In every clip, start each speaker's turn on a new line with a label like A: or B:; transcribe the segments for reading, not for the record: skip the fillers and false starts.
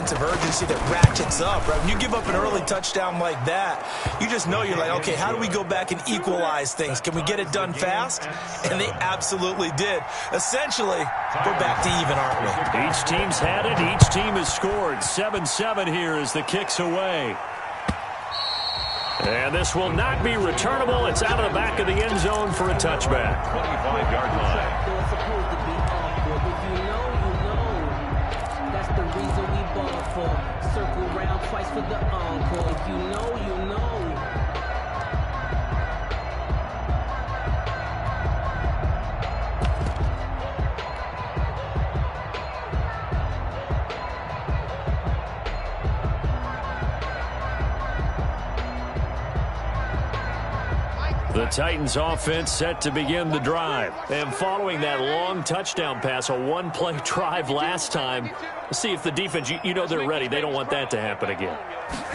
A: sense of urgency that ratchets up, right? When you give up an early touchdown like that, you just know you're like, okay, how do we go back and equalize things? Can we get it done fast? And they absolutely did. Essentially, we're back to even, aren't we?
B: Each team's had it. Each team has scored. 7-7 here as the kick's away. And this will not be returnable. It's out of the back of the end zone for a touchback.
C: 25-yard line. That's the reason we ball for. Circle round twice for the encore. If you know, you know.
B: The Titans offense set to begin the drive. And following that long touchdown pass, a one-play drive last time, see if the defense, you know they're ready. They don't want that to happen again.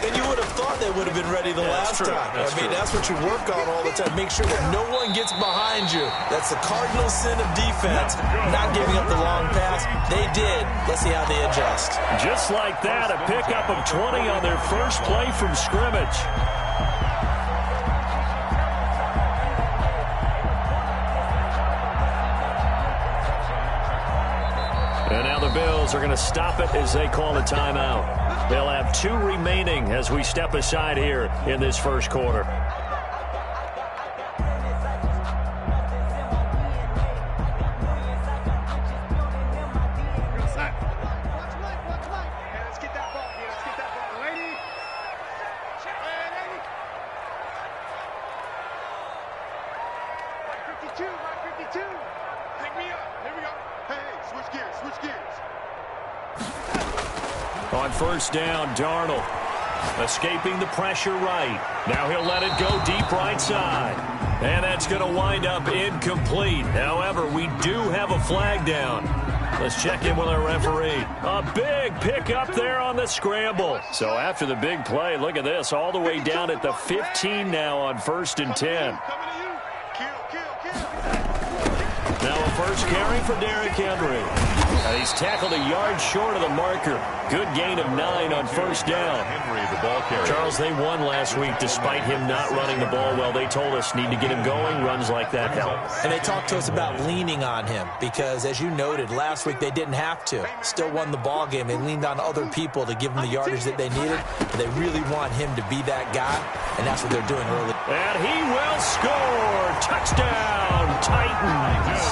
A: And you would have thought they would have been ready the last time. That's what you work on all the time. Make sure that no one gets behind you. That's the cardinal sin of defense, not giving up the long pass. They did. Let's see how they adjust.
B: Just like that, a pickup of 20 on their first play from scrimmage. And now the Bills are going to stop it as they call a timeout. They'll have 2 remaining as we step aside here in this first quarter. On first down, Darnold escaping the pressure right. Now he'll let it go deep right side. And that's going to wind up incomplete. However, we do have a flag down. Let's check in with our referee. A big pickup there on the scramble. So after the big play, look at this, all the way down at the 15 now on 1st and 10. Now a first carry for Derrick Henry. He's tackled a yard short of the marker. Good gain of 9 on first down.
D: Henry, the ball carrier.
B: Charles, they won last week despite him not running the ball well. They told us need to get him going. Runs like that help.
A: And they talked to us about leaning on him because, as you noted, last week they didn't have to. Still won the ball game. They leaned on other people to give them the yardage that they needed. But they really want him to be that guy, and that's what they're doing early.
B: And he will score. Touchdown, Titans.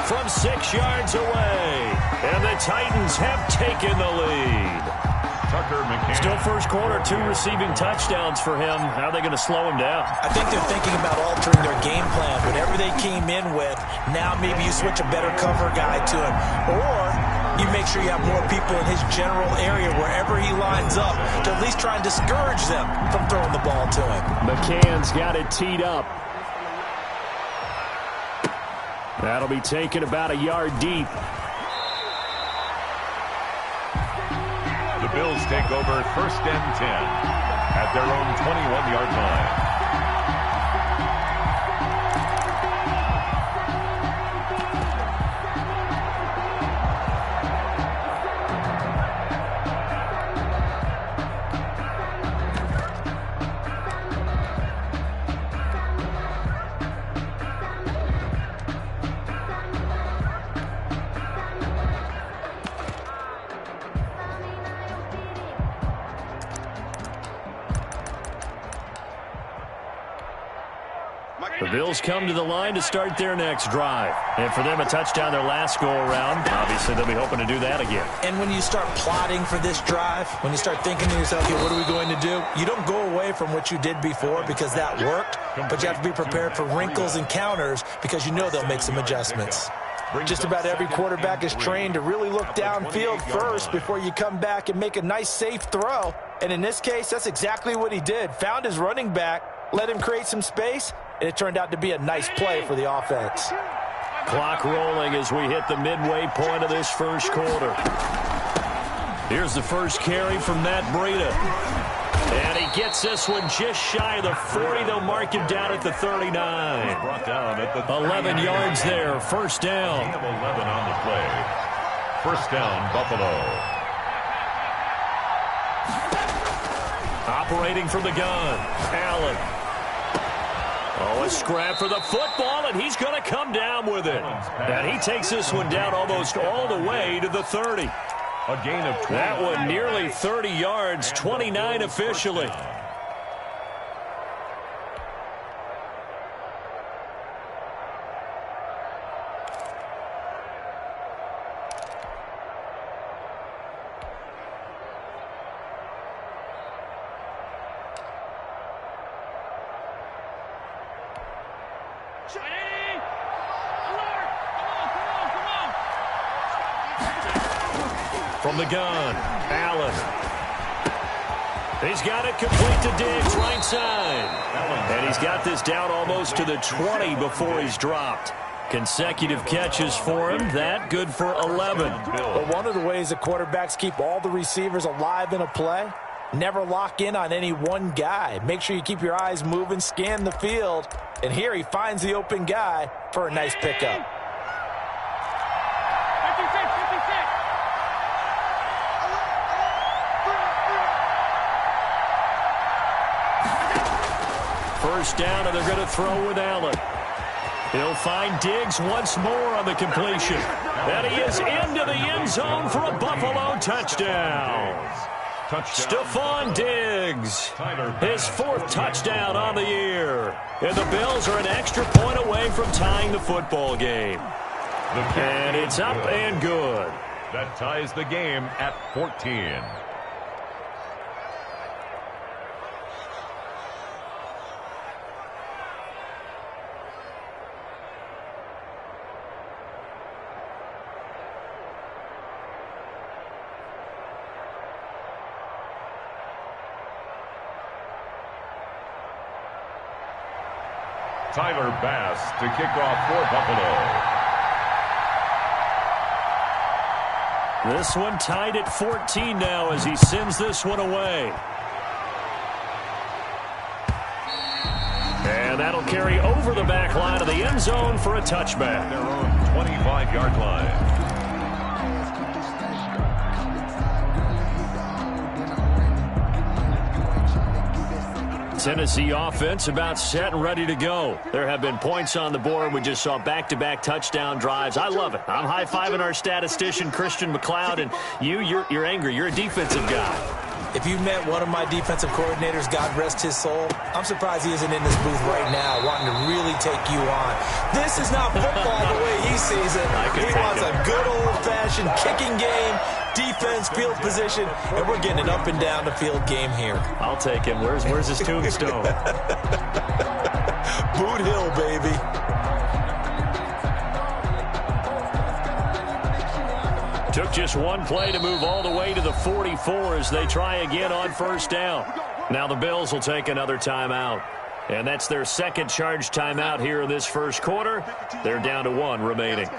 B: From 6 yards away. And the Titans have taken the lead.
D: Tucker McCann.
B: Still first quarter, 2 receiving touchdowns for him. How are they going to slow him down?
A: I think they're thinking about altering their game plan. Whatever they came in with, now maybe you switch a better cover guy to him. Or you make sure you have more people in his general area wherever he lines up to at least try and discourage them from throwing the ball to him.
B: McCann's got it teed up. That'll be taken about a yard deep.
D: The Bills take over 1st and 10 at their own 21-yard line.
B: The Bills come to the line to start their next drive. And for them, a touchdown their last go-around. Obviously, they'll be hoping to do that again.
A: And when you start plotting for this drive, when you start thinking to yourself, okay, what are we going to do? You don't go away from what you did before because that worked, but you have to be prepared for wrinkles and counters because you know they'll make some adjustments. Just about every quarterback is trained to really look downfield first before you come back and make a nice, safe throw. And in this case, that's exactly what he did. Found his running back, let him create some space, and it turned out to be a nice play for the offense.
B: Clock rolling as we hit the midway point of this first quarter. Here's the first carry from Matt Breida. And he gets this one just shy of the 40. They'll mark him down at the 39.
D: Brought down at the
B: 11 yards there. First down.
D: 11 on the play. First down, Buffalo.
B: operating from the gun. Allen. Oh, a scrap for the football, and he's going to come down with it. And he takes this one down almost all the way to the 30.
D: A gain of 20.
B: That one nearly 30 yards, 29 officially. From the gun, Allen. He's got it complete to Diggs, right side. And he's got this down almost to the 20 before he's dropped. Consecutive catches for him. That good for 11.
A: But one of the ways the quarterbacks keep all the receivers alive in a play, never lock in on any one guy. Make sure you keep your eyes moving, scan the field. And here he finds the open guy for a nice pickup.
B: First down, and they're going to throw with Allen. He'll find Diggs once more on the completion. And he is into the end zone for a Buffalo touchdown. Stephon Diggs, his fourth touchdown on the year. And the Bills are an extra point away from tying the football game. And it's up and good.
D: That ties the game at 14. Tyler Bass to kick off for Buffalo.
B: This one tied at 14 now as he sends this one away. And that'll carry over the back line of the end zone for a touchback.
D: Their own 25-yard line.
B: Tennessee offense about set and ready to go. There have been points on the board. We just saw back-to-back touchdown drives. I love it. I'm high-fiving our statistician, Christian McLeod, and you're angry. You're a defensive guy.
A: If you met one of my defensive coordinators, God rest his soul, I'm surprised he isn't in this booth right now wanting to really take you on. This is not football the way he sees it. He wants a good old-fashioned kicking game, defense, field position, and we're getting an up and down the field game here.
B: I'll take him. Where's his tombstone?
A: Boot Hill, baby.
B: Took just one play to move all the way to the 44 as they try again on first down. Now the Bills will take another timeout. And that's their second charge timeout here in this first quarter. They're down to one remaining.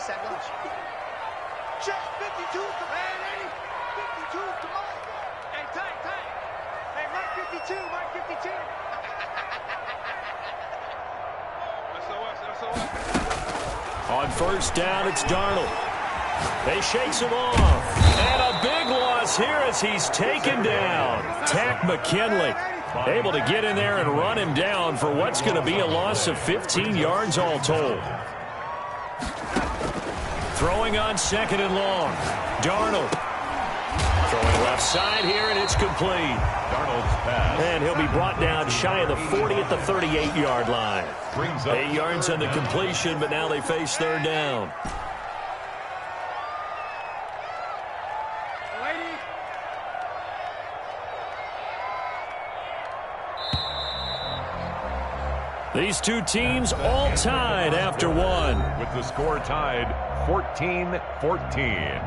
B: On first down, it's Darnold. They shakes him off. And a big loss here as he's taken down. Tack McKinley able to get in there and run him down for what's going to be a loss of 15 yards all told. Throwing on second and long. Darnold. Throwing left side here, and it's complete.
D: Darnold's pass.
B: And he'll be brought down shy of the 40 at the 38-yard line. 8 yards on the completion, but now they face third down. These two teams all tied after one.
D: With the score tied 14-14.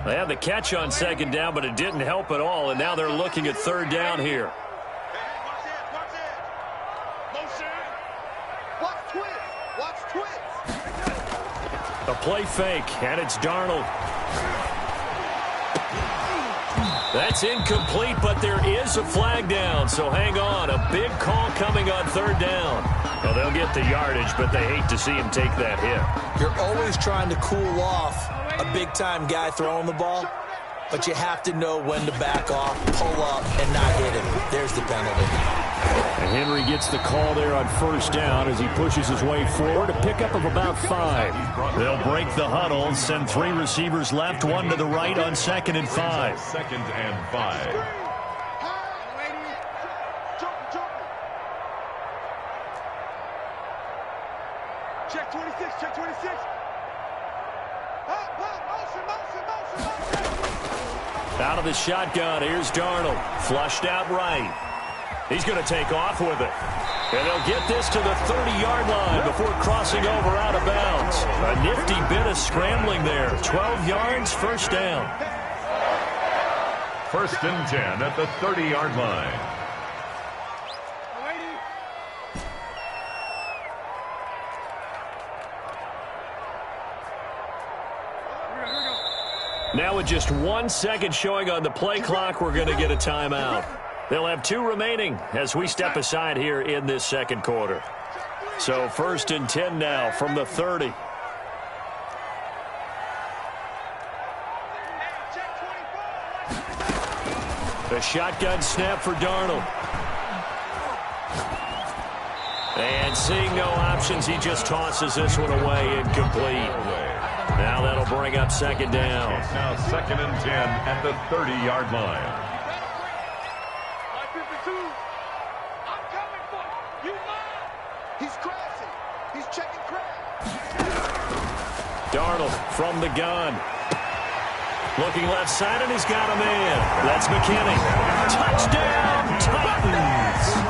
B: They had the catch on second down, but it didn't help at all, and now they're looking at third down here. A play fake, and it's Darnold. That's incomplete, but there is a flag down, so hang on. A big call coming on third down. Well, they'll get the yardage, but they hate to see him take that hit.
A: You're always trying to cool off a big-time guy throwing the ball, but you have to know when to back off, pull up, and not hit him. There's the penalty.
B: And Henry gets the call there on first down as he pushes his way forward, a pickup of about 5. They'll break the huddle, send 3 receivers left, 1 to the right on 2nd and 5.
D: 2nd and 5.
E: Check 26, check 26.
B: Out of the shotgun, here's Darnold. Flushed out right. He's going to take off with it. And they'll get this to the 30-yard line before crossing over out of bounds. A nifty bit of scrambling there. 12 yards, first down.
D: 1st and 10 at the 30-yard line.
B: Now with just 1 second showing on the play clock, we're going to get a timeout. They'll have 2 remaining as we step aside here in this second quarter. So 1st and 10 now from the 30. The shotgun snap for Darnold. And seeing no options, he just tosses this one away, incomplete. Now that'll bring up 2nd down.
D: Now 2nd and 10 at the 30-yard line.
E: I'm coming for you. You mine. He's crashing. He's checking crash.
B: Darnold from the gun. Looking left side, and he's got a man. That's McKinney. Touchdown, Titans!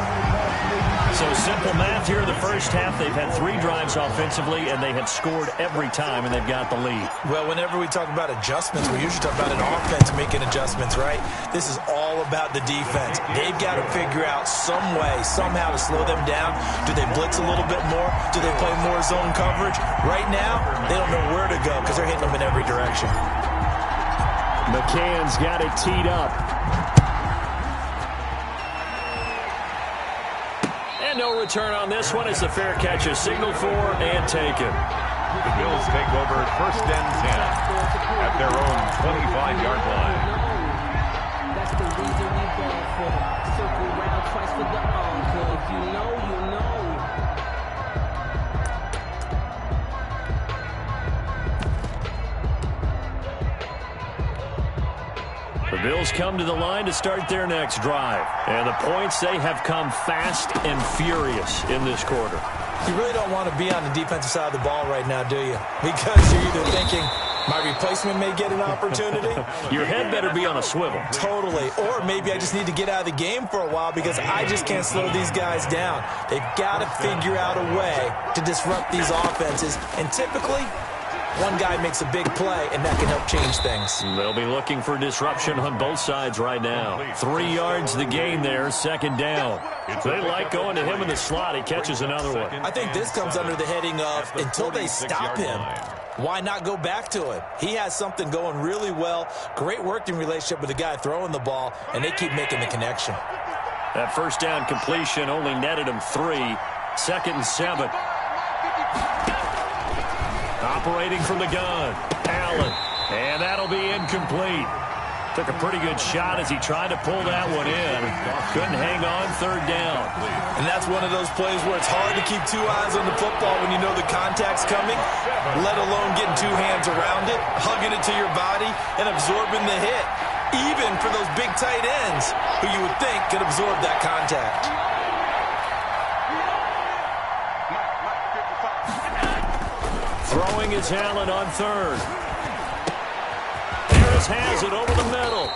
B: So simple math here in the first half. They've had 3 drives offensively, and they have scored every time, and they've got the lead.
A: Well, whenever we talk about adjustments, we usually talk about an offense making adjustments, right? This is all about the defense. They've got to figure out some way, somehow to slow them down. Do they blitz a little bit more? Do they play more zone coverage? Right now, they don't know where to go because they're hitting them in every direction.
B: McCann's got it teed up. No return on this one. It's a fair catch is signaled for and taken.
D: The Bills take over 1st and 10 at their own 25-yard line.
C: That's the reason we ball for. Circle round twice for the encore. If you know, you know.
B: The Bills come to the line to start their next drive. And the points, they have come fast and furious in this quarter.
A: You really don't want to be on the defensive side of the ball right now, do you? Because you're either thinking, my replacement may get an opportunity.
B: Your head better be on a swivel.
A: Totally. Or maybe I just need to get out of the game for a while because I just can't slow these guys down. They've got to figure out a way to disrupt these offenses. And typically, one guy makes a big play, and that can help change things.
B: They'll be looking for disruption on both sides right now. 3 yards the gain there, 2nd down. They like going to him in the slot. He catches another one.
A: I think this comes under the heading of until they stop him, why not go back to him? He has something going really well. Great working relationship with the guy throwing the ball, and they keep making the connection.
B: That first down completion only netted him 3. 2nd and 7. Operating from the gun, Allen, and that'll be incomplete. Took a pretty good shot as he tried to pull that one in. Couldn't hang on, 3rd down.
A: And that's one of those plays where it's hard to keep 2 eyes on the football when you know the contact's coming, let alone getting 2 hands around it, hugging it to your body, and absorbing the hit, even for those big tight ends who you would think could absorb that contact.
B: Throwing is Allen on 3rd. Harris has it over the middle.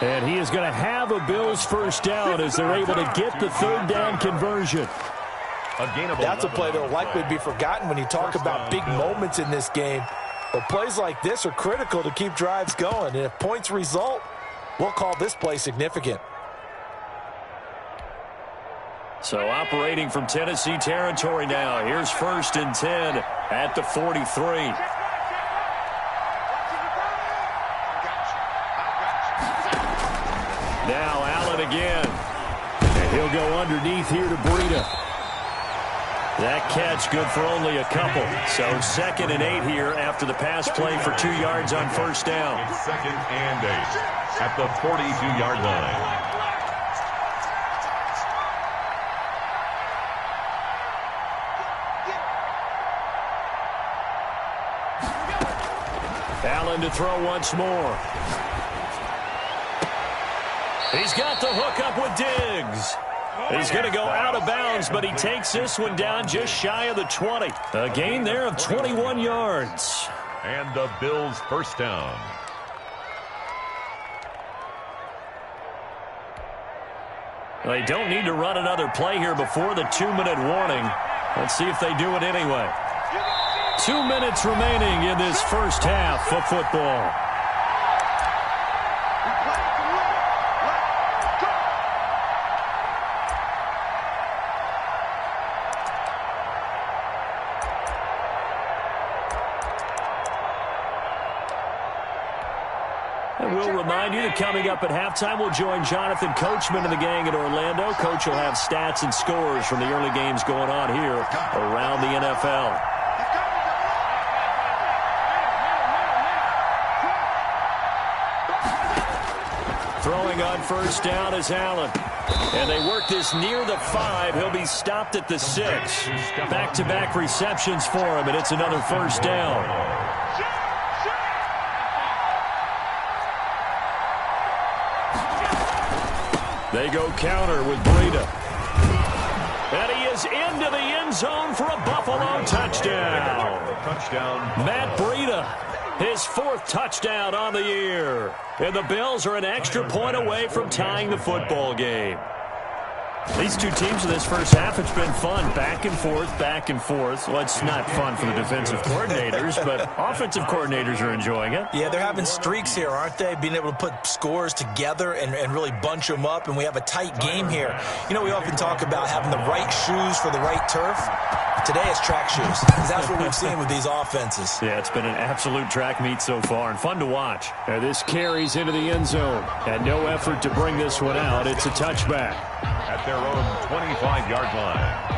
B: And he is going to have a Bills first down as they're able to get the 3rd down conversion.
A: That's a play that will likely be forgotten when you talk about big moments in this game. But plays like this are critical to keep drives going. And if points result, we'll call this play significant.
B: So operating from Tennessee territory now. Here's 1st and 10 at the 43. Now Allen again. And he'll go underneath here to Breida. That catch good for only a couple. So 2nd and 8 here after the pass play for 2 yards on first down.
D: It's 2nd and 8 at the 42-yard line.
B: Allen to throw once more. He's got the hook up with Diggs. He's going to go out of bounds, but he takes this one down just shy of the 20. A gain there of 21 yards.
D: And the Bills' first down.
B: They don't need to run another play here before the 2-minute warning. Let's see if they do it anyway. 2 minutes remaining in this first half of football. And we'll remind you that coming up at halftime, we'll join Jonathan Coachman and the gang in Orlando. Coach will have stats and scores from the early games going on here around the NFL. Throwing on first down is Allen. And they work this near the 5. He'll be stopped at the 6. Back-to-back receptions for him, and it's another first down. They go counter with Breida. And he is into the end zone for a Buffalo touchdown. Matt Breida, his 4th touchdown on the year. And the Bills are an extra point away from tying the football game. These two teams in this first half, it's been fun. Back and forth, back and forth. Well, it's not fun for the defensive coordinators, but offensive coordinators are enjoying it.
A: Yeah, they're having streaks here, aren't they? Being able to put scores together and really bunch them up, and we have a tight game here. You know, we often talk about having the right shoes for the right turf. Today it's track shoes, because that's what we've seen with these offenses.
B: Yeah, it's been an absolute track meet so far, and fun to watch. And this carries into the end zone, and no effort to bring this one out. It's a touchback.
D: At their own 25-yard line.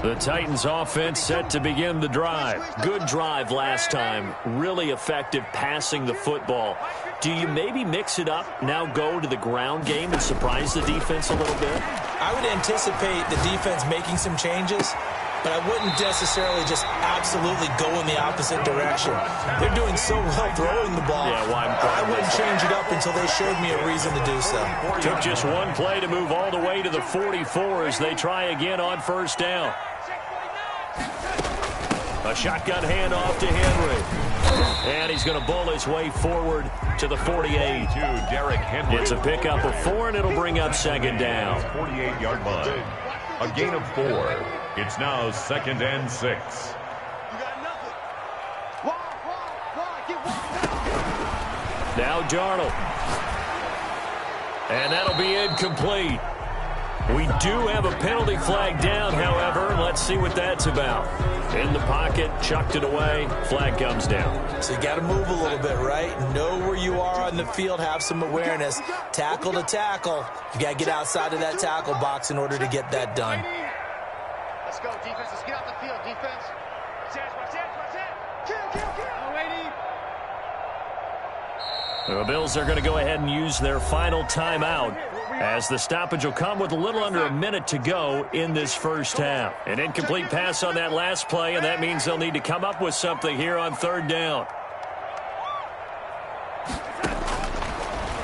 B: The Titans offense set to begin the drive. Good drive last time. Really effective passing the football. Do you maybe mix it up, now go to the ground game and surprise the defense a little bit?
A: I would anticipate the defense making some changes, but I wouldn't necessarily just absolutely go in the opposite direction. They're doing so well throwing the ball.
B: Yeah, well,
A: I wouldn't change it up until they showed me a reason to do so.
B: Took just one play to move all the way to the 44 as they try again on first down. A shotgun handoff to Henry. And he's going to bull his way forward to the 48.
D: To Derrick Henry.
B: It's a pickup of 4, and it'll bring up second down.
D: 48-yard line. A gain of 4. It's now 2nd and 6.
E: You got nothing. Why? Get one.
B: Now Darnold. And that'll be incomplete. We do have a penalty flag down, however. Let's see what that's about. In the pocket, chucked it away, flag comes down.
A: So you got to move a little bit, right? Know where you are on the field, have some awareness. Tackle to tackle. You got to get outside of that tackle box in order to get that done.
E: Let's go, defense. Let's get out the field, defense.
B: The Bills are going to go ahead and use their final timeout as the stoppage will come with a little under a minute to go in this first half. An incomplete pass on that last play, and that means they'll need to come up with something here on third down.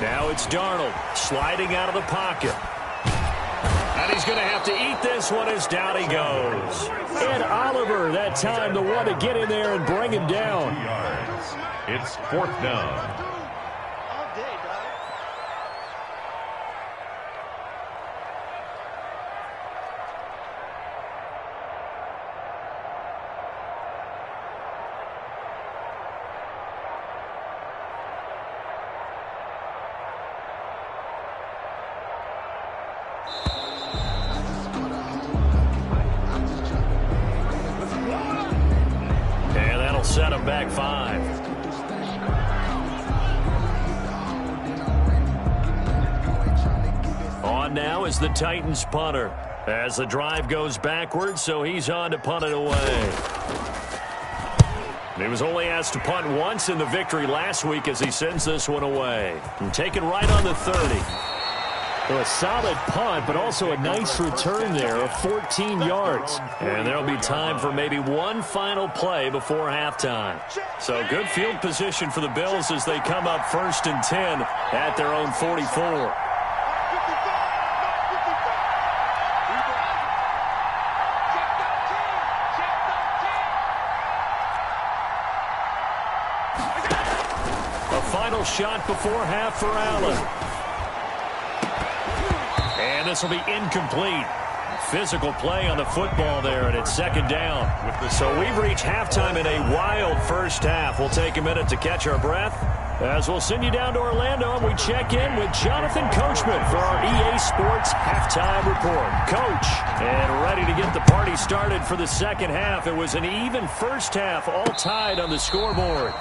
B: Now it's Darnold sliding out of the pocket. And he's going to have to eat this one as down he goes. Ed Oliver, that time, the one to get in there and bring him down.
D: It's 4th down.
B: They'll set him back 5. On now is the Titans punter as the drive goes backwards, so he's on to punt it away. He was only asked to punt once in the victory last week as he sends this one away. And taken right on the 30.
F: Well, a solid punt, but also a nice return there of 14 yards.
B: And there'll be time for maybe one final play before halftime. So good field position for the Bills as they come up 1st and 10 at their own 44. Final shot before half for Allen. And this will be incomplete. Physical play on the football there, and it's 2nd down. So we've reached halftime in a wild first half. We'll take a minute to catch our breath as we'll send you down to Orlando, and we check in with Jonathan Coachman for our EA Sports Halftime Report. Coach, and ready to get the party started for the second half. It was an even first half, all tied on the scoreboard.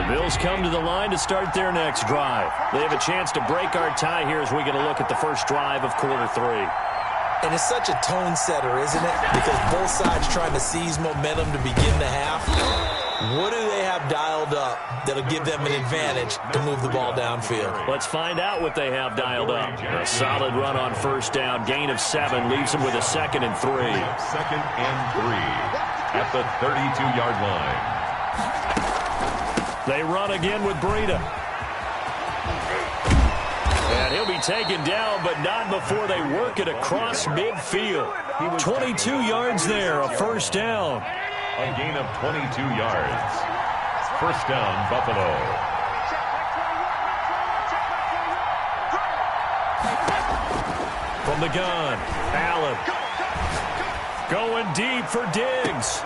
B: Bills come to the line to start their next drive. They have a chance to break our tie here as we get a look at the first drive of quarter 3.
A: And it's such a tone setter, isn't it? Because both sides trying to seize momentum to begin the half. What do they have dialed up that'll give them an advantage to move the ball downfield?
B: Let's find out what they have dialed up. A solid run on first down. Gain of 7 leaves them with a 2nd and 3.
D: 2nd and 3 at the 32-yard line.
B: They run again with Breida. And he'll be taken down, but not before they work it across midfield. 22 yards there, a first down.
D: A gain of 22 yards. First down, Buffalo.
B: From the gun, Allen. Going deep for Diggs.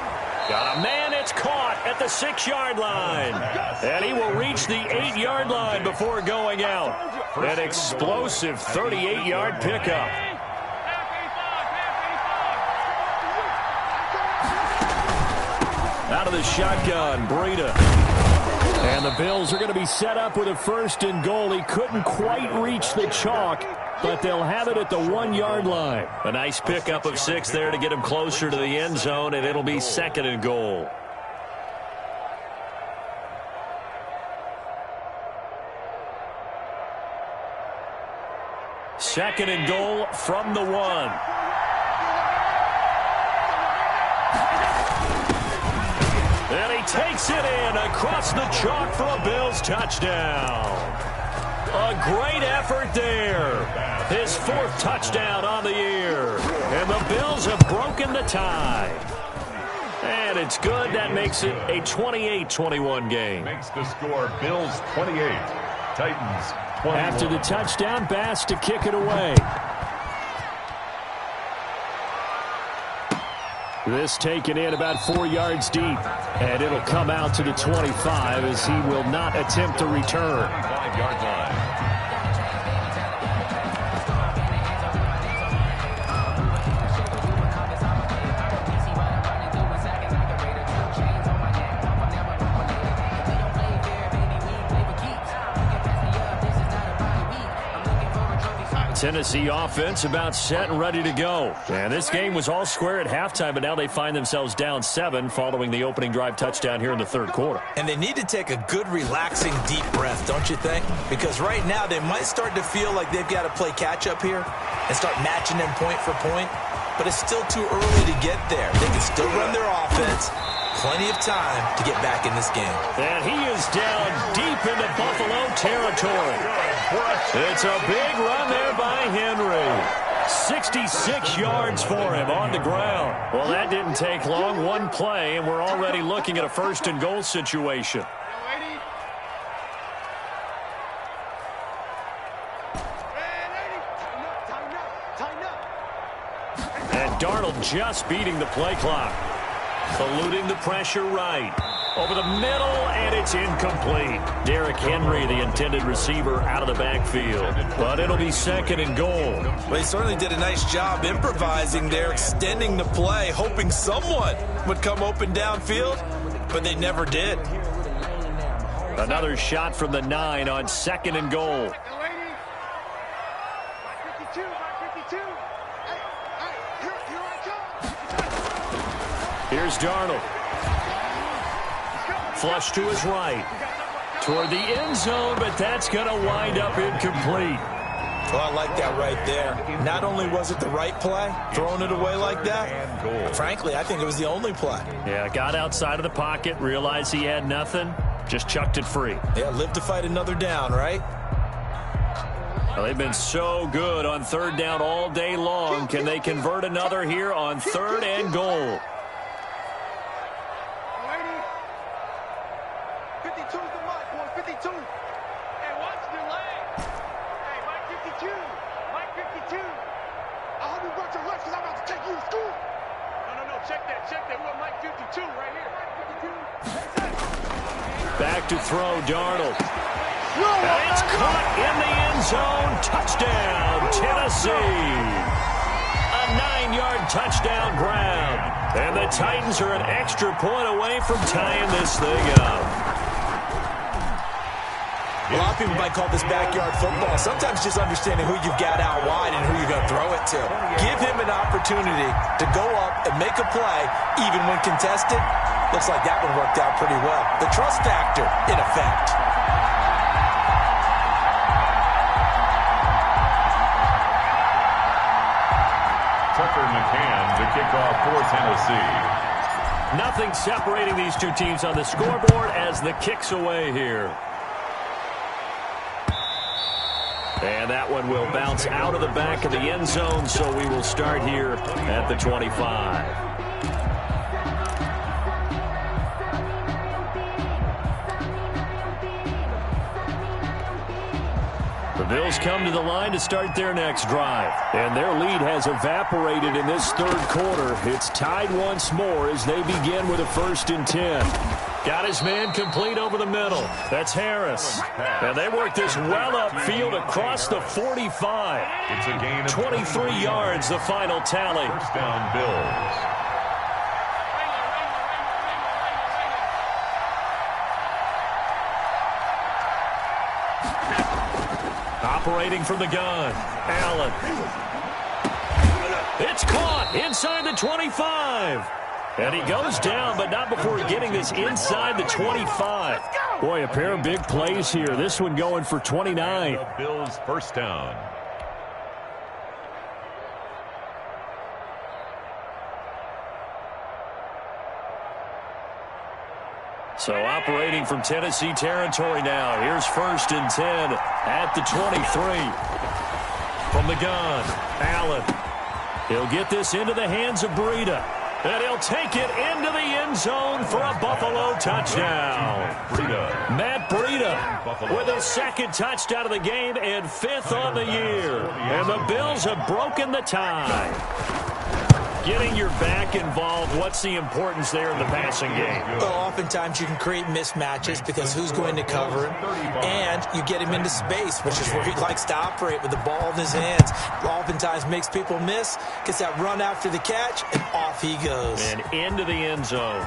B: Got a man, it's caught at the 6-yard line. And he will reach the 8-yard line before going out. An explosive 38-yard pickup. Out of the shotgun, Breida. And the Bills are going to be set up with a 1st and goal. He couldn't quite reach the chalk, but they'll have it at the 1-yard line. A nice pickup of 6 there to get him closer to the end zone, and it'll be 2nd and goal. Second and goal from the 1. And he takes it in across the chalk for a Bills touchdown. A great effort there. His 4th touchdown on the year. And the Bills have broken the tie. And it's good. That makes it a 28-21 game.
D: Makes the score Bills 28, Titans 21.
F: After the touchdown, Bass to kick it away. This taken in about 4 yards deep. And it'll come out to the 25 as he will not attempt to return.
D: 5-yard line.
B: Tennessee offense about set and ready to go. And this game was all square at halftime, but now they find themselves down 7 following the opening drive touchdown here in the 3rd quarter.
A: And they need to take a good, relaxing, deep breath, don't you think? Because right now they might start to feel like they've got to play catch-up here and start matching them point for point. But it's still too early to get there. They can still run their offense. Plenty of time to get back in this game.
B: And he is down deep into Buffalo territory. It's a big run there by Henry. 66 yards for him on the ground. Well, that didn't take long. One play, and we're already looking at a 1st and goal situation. And Darnold just beating the play clock. Eluding the pressure right. over the middle, and it's incomplete. Derrick Henry, the intended receiver, out of the backfield. But it'll be second and goal.
A: Well, he certainly did a nice job improvising there, extending the play, hoping someone would come open downfield, but they never did.
B: Another shot from the 9 on second and goal. Here's Darnold. Flush to his right. Toward the end zone, but that's going to wind up incomplete.
A: Well, I like that right there. Not only was it the right play, throwing it away like that, frankly, I think it was the only play.
B: Yeah, got outside of the pocket, realized he had nothing, just chucked it free.
A: Yeah, live to fight another down, right?
B: Well, they've been so good on third down all day long. Can they convert another here on third and goal?
E: 52's the mark, boys. 52. Hey, watch the leg. Hey, Mike 52. Mike 52. I hope you brought your lunch because I'm about to take you to school. No. Check that. We want Mike 52 right here. Mike 52.
B: Back to throw, Darnold. And it's caught in the end zone. Touchdown, Tennessee. A 9-yard touchdown grab. And the Titans are an extra point away from tying this thing up.
A: A lot of people might call this backyard football. Sometimes just understanding who you've got out wide and who you're going to throw it to. Give him an opportunity to go up and make a play, even when contested. Looks like that one worked out pretty well. The trust factor, in effect.
D: Tucker McCann to kick off for Tennessee.
B: Nothing separating these two teams on the scoreboard as the kick's away here. And that one will bounce out of the back of the end zone, so we will start here at the 25. The Bills come to the line to start their next drive. And their lead has evaporated in this third quarter. It's tied once more as they begin with a 1st and 10. Got his man complete over the middle. That's Harris. And they work this well upfield across the 45.
D: It's a gain of
B: 23 yards, the final tally.
D: First down, Bills.
B: Operating from the gun, Allen. It's caught inside the 25. And he goes down, but not before getting this inside the 25. Boy, a pair of big plays here. This one going for 29.
D: The Bills' first down.
B: So operating from Tennessee territory now. Here's 1st and 10 at the 23. From the gun, Allen. He'll get this into the hands of Breida. And he'll take it into the end zone for a Buffalo touchdown. Matt Breida with his 2nd touchdown of the game and 5th on the year. And the Bills have broken the tie. Getting your back involved, what's the importance there in the passing game?
A: Well, oftentimes you can create mismatches because who's going to cover him, and you get him into space, which is where he likes to operate with the ball in his hands. Oftentimes makes people miss, gets that run after the catch, and off he goes.
B: And into the end zone.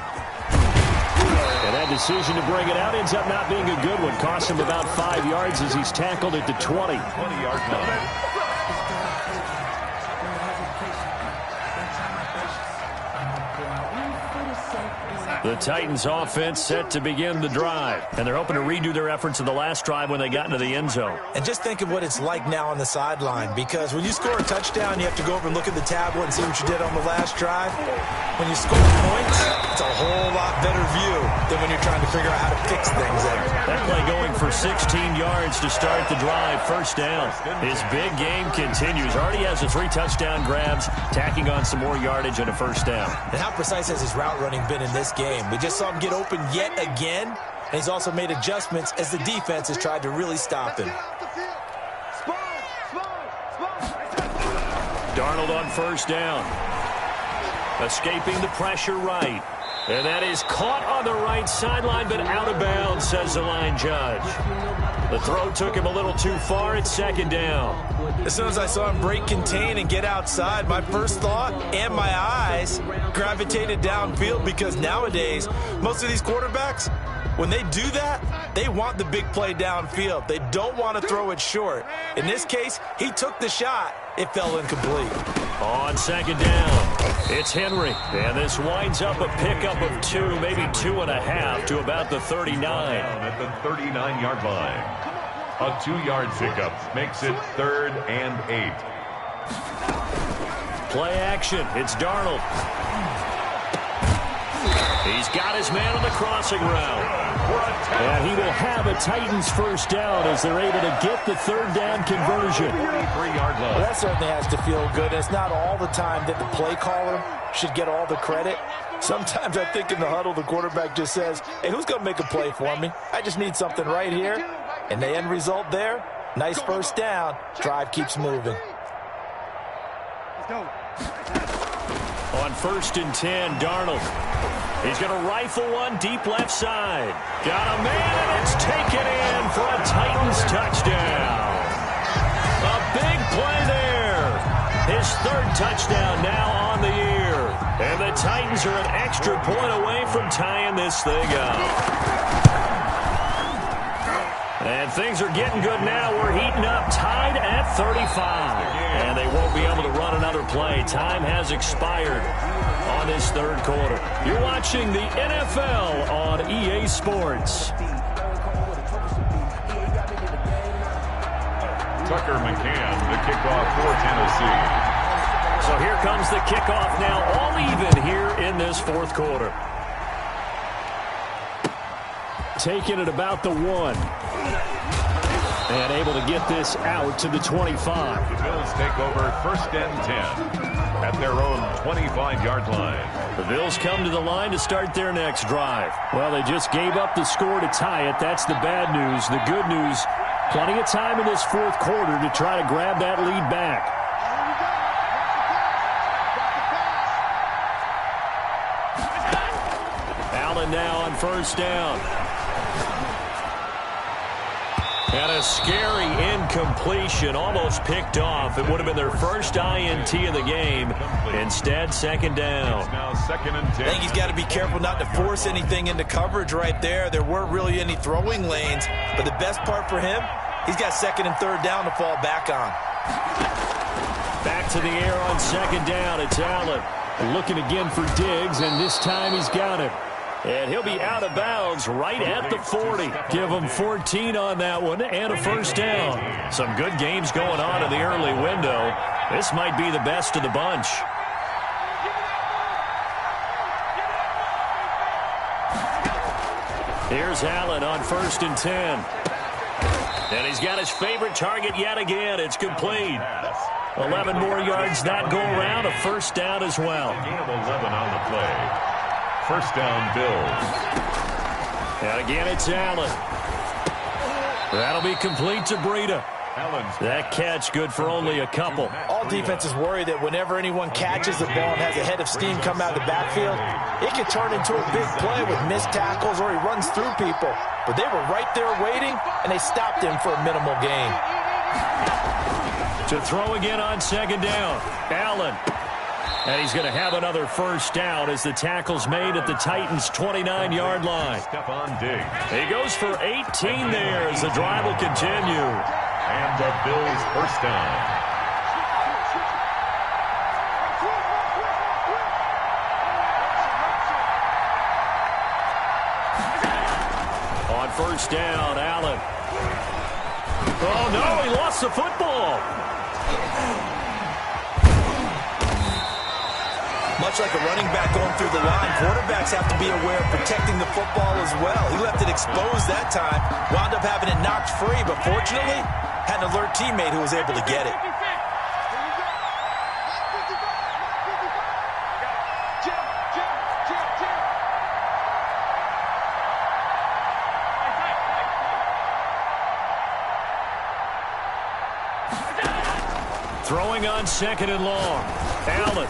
B: And that decision to bring it out ends up not being a good one. Costs him about 5 yards as he's tackled at the 20.
D: 20-yard line.
B: The Titans offense set to begin the drive. And they're hoping to redo their efforts in the last drive when they got into the end zone.
A: And just think of what it's like now on the sideline, because when you score a touchdown, you have to go over and look at the tablet and see what you did on the last drive. When you score points, it's a whole lot better view than when you're trying to figure out how to fix things there.
B: That play going for 16 yards to start the drive. 1st down. His big game continues. Already has the 3 touchdown grabs, tacking on some more yardage and a 1st down.
A: And how precise has his route running been in this game? We just saw him get open yet again, and he's also made adjustments as the defense has tried to really stop him.
B: Darnold on 1st down. Escaping the pressure right. And that is caught on the right sideline, but out of bounds, says the line judge. The throw took him a little too far. It's second down.
A: As soon as I saw him break contain and get outside, my first thought and my eyes gravitated downfield, because nowadays, most of these quarterbacks, when they do that, they want the big play downfield. They don't want to throw it short. In this case, he took the shot. It fell incomplete.
B: On second down, it's Henry. And this winds up a pickup of 2, maybe 2.5 to about the 39.
D: At the 39-yard line. A 2-yard pickup makes it 3rd and 8.
B: Play action. It's Darnold. He's got his man on the crossing route. And he will have a Titans first down as they're able to get the third down conversion.
D: 43-yard line.
A: Well, that certainly has to feel good. It's not all the time that the play caller should get all the credit. Sometimes I think in the huddle, the quarterback just says, hey, who's going to make a play for me? I just need something right here. And the end result there, nice first down. Drive keeps moving.
E: Let's go.
B: On 1st and 10, Darnold. He's going to rifle one deep left side. Got a man, and it's taken in for a Titans touchdown. A big play there. His 3rd touchdown now on the year. And the Titans are an extra point away from tying this thing up. And things are getting good now. We're heating up, tied at 35. And they won't be able to run another play. Time has expired on this 3rd quarter. You're watching the NFL on EA Sports.
D: Tucker McCann, the kickoff for Tennessee.
B: So here comes the kickoff now, all even here in this 4th quarter. Taking it about the 1. And able to get this out to the 25.
D: The Bills take over 1st and 10 at their own 25-yard line.
B: The Bills come to the line to start their next drive. Well, they just gave up the score to tie it. That's the bad news. The good news, plenty of time in this 4th quarter to try to grab that lead back. Allen now on 1st down. And a scary incompletion, almost picked off. It would have been their first INT of the game. Instead, 2nd down.
D: Now 2nd and 10.
A: I think he's got to be careful not to force anything into coverage right there. There weren't really any throwing lanes. But the best part for him, he's got 2nd and 3rd down to fall back on.
B: Back to the air on 2nd down. It's Allen. Looking again for Diggs, and this time he's got it. And he'll be out of bounds right at the 40. Give him 14 on that one and a first down. Some good games going on in the early window. This might be the best of the bunch. Here's Allen on 1st and 10. And he's got his favorite target yet again. It's complete. 11 more yards that go around. A first down as well.
D: Gain of 11 on the play. First down, Bills.
B: And again, it's Allen. That'll be complete to Breida. That catch good for only a couple.
A: All defenses worry that whenever anyone catches the ball and has a head of steam come out of the backfield, it can turn into a big play with missed tackles or he runs through people. But they were right there waiting, and they stopped him for a minimal gain.
B: To throw again on 2nd down, Allen. And he's going to have another first down as the tackle's made at the Titans' 29-yard line.
D: Stephon Diggs.
B: He goes for 18 there as the drive will continue.
D: And the Bills' first down.
B: On 1st down, Allen. Oh, no, he lost the football.
A: Much like a running back going through the line, quarterbacks have to be aware of protecting the football as well. He left it exposed that time, wound up having it knocked free, but fortunately, had an alert teammate who was able to get it.
B: Throwing on 2nd and long. Allen.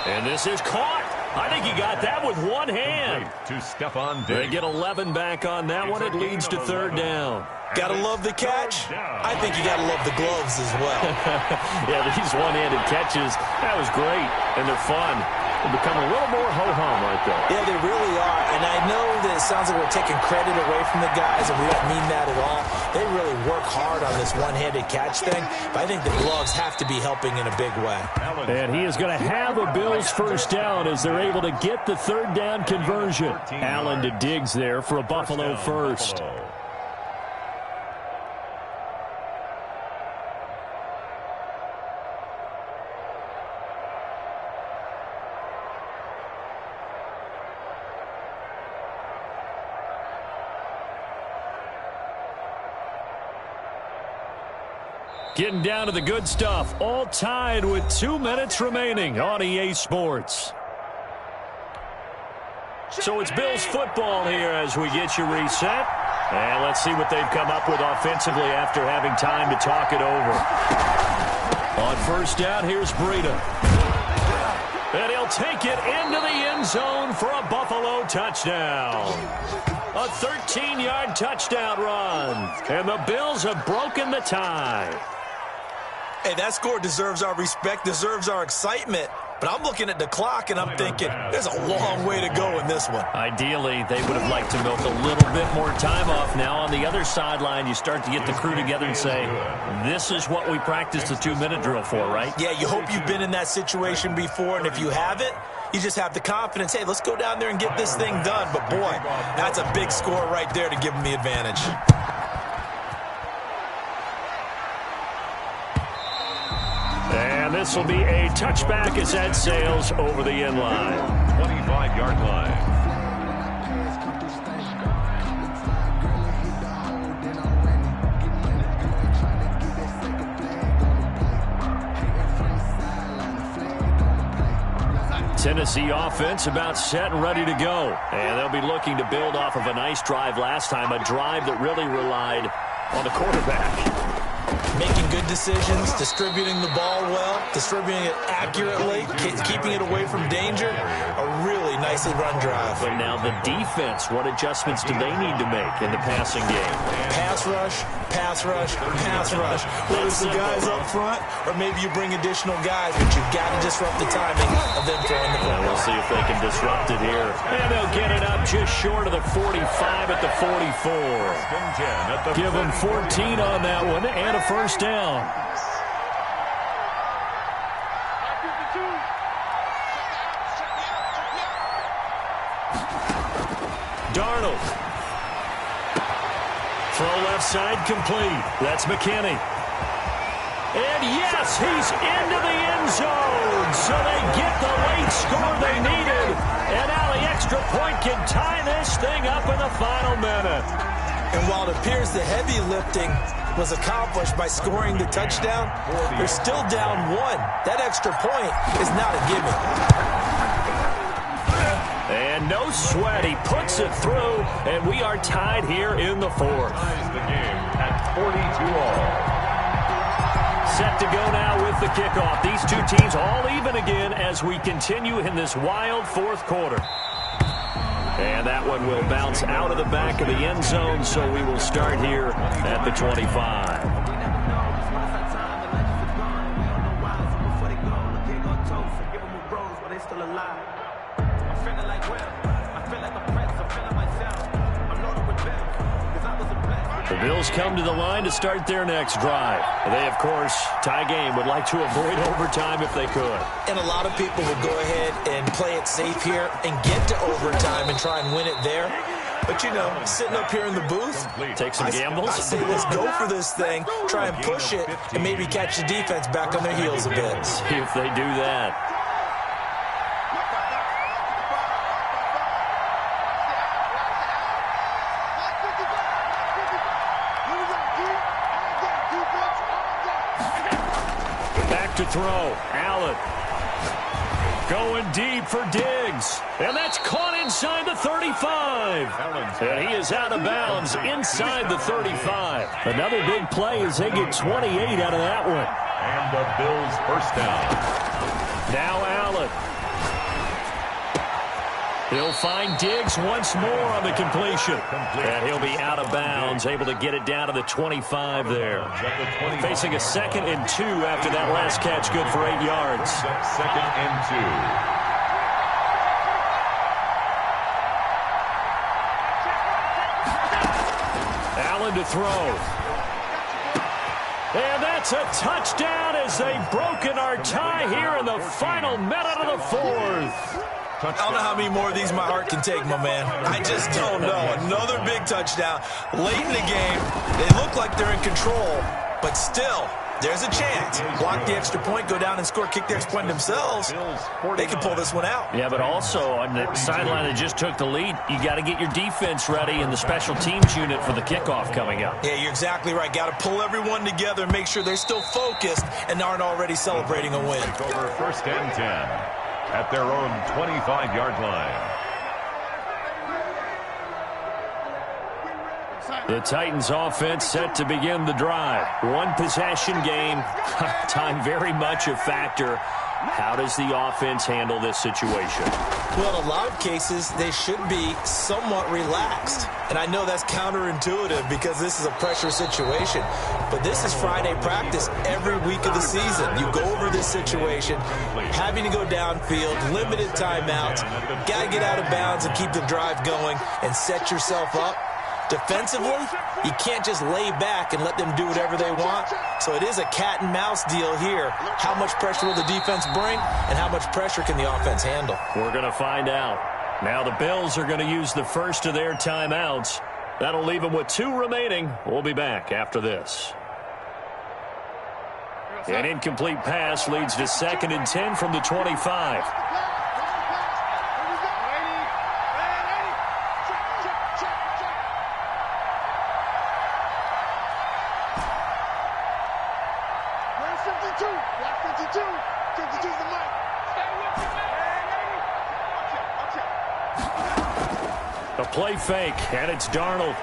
B: And this is caught. I think he got that with one hand.
D: To Stephon
B: They
D: Diggs.
B: get 11 back on that one. It leads to third down.
A: Gotta love the catch. I think you gotta love the gloves as well.
B: Yeah, these one-handed catches, that was great, and they're fun. They become a little more ho-hum right there.
A: Yeah, they really are. And I know that it sounds like we're taking credit away from the guys, and we don't mean that at all. They really work hard on this one-handed catch thing, but I think the gloves have to be helping in a big way.
F: And he is going to have a Bills first down as they're able to get the third down conversion. Allen to Diggs there for a Buffalo first. Getting down to the good stuff, all tied with 2 minutes remaining on EA Sports.
B: So it's Bills football here as we get you reset. And let's see what they've come up with offensively after having time to talk it over. On first down, here's Breida. And he'll take it into the end zone for a Buffalo touchdown. A 13-yard touchdown run. And the Bills have broken the tie.
A: Hey, that score deserves our respect, deserves our excitement. But I'm looking at the clock, and I'm thinking, there's a long way to go in this one.
B: Ideally, they would have liked to milk a little bit more time off. Now, on the other sideline, you start to get the crew together and say, this is what we practiced the 2-minute drill for, right?
A: Yeah, you hope you've been in that situation before, and if you haven't, you just have the confidence, hey, let's go down there and get this thing done. But, boy, that's a big score right there to give them the advantage.
B: And this will be a touchback as that sails over the end line.
D: 25-yard line.
B: Tennessee offense about set and ready to go. And they'll be looking to build off of a nice drive last time, a drive that really relied on the quarterback.
A: Making good decisions, distributing the ball well, distributing it accurately, keeping it away from danger. A really nicely run drive.
B: But now the defense, what adjustments do they need to make in the passing game?
A: Pass rush, pass rush, pass rush. Whether it's the guys up front or maybe you bring additional guys, but you've got to disrupt the timing of them throwing the football.
B: We'll see if they can disrupt it here. And they'll get it up just short of the 45 at the 44. Give them 14 on that one and a first down. Darnold. Throw left side complete. That's McKinney. And yes, he's into the end zone. So they get the late score they needed. And now the extra point can tie this thing up in the final minute.
A: And while it appears the heavy lifting was accomplished by scoring the touchdown, they're still down one. That extra point is not a gimme.
B: And no sweat. He puts it through, and we are tied here in the fourth.
D: The game at 42 all.
B: Set to go now with the kickoff. These two teams all even again as we continue in this wild fourth quarter. And that one will bounce out of the back of the end zone, so we will start here at the 25. The Bills come to the line to start their next drive. They, of course, tie game, would like to avoid overtime if they could.
A: And a lot of people would go ahead and play it safe here and get to overtime and try and win it there. But, you know, sitting up here in the booth,
B: take some gambles.
A: I say let's go for this thing, try and push it, and maybe catch the defense back on their heels a bit.
B: See if they do that. To throw. Allen going deep for Diggs. And that's caught inside the 35. And he is out of bounds inside the 35. Another big play as they get 28 out of that one.
D: And the Bills first down.
B: Now Allen.
F: He'll find Diggs once more on the completion. And he'll be out of bounds, able to get it down to the 25 there. Facing a 2nd and 2 after that last catch, good for 8 yards.
D: 2nd and 2.
F: Allen to throw. And that's a touchdown as they've broken our tie here in the final minute of the 4th.
A: I don't know how many more of these my heart can take, my man. I just don't know. Another big touchdown. Late in the game, they look like they're in control, but still, there's a chance. Block the extra point, go down and score, kick the extra point themselves. They can pull this one out.
F: Yeah, but also on the sideline that just took the lead, you got to get your defense ready in the special teams unit for the kickoff coming up.
A: Yeah, you're exactly right. Got to pull everyone together and make sure they're still focused and aren't already celebrating a win.
D: Over 1st and 10 at their own 25-yard line.
F: The Titans offense set to begin the drive. One possession game. Time very much a factor. How does the offense handle this situation?
A: Well, in a lot of cases, they should be somewhat relaxed. And I know that's counterintuitive because this is a pressure situation. But this is Friday practice every week of the season. You go over this situation, having to go downfield, limited timeouts, got to get out of bounds and keep the drive going and set yourself up. Defensively, you can't just lay back and let them do whatever they want. So it is a cat and mouse deal here. How much pressure will the defense bring and how much pressure can the offense handle?
F: We're going to find out. Now the Bills are going to use the first of their timeouts. That'll leave them with 2 remaining. We'll be back after this. An incomplete pass leads to 2nd and 10 from the 25. A play fake, and it's Darnold.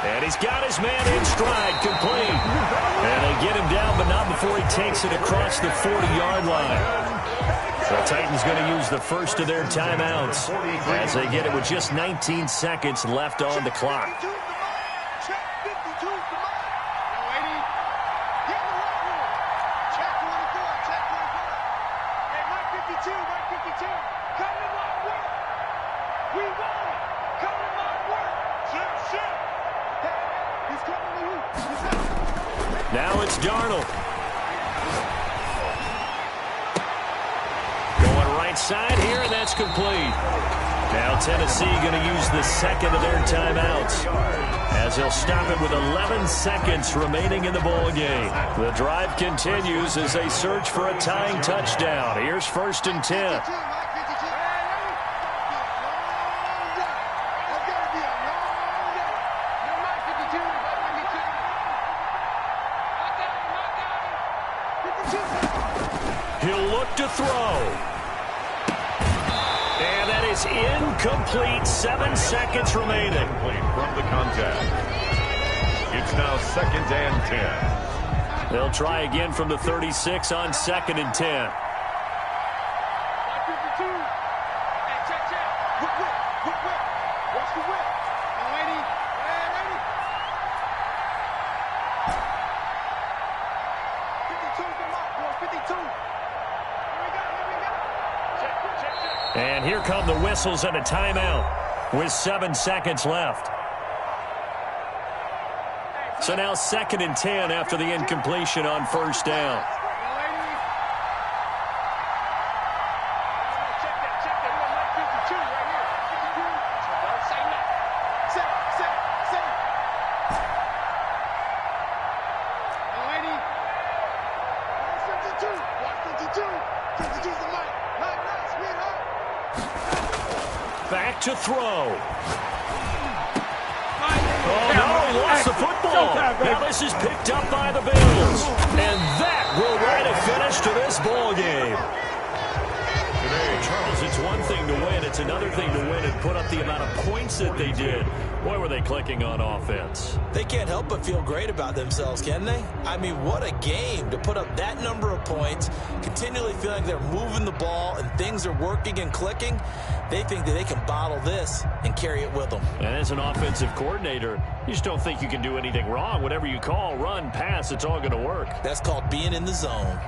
F: And he's got his man in stride, complete. And they get him down, but not before he takes it across the 40-yard line. The Titans going to use the first of their timeouts as they get it with just 19 seconds left on the clock. Now it's Darnold. Going right side here, and that's complete. Now Tennessee going to use the second of their timeouts as they'll stop it with 11 seconds remaining in the ball game. The drive continues as they search for a tying touchdown. Here's 1st and 10. He'll look to throw. And that is incomplete. 7 seconds remaining.
D: From the contact. It's now 2nd and 10.
F: They'll try again from the 36 on 2nd and 10. And here come the whistles and a timeout with 7 seconds left. So now 2nd and 10 after the incompletion on 1st down. Back to throw. Oh, no, he lost the football. Now this is picked up by the Bills. And that will write a finish to this ball game.
D: today.
F: Charles, it's one thing to win. It's another thing to win and put up the amount of points that they did. Boy, were they clicking on offense.
A: They can't help but feel great about themselves, can they? I mean, what a game to put up that number of points, continually feeling like they're moving the ball and things are working and clicking. They think that they can bottle this and carry it with them.
F: And as an offensive coordinator, you just don't think you can do anything wrong. Whatever you call, run, pass, it's all going to work.
A: That's called being in the zone.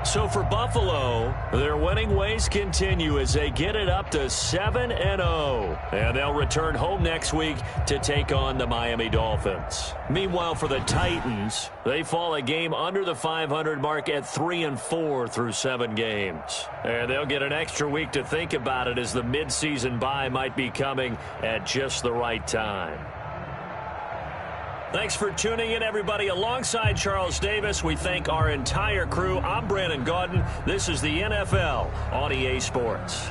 F: So for Buffalo, their winning ways continue as they get it up to 7-0. And they'll return home next week to take on the Miami Dolphins. Meanwhile, for the Titans, they fall a game under the 500 mark at 3-4 through 7 games. And they'll get an extra week to think about it as the midseason bye might be coming at just the right time. Thanks for tuning in, everybody. Alongside Charles Davis, we thank our entire crew. I'm Brandon Gaudin. This is the NFL on EA Sports.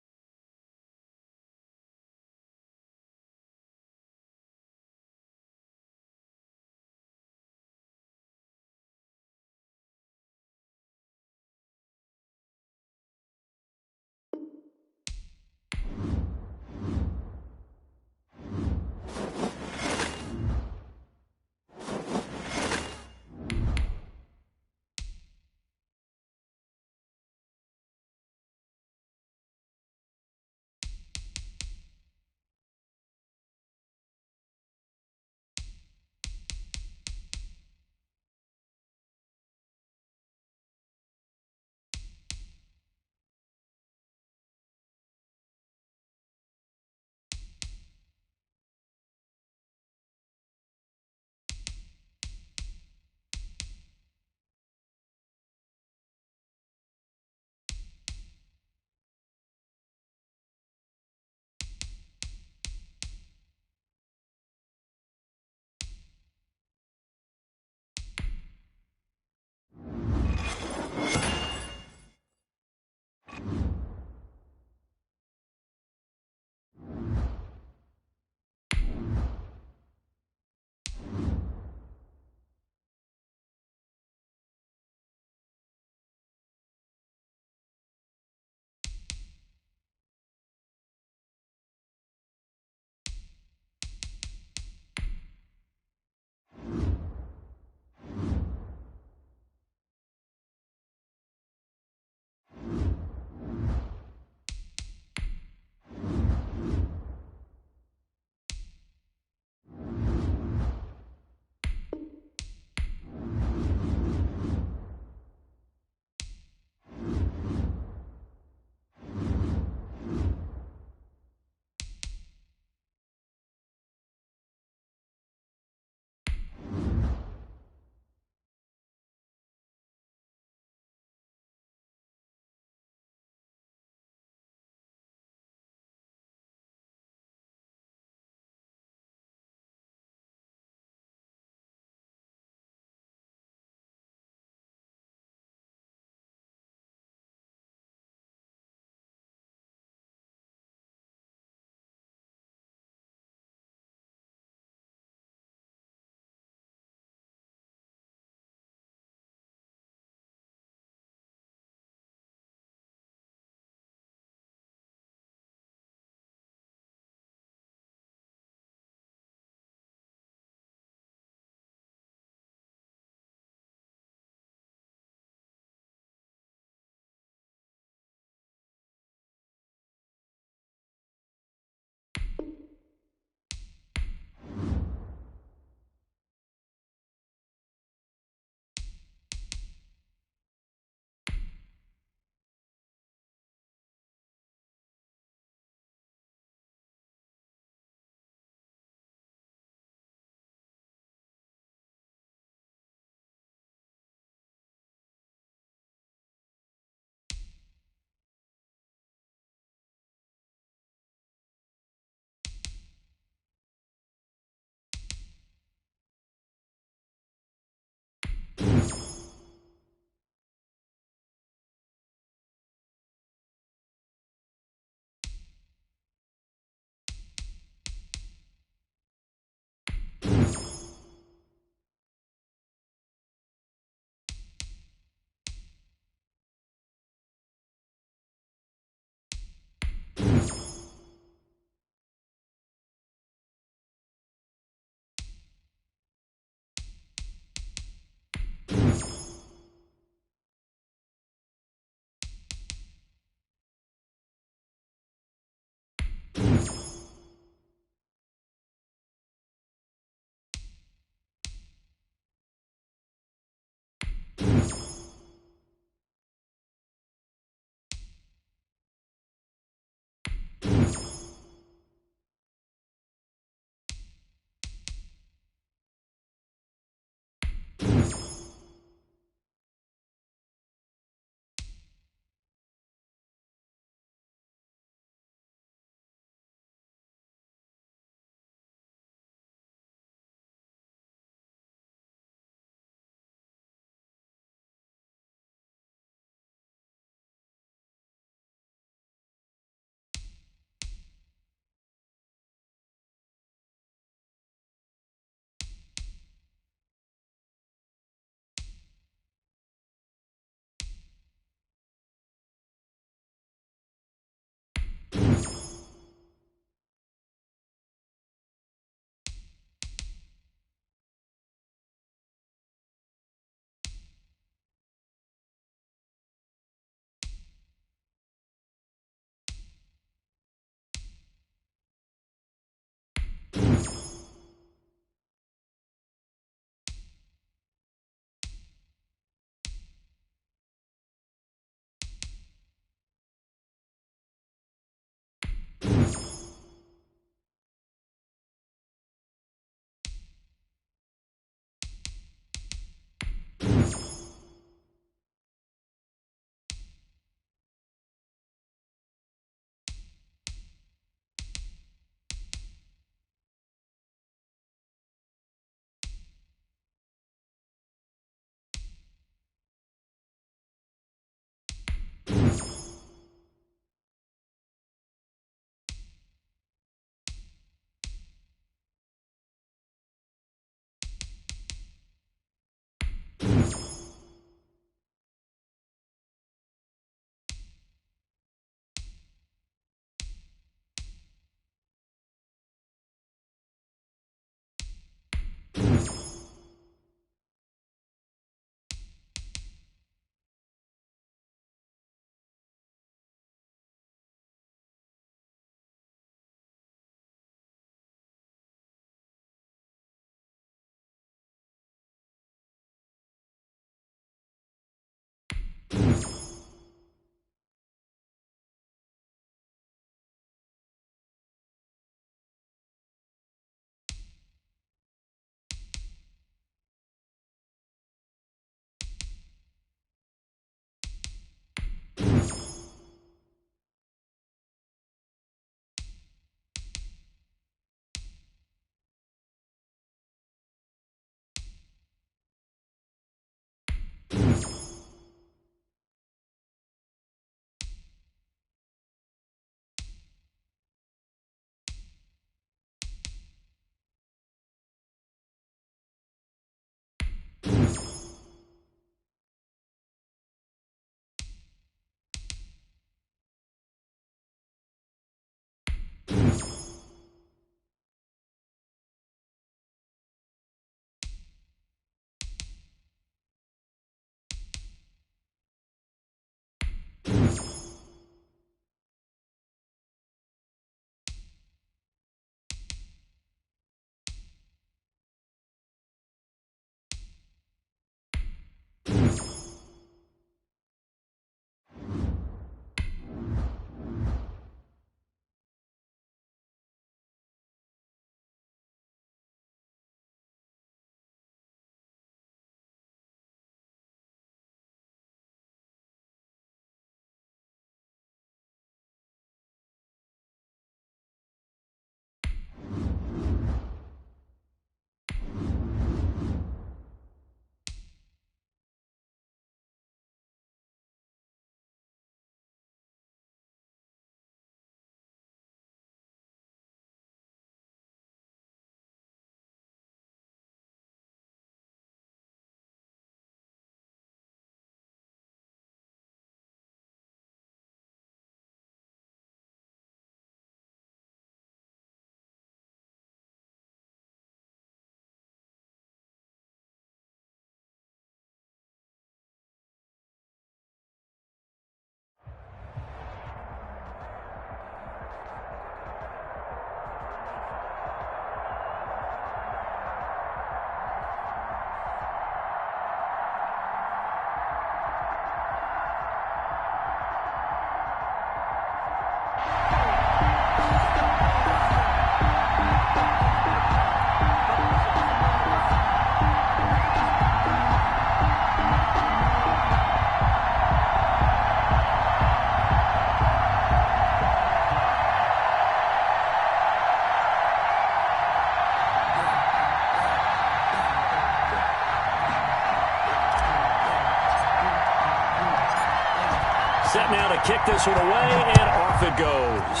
B: Set now to kick this one away, and off it goes.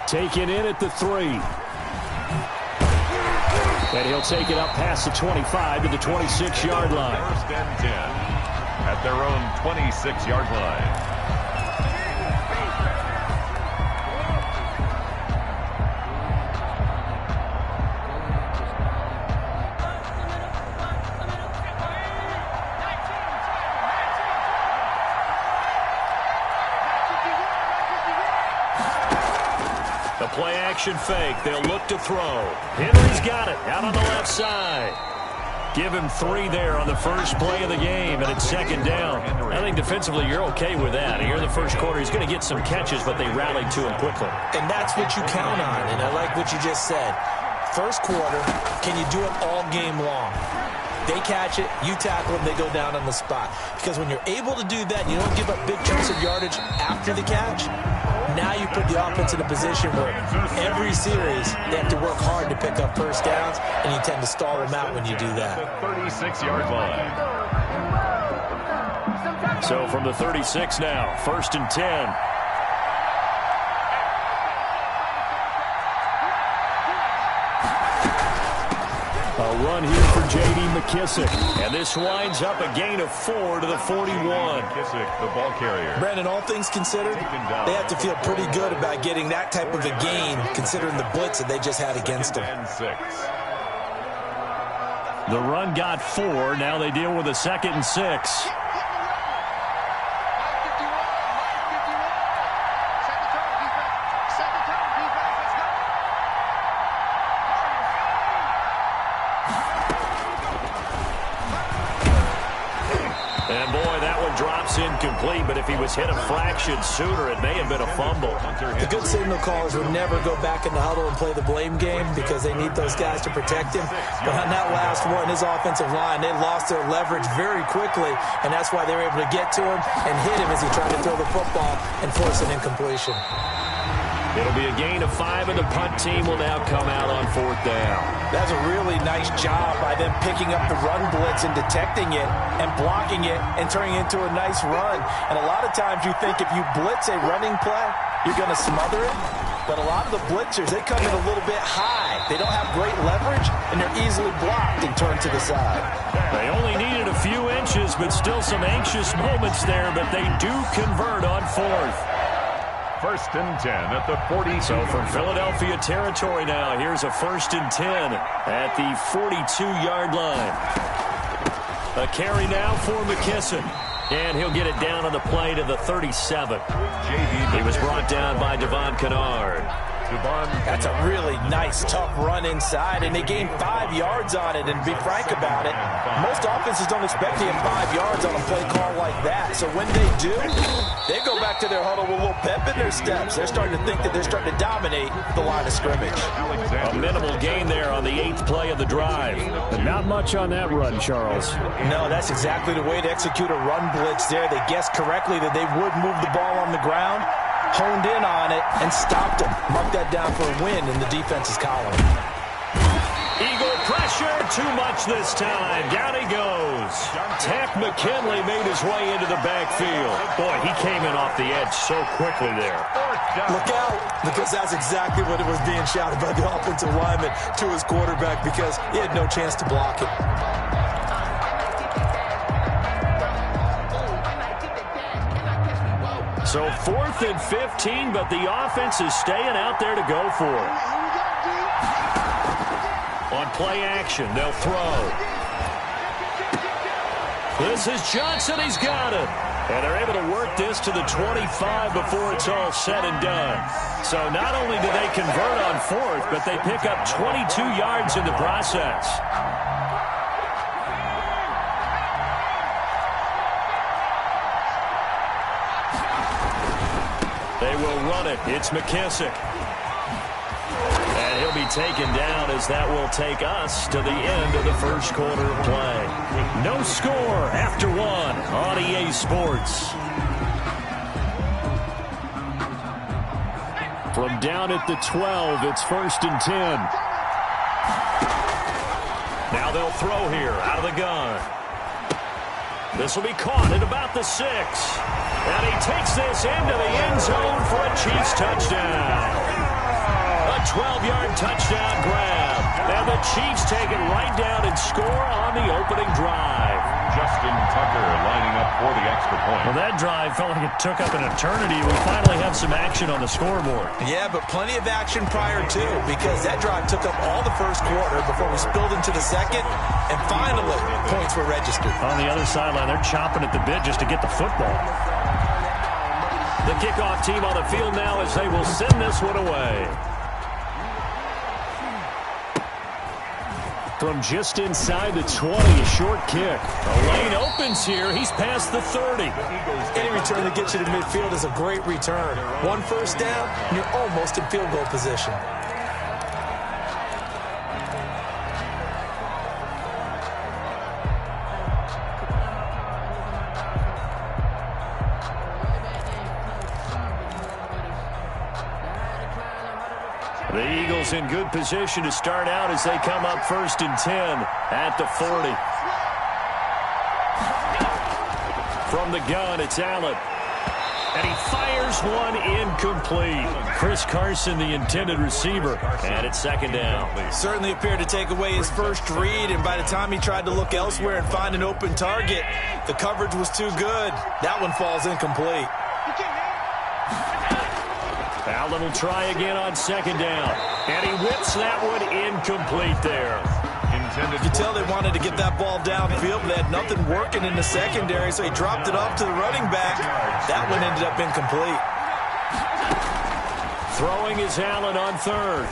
B: Taken in at the 3. And he'll take it up past the 25 to the 26-yard line.
D: First and 10 at their own 26-yard line.
B: Play-action fake. They'll look to throw. Henry's got it out on the left side. Give him 3 there on the first play of the game, and it's second down. I think defensively you're okay with that. Here in the first quarter, he's going to get some catches, but they rallied to him quickly.
A: And that's what you count on, and I like what you just said. First quarter, can you do it all game long? They catch it, you tackle them, they go down on the spot. Because when you're able to do that, you don't give up big chunks of yardage after the catch. Now you put the offense in a position where every series they have to work hard to pick up first downs, and you tend to stall them out when you do that.
D: The 36-yard line.
B: So from the 36 now, first and 10. A run here for J.D. McKissick. And this winds up a gain of 4 to the 41.
D: McKissick, the ball carrier.
A: Brandon, all things considered, they have to feel pretty good about getting that type of a gain, considering the blitz that they just had against them.
B: The run got 4. Now they deal with a 2nd and 6. Incomplete, but if he was hit a fraction sooner, it may have been a fumble.
A: The good signal callers would never go back in the huddle and play the blame game because they need those guys to protect him. But on that last one, his offensive line, they lost their leverage very quickly, and that's why they were able to get to him and hit him as he tried to throw the football and force an incompletion.
B: It'll be a gain of 5, and the punt team will now come out on 4th down.
A: That's a really nice job by them picking up the run blitz and detecting it and blocking it and turning it into a nice run. And a lot of times you think if you blitz a running play, you're going to smother it. But a lot of the blitzers, they come in a little bit high. They don't have great leverage, and they're easily blocked and turned to the side.
B: They only needed a few inches, but still some anxious moments there, but they do convert on 4th.
D: First and 10 at the 40.
B: So from Philadelphia territory now, here's a first and 10 at the 42-yard line. A carry now for McKissick. And he'll get it down on the play to the 37. He was brought down by Devon Kennard.
A: That's a really nice, tough run inside, and they gained 5 yards on it. And to be frank about it, most offenses don't expect to get 5 yards on a play call like that. So when they do, they go back to their huddle with a little pep in their steps. They're starting to think that they're starting to dominate the line of scrimmage.
B: A minimal gain there on the 8th play of the drive. But not much on that run, Charles.
A: No, that's exactly the way to execute a run blitz there. They guessed correctly that they would move the ball on the ground, honed in on it, and stopped them. Mark that down for a win in the defense's column.
B: Eagle pressure, too much this time. Down he goes. Tack McKinley made his way into the backfield. Boy, he came in off the edge so quickly there.
A: Look out, because that's exactly what it was being shouted by the offensive lineman to his quarterback, because he had no chance to block it.
B: So 4th and 15, but the offense is staying out there to go for it. On play action, they'll throw. This is Johnson. He's got it. And they're able to work this to the 25 before it's all said and done. So not only do they convert on 4th, but they pick up 22 yards in the process. They will run it. It's McKissick. And he'll be taken down as that will take us to the end of the first quarter of play. No score after 1 on EA Sports. From down at the 12, it's first and 10. Now they'll throw here out of the gun.
F: This will be caught at about the 6. And he takes this into the end zone for a Chiefs touchdown. A 12-yard touchdown grab. And the Chiefs take it right down and score on the opening drive.
D: Justin Tucker lining up for the extra point.
F: Well, that drive felt like it took up an eternity. We finally have some action on the scoreboard.
A: Yeah, but plenty of action prior to, because that drive took up all the first quarter before we spilled into the second, and finally, points were registered.
F: On the other sideline, they're chopping at the bit just to get the football. The kickoff team on the field now as they will send this one away. From just inside the 20, a short kick. The lane opens here. He's past the 30.
A: Any return that gets you to midfield is a great return. One first down, and you're almost in field goal position.
F: The Eagles in good position to start out as they come up 1st and 10 at the 40. From the gun, it's Allen. And he fires one incomplete. Chris Carson, the intended receiver, and it's 2nd down.
A: Certainly appeared to take away his first read, and by the time he tried to look elsewhere and find an open target, the coverage was too good. That one falls incomplete.
F: Allen will try again on 2nd down. And he whips that one incomplete there.
A: You could tell they wanted to get that ball downfield, but they had nothing working in the secondary, so he dropped it off to the running back. That one ended up incomplete.
F: Throwing is Allen on 3rd.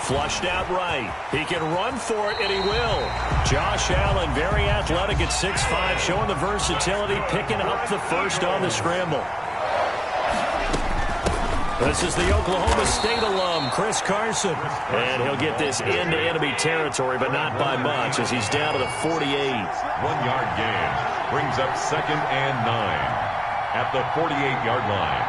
F: Flushed out right. He can run for it, and he will. Josh Allen, very athletic at 6'5", showing the versatility, picking up the first on the scramble. This is the Oklahoma State alum, Chris Carson. And he'll get this into enemy territory, but not by much, as he's down to the 48.
D: 1-yard gain brings up 2nd and 9 at the 48-yard line.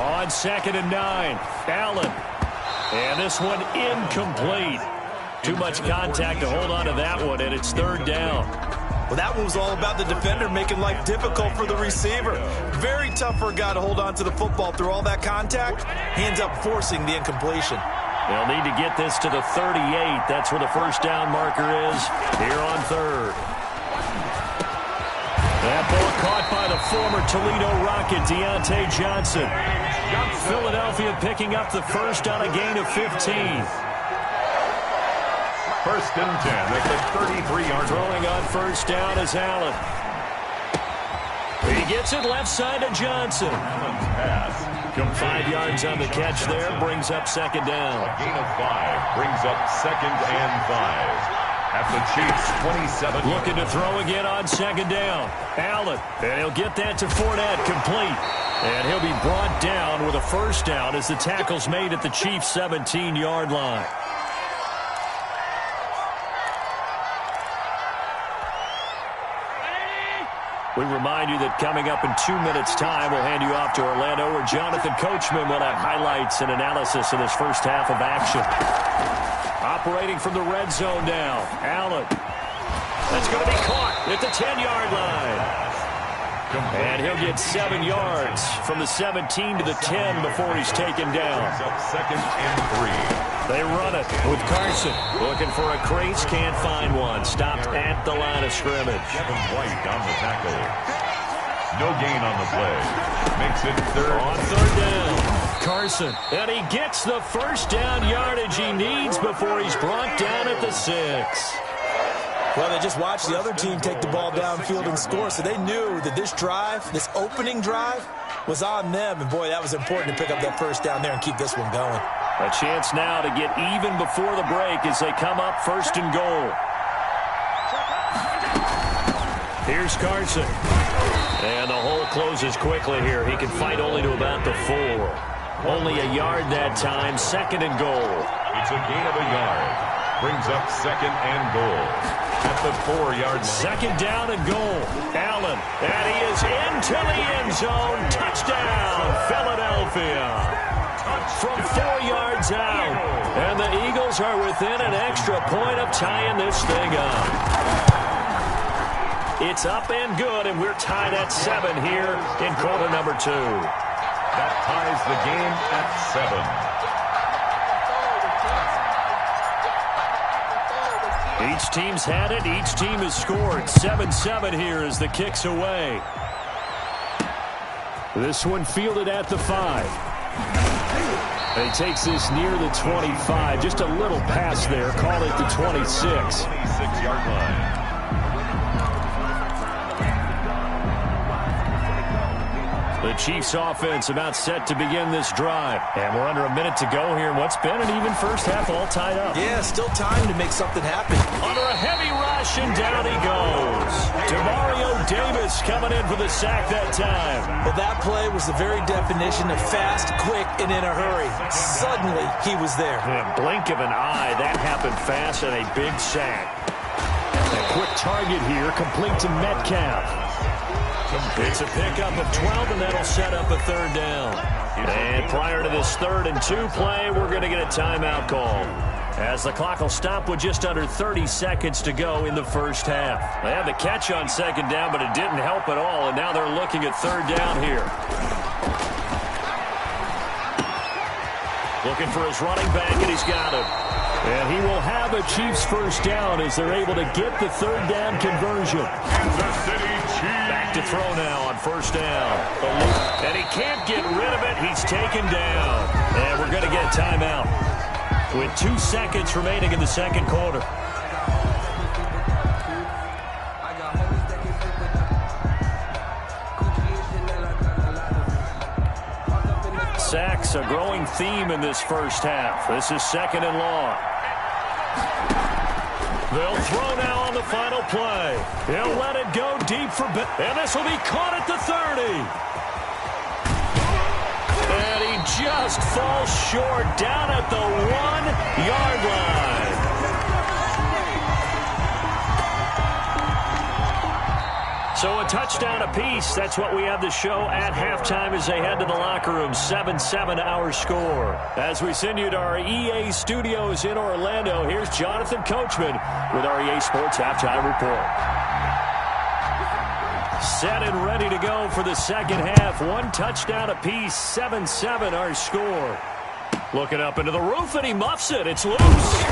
F: On 2nd and 9, Allen. And this one incomplete. Too much contact to hold on to that one, and it's 3rd down.
A: Well, that one was all about the defender making life difficult for the receiver. Very tough for a guy to hold on to the football through all that contact. He ends up forcing the incompletion.
F: They'll need to get this to the 38. That's where the first down marker is here on 3rd. That ball caught by the former Toledo Rocket, Deontay Johnson. Philadelphia picking up the first on a gain of 15.
D: 1st and 10 at the 33-yard line.
F: Throwing on 1st down is Allen. He gets it left side to Johnson.
D: Allen's pass.
F: 5 yards on the catch there, brings up 2nd down.
D: A gain of 5 brings up 2nd and 5 at the Chiefs' 27.
F: Looking to throw again on 2nd down. Allen, and he'll get that to Fournette, complete. And he'll be brought down with a first down as the tackle's made at the Chiefs' 17-yard line. We remind you that coming up in 2 minutes' time, we'll hand you off to Orlando, where Jonathan Coachman will have highlights and analysis in this first half of action. Operating from the red zone now, Allen. That's going to be caught at the 10-yard line. And he'll get 7 yards from the 17 to the 10 before he's taken down.
D: 2nd and 3.
F: They run it with Carson. Looking for a crease, can't find one. Stopped at the line of scrimmage.
D: Kevin White on the tackle. No gain on the play. Makes it 3rd.
F: On 3rd down, Carson. And he gets the first down yardage he needs before he's brought down at the 6.
A: Well, they just watched the other team take the ball downfield and score, so they knew that this drive, this opening drive, was on them. And, boy, that was important to pick up that first down there and keep this one going.
F: A chance now to get even before the break as they come up 1st and goal. Here's Carson. And the hole closes quickly here. He can fight only to about the 4. Only a yard that time, 2nd and goal.
D: It's a gain of a yard. Brings up 2nd and goal at the 4-yard line.
F: 2nd down and goal. Allen, and he is into the end zone. Touchdown, Philadelphia. From 4 yards out. And the Eagles are within an extra point of tying this thing up. It's up and good, and we're tied at 7 here in quarter number 2.
D: That ties the game at 7.
F: Each team's had it. Each team has scored. 7-7 here as the kick's away. This one fielded at the 5. And he takes this near the 25. Just a little pass there. Call it the 26.
D: 26-yard line.
F: The Chiefs offense about set to begin this drive. And we're under a minute to go here in what's been an even first half, all tied up.
A: Yeah, still time to make something happen.
F: Under a heavy rush, and down he goes. Demario Davis coming in for the sack that time.
A: Well, that play was the very definition of fast, quick, and in a hurry. Suddenly, he was there.
F: In a blink of an eye, that happened fast, and a big sack. A quick target here, complete to Metcalf. It's a pickup of 12, and that'll set up a third down. And prior to this 3rd and 2 play, we're going to get a timeout call, as the clock will stop with just under 30 seconds to go in the first half. They had the catch on 2nd down, but it didn't help at all, and now they're looking at 3rd down here. Looking for his running back, and he's got him. And he will have a Chiefs first down as they're able to get the 3rd down conversion.
D: Kansas City Chiefs.
F: Back to throw now on 1st down. And he can't get rid of it. He's taken down. And we're going to get a timeout with 2 seconds remaining in the 2nd quarter. Sacks, a growing theme in this first half. This is 2nd and long. They'll throw now on the final play. He'll let it go deep for and this will be caught at the 30. And he just falls short down at the 1-yard line. So a touchdown apiece. That's what we have to show at halftime as they head to the locker room. 7-7 our score. As we send you to our EA studios in Orlando, here's Jonathan Coachman with our EA Sports Halftime Report. Set and ready to go for the 2nd half. 1 touchdown apiece. 7-7 our score. Looking up into the roof, and he muffs it. It's loose.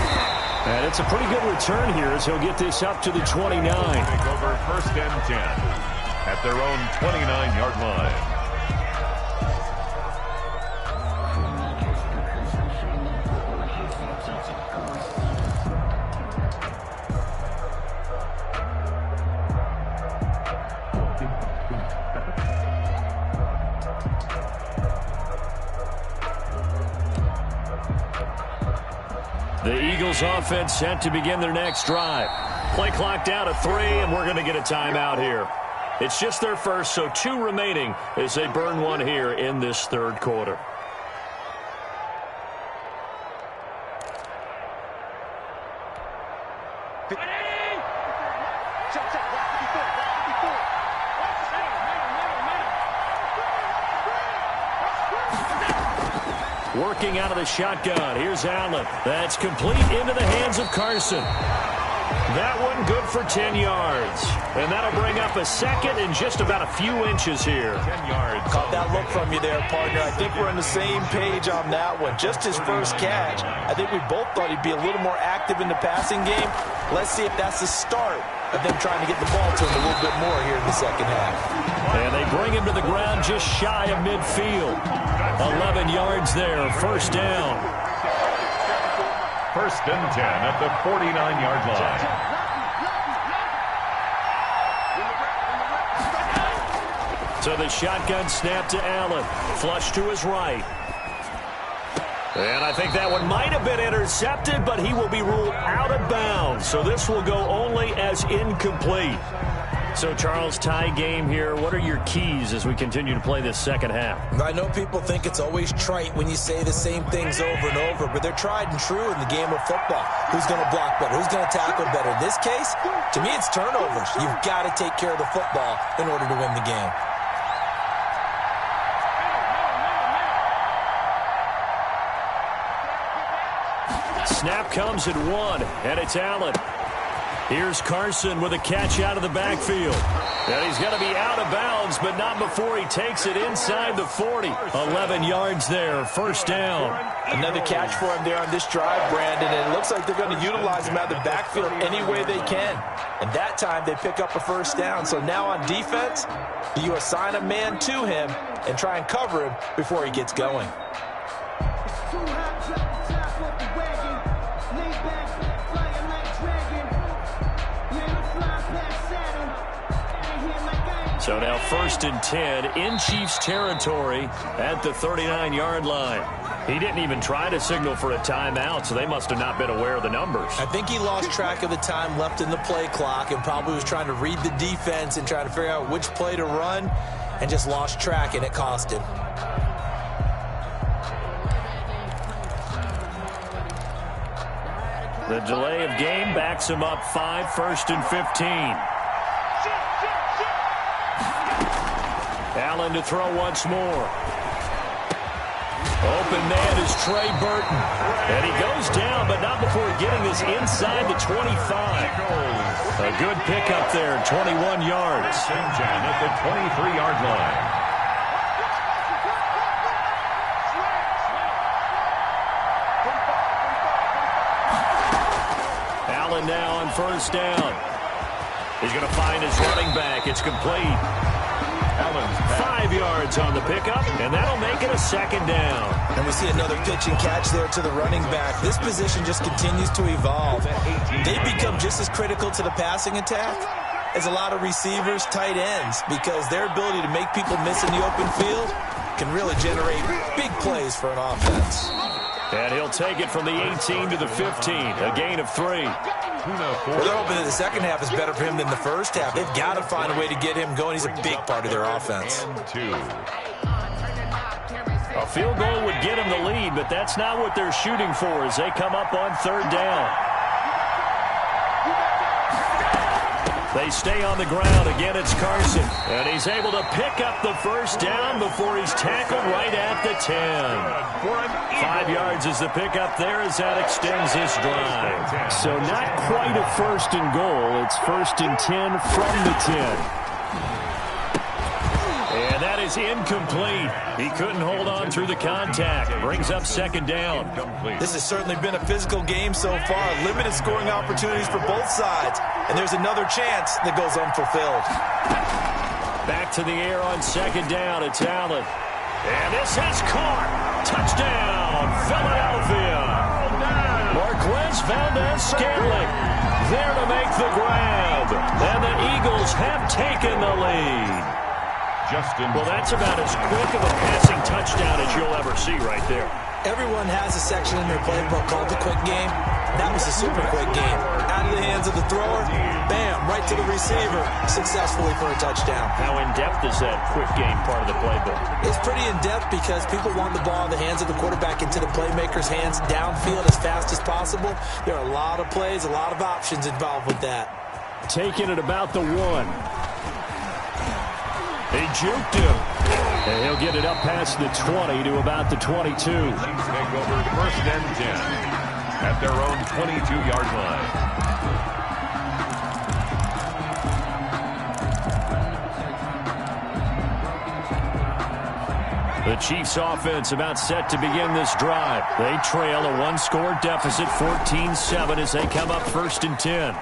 F: And it's a pretty good return here as he'll get this up to the 29.
D: Take over 1st and 10 at their own 29-yard line.
F: The Eagles offense set to begin their next drive. Play clock down to 3, and we're going to get a timeout here. It's just their first, so 2 remaining as they burn 1 here in this 3rd quarter. Working out of the shotgun. Here's Allen. That's complete into the hands of Carson. That one good for 10 yards. And that'll bring up a 2nd and just about a few inches here.
D: 10 yards.
A: Caught that look from you there, partner. I think we're on the same page on that one. Just his first catch. I think we both thought he'd be a little more active in the passing game. Let's see if that's the start of them trying to get the ball to him a little bit more here in the 2nd half.
F: And they bring him to the ground just shy of midfield. 11 yards there, 1st down.
D: 1st and 10 at the 49-yard line.
F: So the shotgun snap to Allen. Flush to his right. And I think that one might have been intercepted, but he will be ruled out of bounds. So this will go only as incomplete. So, Charles, tie game here. What are your keys as we continue to play this 2nd half?
A: I know people think it's always trite when you say the same things over and over, but they're tried and true in the game of football. Who's going to block better? Who's going to tackle better? In this case, to me, it's turnovers. You've got to take care of the football in order to win the game.
B: Snap comes at 1, and it's Allen. Here's Carson with a catch out of the backfield. And he's going to be out of bounds, but not before he takes it inside the 40. 11 yards there, first down.
A: Another catch for him there on this drive, Brandon, and it looks like they're going to utilize him out of the backfield any way they can. And that time they pick up a first down. So now on defense, do you assign a man to him and try and cover him before he gets going?
B: So now 1st and 10 in Chiefs territory at the 39-yard line. He didn't even try to signal for a timeout, so they must have not been aware of the numbers.
A: I think he lost track of the time left in the play clock and probably was trying to read the defense and trying to figure out which play to run and just lost track, and it cost him.
B: The delay of game backs him up 5, 1st and 15. Allen to throw once more. Open man is Trey Burton. And he goes down, but not before getting this inside the 25. A good pickup there, 21 yards.
D: At the 23-yard line.
B: Allen now on first down. He's going to find his running back. It's complete. 5 yards on the pickup, and that'll make it a second down.
A: And we see another pitch and catch there to the running back. This position just continues to evolve. They become just as critical to the passing attack as a lot of receivers, tight ends, because their ability to make people miss in the open field can really generate big plays for an offense.
B: And he'll take it from the 18 to the 15, a gain of 3.
A: Well, they're hoping that the second half is better for him than the first half. They've got to find a way to get him going. He's a big part of their offense.
B: A field goal would get him the lead, but that's not what they're shooting for as they come up on 3rd down. They stay on the ground. Again, it's Carson. And he's able to pick up the first down before he's tackled right at the 10. 5 yards is the pickup there as that extends this drive. So not quite a 1st and goal. It's 1st and 10 from the 10. And that is incomplete. He couldn't hold on through the contact. Brings up 2nd down.
A: This has certainly been a physical game so far. Limited scoring opportunities for both sides. And there's another chance that goes unfulfilled.
B: Back to the air on 2nd down. It's Allen. And this has caught. Touchdown, Philadelphia. Marquez Valdez-Scantling there to make the grab. And the Eagles have taken the lead. Well, that's about as quick of a passing touchdown as you'll ever see right there.
A: Everyone has a section in their playbook called the quick game. That was a super quick game. Out of the hands of the thrower, bam, right to the receiver, successfully for a touchdown.
B: How in-depth is that quick game part of the playbook?
A: It's pretty in-depth because people want the ball in the hands of the quarterback into the playmaker's hands downfield as fast as possible. There are a lot of plays, a lot of options involved with that.
B: Taking it about the 1. He juked him. And he'll get it up past the 20 to about the 22.
D: Chiefs take over 1st and 10 at their own 22-yard line.
B: The Chiefs offense about set to begin this drive. They trail a 1-score deficit, 14-7 as they come up 1st and 10.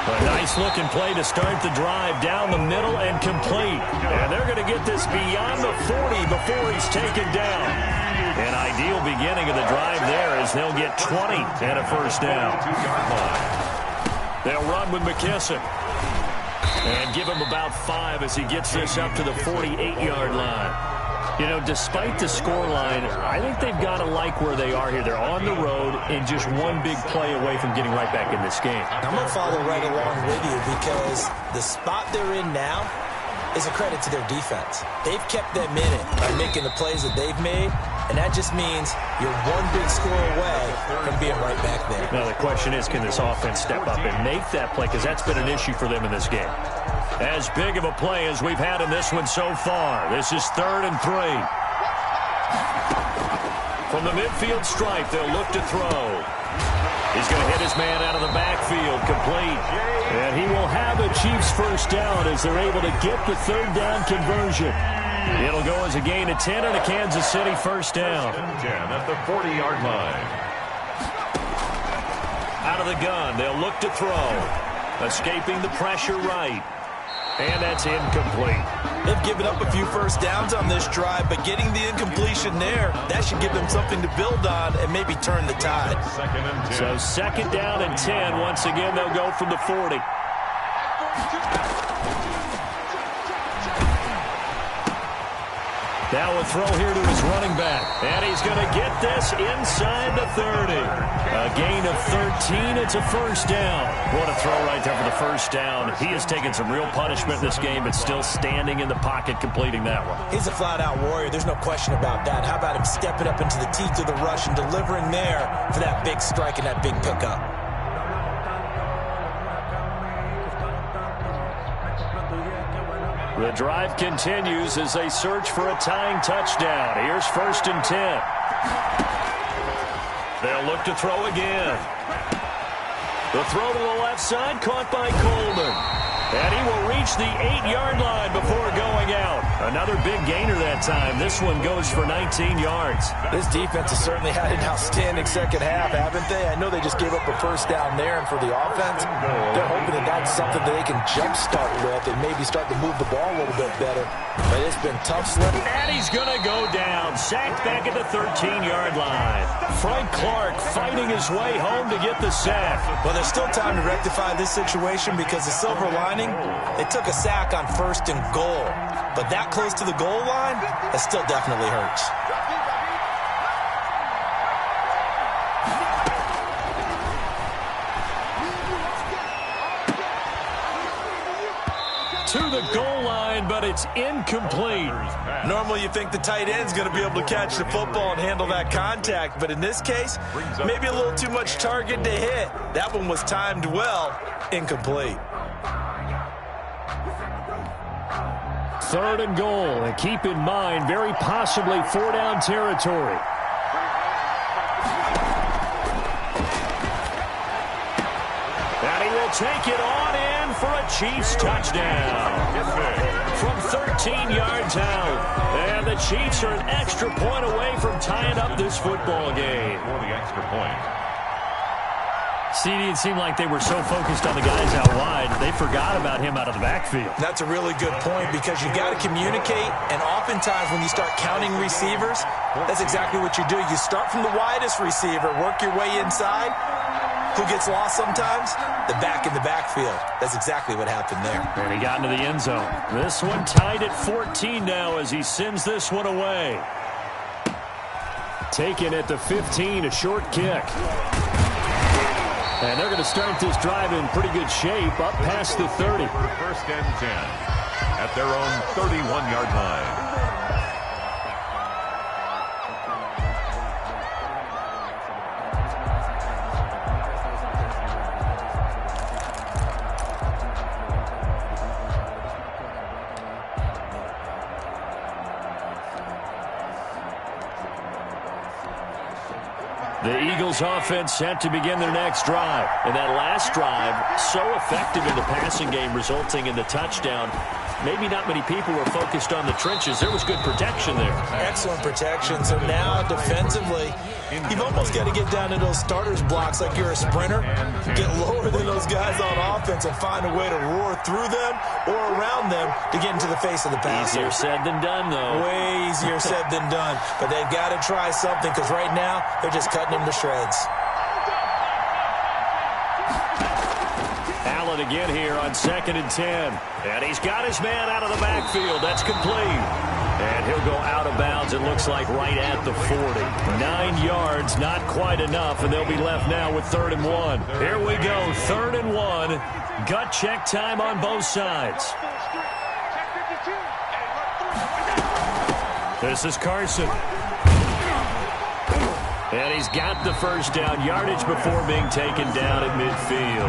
B: A nice-looking play to start the drive down the middle and complete. And they're going to get this beyond the 40 before he's taken down. An ideal beginning of the drive there as they'll get 20 and a first down. They'll run with McKissick. And give him about 5 as he gets this up to the 48-yard line. You know, despite the scoreline, I think they've got to like where they are here. They're on the road and just one big play away from getting right back in this game.
A: I'm going to follow right along with you because the spot they're in now is a credit to their defense. They've kept them in it by making the plays that they've made, and that just means you're one big score away from being right back there.
B: Now, the question is, can this offense step up and make that play? Because that's been an issue for them in this game. As big of a play as we've had in this one so far. This is 3rd and 3. From the midfield stripe, they'll look to throw. He's going to hit his man out of the backfield, complete. And he will have a Chiefs first down as they're able to get the third down conversion. It'll go as a gain of 10 and a Kansas City first down.
D: 10 at the 40-yard line.
B: Out of the gun, they'll look to throw. Escaping the pressure right. And that's incomplete.
A: They've given up a few first downs on this drive, but getting the incompletion there, that should give them something to build on and maybe turn the tide.
D: Second and 10.
B: So second down and 10. Once again, they'll go from the 40. Now a throw here to his running back. And he's going to get this inside the 30. A gain of 13. It's a first down. What a throw right there for the first down. He has taken some real punishment in this game, but still standing in the pocket completing that one.
A: He's a flat-out warrior. There's no question about that. How about him stepping up into the teeth of the rush and delivering there for that big strike and that big pickup?
B: The drive continues as they search for a tying touchdown. Here's first and 10. They'll look to throw again. The throw to the left side caught by Coleman. And he will reach the 8-yard line before going out. Another big gainer that time. This one goes for 19 yards.
A: This defense has certainly had an outstanding second half, haven't they? I know they just gave up a first down there, and for the offense, they're hoping that that's something that they can jumpstart with and maybe start to move the ball a little bit better. But it's been tough sledding.
B: And he's going to go down. Sacked back at the 13-yard line. Frank Clark fighting his way home to get the sack.
A: Well, there's still time to rectify this situation because the silver lining, they took a sack on first and goal. But that close to the goal line, that still definitely hurts.
B: To the goal line, but it's incomplete.
A: Normally you think the tight end's going to be able to catch the football and handle that contact, but in this case, maybe a little too much target to hit. That one was timed well, incomplete.
B: Third and goal, and keep in mind, very possibly 4-down territory. And he will take it on in for a Chiefs touchdown. From 13 yards out. And the Chiefs are an extra point away from tying up this football game.
D: For the extra point.
B: CD, it seemed like they were so focused on the guys out wide, they forgot about him out of the backfield.
A: That's a really good point because you got to communicate, and oftentimes when you start counting receivers, that's exactly what you do. You start from the widest receiver, work your way inside. Who gets lost sometimes? The back in the backfield. That's exactly what happened there.
B: And he got into the end zone. This one tied at 14 now as he sends this one away. Taken at the 15, a short kick. And they're going to start this drive in pretty good shape, up past the 30.
D: First and 10 at their own 31-yard line.
B: The Eagles offense set to begin their next drive. And that last drive, so effective in the passing game, resulting in the touchdown. Maybe not many people were focused on the trenches. There was good protection there.
A: Excellent protection. So now defensively, you've almost got to get down to those starters blocks like you're a sprinter. Get lower than those guys on offense and find a way to roar through them or around them to get into the face of the passer.
B: Easier said than done, though.
A: Way easier said than done. But they've got to try something because right now they're just cutting them to shreds.
B: Allen again here on 2nd and 10. And he's got his man out of the backfield. That's complete. And he'll go out of bounds, it looks like, right at the 40. 9 yards, not quite enough, and they'll be left now with 3rd and 1. Here we go, 3rd and 1. Gut check time on both sides. This is Carson. And he's got the first down, yardage before being taken down at midfield.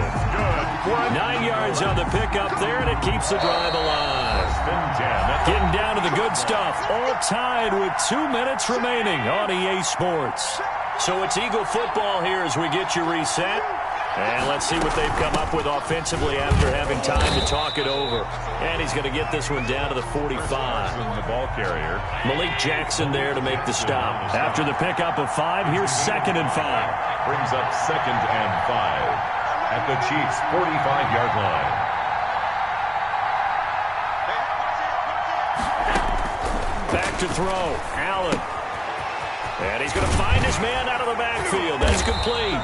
B: 9 yards on the pickup there, and it keeps the drive alive.
D: been 10.
B: Getting down to the good stuff. All tied with 2 minutes remaining on EA Sports. So it's Eagle football here as we get you reset. And let's see what they've come up with offensively after having time to talk it over. And he's going to get this one down to the 45.
D: The ball carrier.
B: Malik Jackson there to make the stop. After the pickup of 5, here's 2nd and 5.
D: Brings up 2nd and 5 at the Chiefs' 45-yard line.
B: Back to throw. Allen. And he's going to find his man out of the backfield. That's complete.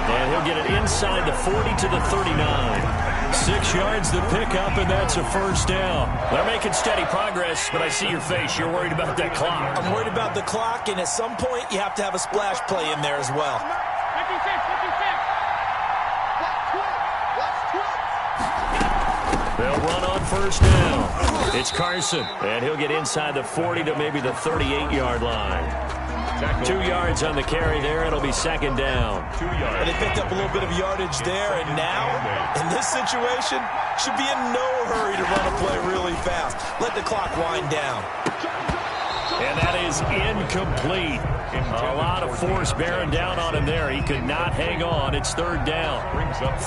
B: And he'll get it inside the 40 to the 39. 6 yards to pick up, and that's a first down. They're making steady progress, but I see your face. You're worried about that clock.
A: I'm worried about the clock, and at some point, you have to have a splash play in there as well.
E: 56.
B: They'll run on first down. It's Carson, and he'll get inside the 40 to maybe the 38-yard line. 2 yards on the carry there. It'll be 2nd down.
D: 2 yards.
A: And they picked up a little bit of yardage there, and now, in this situation, should be in no hurry to run a play really fast. Let the clock wind down.
B: And that is incomplete. A lot of force bearing down on him there. He could not hang on. It's 3rd down.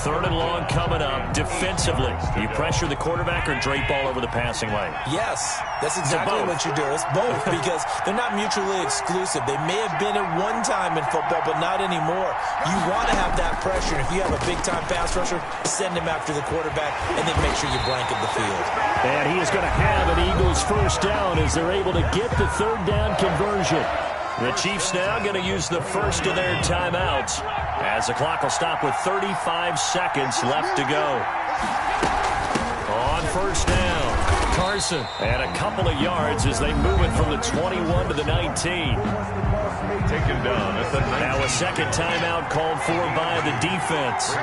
B: 3rd and long coming up. Defensively, you pressure the quarterback or drape all over the passing lane?
A: Yes, that's exactly what you do. It's both because they're not mutually exclusive. They may have been at one time in football, but not anymore. You want to have that pressure. If you have a big-time pass rusher, send him after the quarterback, and then make sure you blanket the field.
B: And he is going to have an Eagles first down as they're able to get the 3rd down conversion. The Chiefs now going to use the first of their timeouts as the clock will stop with 35 seconds left to go. On first down, Carson, and a couple of yards as they move it from the 21 to the 19.
D: Taken down at the 19.
B: Now a second timeout called for by the defense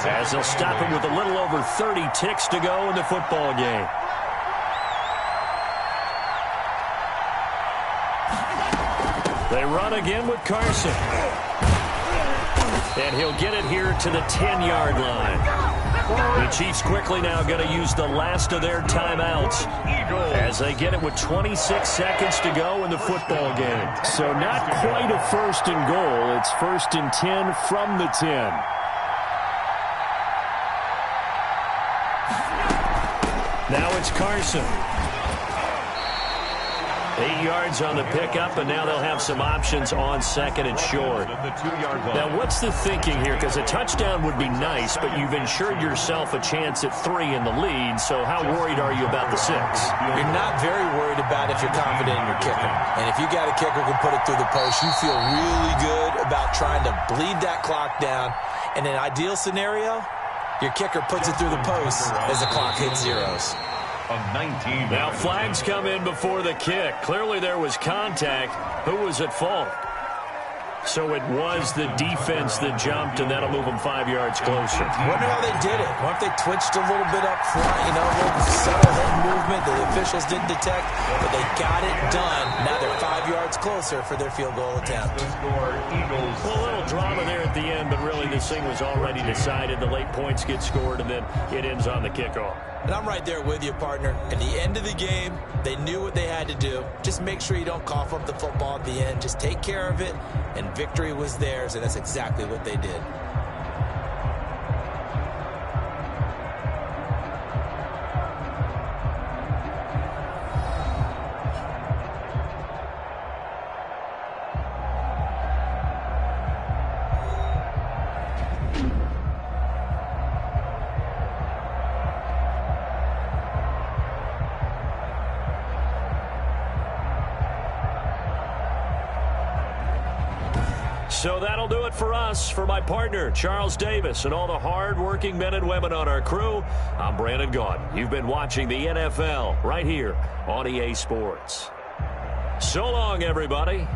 B: as they'll stop it with a little over 30 ticks to go in the football game. They run again with Carson. And he'll get it here to the 10-yard line. The Chiefs quickly now going to use the last of their timeouts as they get it with 26 seconds to go in the football game. So not quite a 1st and goal. It's 1st and 10 from the 10. Now it's Carson. 8 yards on the pickup, and now they'll have some options on 2nd and short. Now, what's the thinking here? Because a touchdown would be nice, but you've ensured yourself a chance at 3 in the lead, so how worried are you about the 6?
A: You're not very worried about if you're confident in your kicker. And if you got a kicker who can put it through the post, you feel really good about trying to bleed that clock down. In an ideal scenario, your kicker puts it through the post as the clock hits zeros.
B: Now flags come in before the kick. Clearly there was contact. Who was at fault? So it was the defense that jumped, and that'll move them 5 yards closer.
A: Wonder how they did it. Wonder if they twitched a little bit up front, you know, a little subtle head movement that the officials didn't detect, but they got it done. Now they're 5 yards closer for their field goal attempt.
B: Well, a little drama there at the end, but really this thing was already decided. The late points get scored, and then it ends on the kickoff.
A: And I'm right there with you, partner. At the end of the game, they knew what they had to do. Just make sure you don't cough up the football at the end. Just take care of it, and victory was theirs, and that's exactly what they did.
B: So that'll do it for us. For my partner, Charles Davis, and all the hard-working men and women on our crew, I'm Brandon Gaudin. You've been watching the NFL right here on EA Sports. So long, everybody.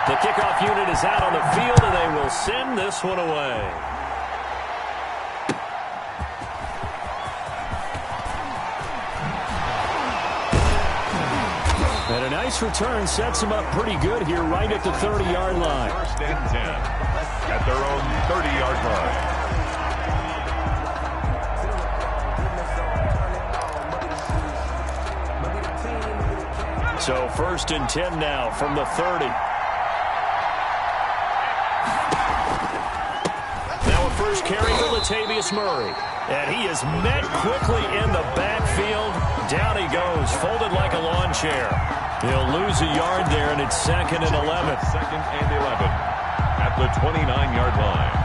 F: The kickoff unit is out on the field, and they will send this one away. And a nice return sets them up pretty good here right at the 30-yard line.
D: First and 10 at their own 30-yard line.
B: So first and 10 now from the 30. Now a first carry for Latavius Murray. And he is met quickly in the backfield. Down he goes, folded like a lawn chair. He'll lose a yard there, and it's 2nd and 11.
D: 2nd and 11 at the 29-yard line.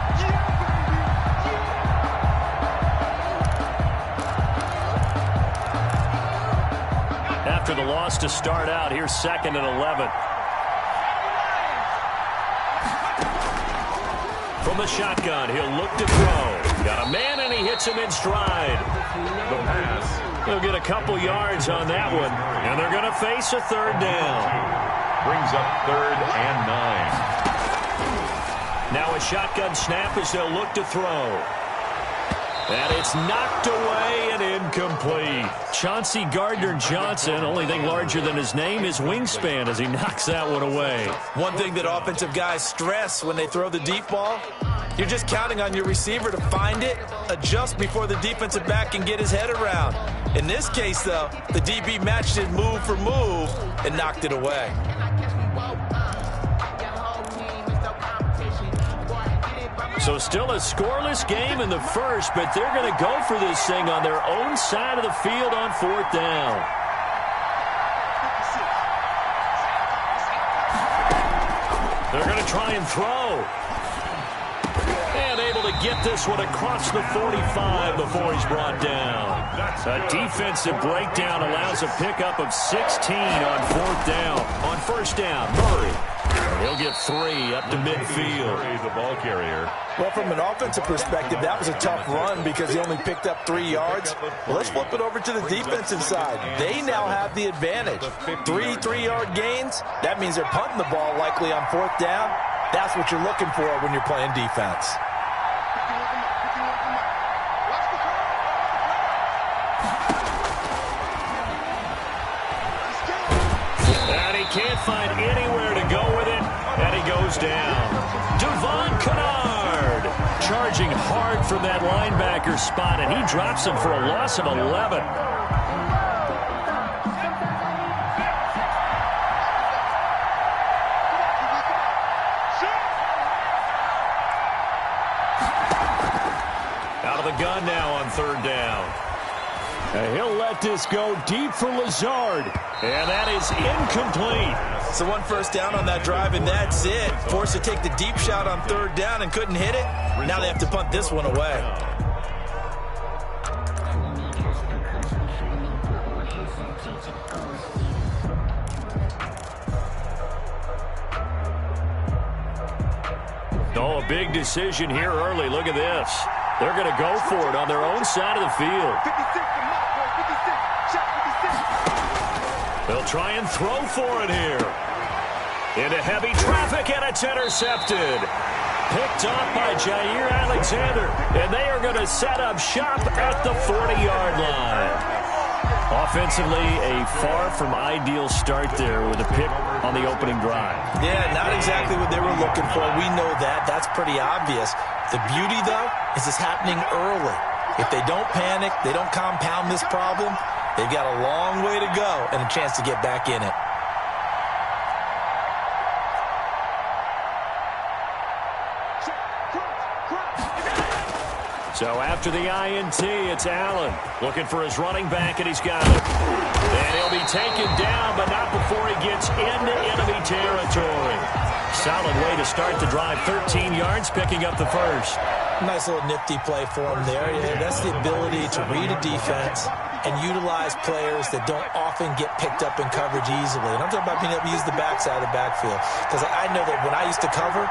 B: After the loss to start out, here's 2nd and 11. From the shotgun, he'll look to throw. Got a man, and he hits him in stride.
D: The pass.
B: They'll get a couple yards on that one, and they're going to face a 3rd down.
D: Brings up 3rd and 9.
B: Now a shotgun snap as they'll look to throw. And it's knocked away and incomplete. Chauncey Gardner-Johnson, only thing larger than his name is wingspan as he knocks that one away.
A: One thing that offensive guys stress when they throw the deep ball, you're just counting on your receiver to find it, adjust before the defensive back can get his head around. In this case, though, the DB matched it move for move and knocked it away.
B: So still a scoreless game in the first, but they're going to go for this thing on their own side of the field on 4th down. They're going to try and throw. And able to get this one across the 45 before he's brought down. A defensive breakdown allows a pickup of 16 on 4th down. On 1st down, Murray. He'll get 3 up to midfield.
D: The ball carrier.
A: Well, from an offensive perspective, that was a tough run because he only picked up 3 yards. Well, let's flip it over to the defensive side. They now have the advantage. 3 3-yard gains. That means they're punting the ball likely on 4th down. That's what you're looking for when you're playing defense.
B: And he can't find anywhere to go with it, and he goes down. Devon Kennard charging hard from that linebacker spot, and he drops him for a loss of 11. Out of the gun now on 3rd down. And he'll let this go deep for Lazard. And that is incomplete.
A: So 1 first down on that drive, and that's it. Forced to take the deep shot on 3rd down and couldn't hit it. Now they have to punt this one away.
B: Oh, a big decision here early. Look at this. They're going to go for it on their own side of the field.
E: 56,
B: They'll try and throw for it here. Into heavy traffic, and it's intercepted. Picked off by Jair Alexander, and they are going to set up shop at the 40-yard line. Offensively, a far from ideal start there with a pick on the opening drive.
A: Yeah, not exactly what they were looking for. We know that. That's pretty obvious. The beauty, though, is it's happening early. If they don't panic, they don't compound this problem, they've got a long way to go and a chance to get back in it.
B: So after the INT, it's Allen looking for his running back, and he's got it. And he'll be taken down, but not before he gets into enemy territory. Solid way to start the drive. 13 yards, picking up the first.
A: Nice little nifty play for him there. Yeah, that's the ability to read a defense and utilize players that don't often get picked up in coverage easily. And I'm talking about being able to use the backside of the backfield. Because I know that when I used to cover,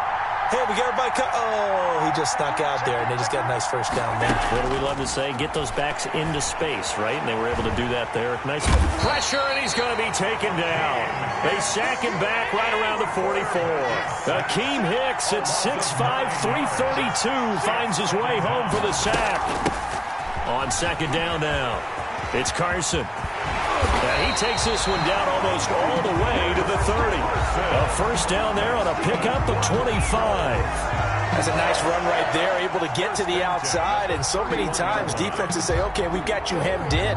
A: Hey, we got everybody cut. Oh, he just snuck out there, and they just got a nice first down there.
F: What do we love to say? Get those backs into space, right? And they were able to do that there. Nice pressure, and he's going to be taken down. They sack him back right around the 44. Akeem Hicks at 6'5", 332 finds his way home for the sack. On second down now, it's Carson. And he takes this one down almost all the way to the 30. A first down there on a pickup of 25.
A: That's a nice run right there, able to get to the outside. And so many times defenses say, okay, we've got you hemmed in.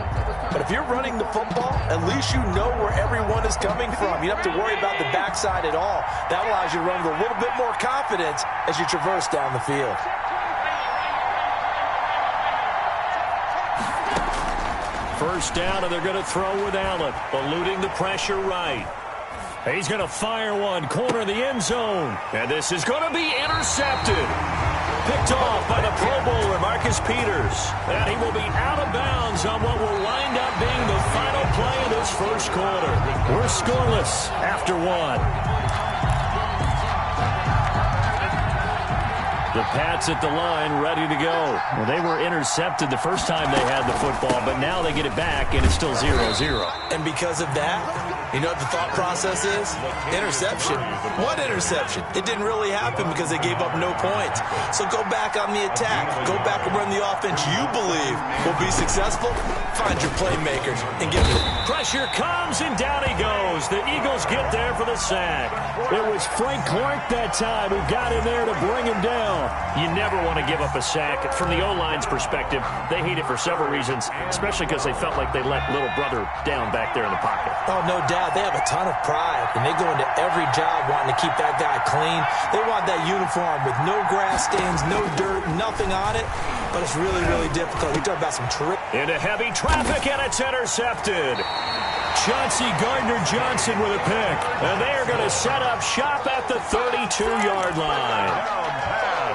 A: But if you're running the football, at least you know where everyone is coming from. You don't have to worry about the backside at all. That allows you to run with a little bit more confidence as you traverse down the field.
B: First down, and they're going to throw with Allen, eluding the pressure right. He's going to fire one, corner of the end zone. And this is going to be intercepted. Picked off by the Pro Bowler, Marcus Peters. And he will be out of bounds on what will wind up being the final play of this first quarter. We're scoreless after one. The Pats at the line, ready to go. Well, they were intercepted the first time they had the football, but now they get it back, and it's still 0-0.
A: And because of that, you know what the thought process is? Interception. What interception? It didn't really happen because they gave up no points. So go back on the attack. Go back and run the offense you believe will be successful. Find your playmakers and give it.
B: Pressure comes, and down he goes. The Eagles get there for the sack. It was Frank Clark that time who got in there to bring him down. You never want to give up a sack. From the O-line's perspective, they hate it for several reasons, especially because they felt like they let little brother down back there in the pocket.
A: Oh, no doubt. They have a ton of pride, and they go into every job wanting to keep that guy clean. They want that uniform with no grass stains, no dirt, nothing on it, but it's really, really difficult. We talk about some trip.
B: Into heavy traffic, and it's intercepted. Chauncey Gardner-Johnson with a pick, and they are going to set up shop at the 32-yard line.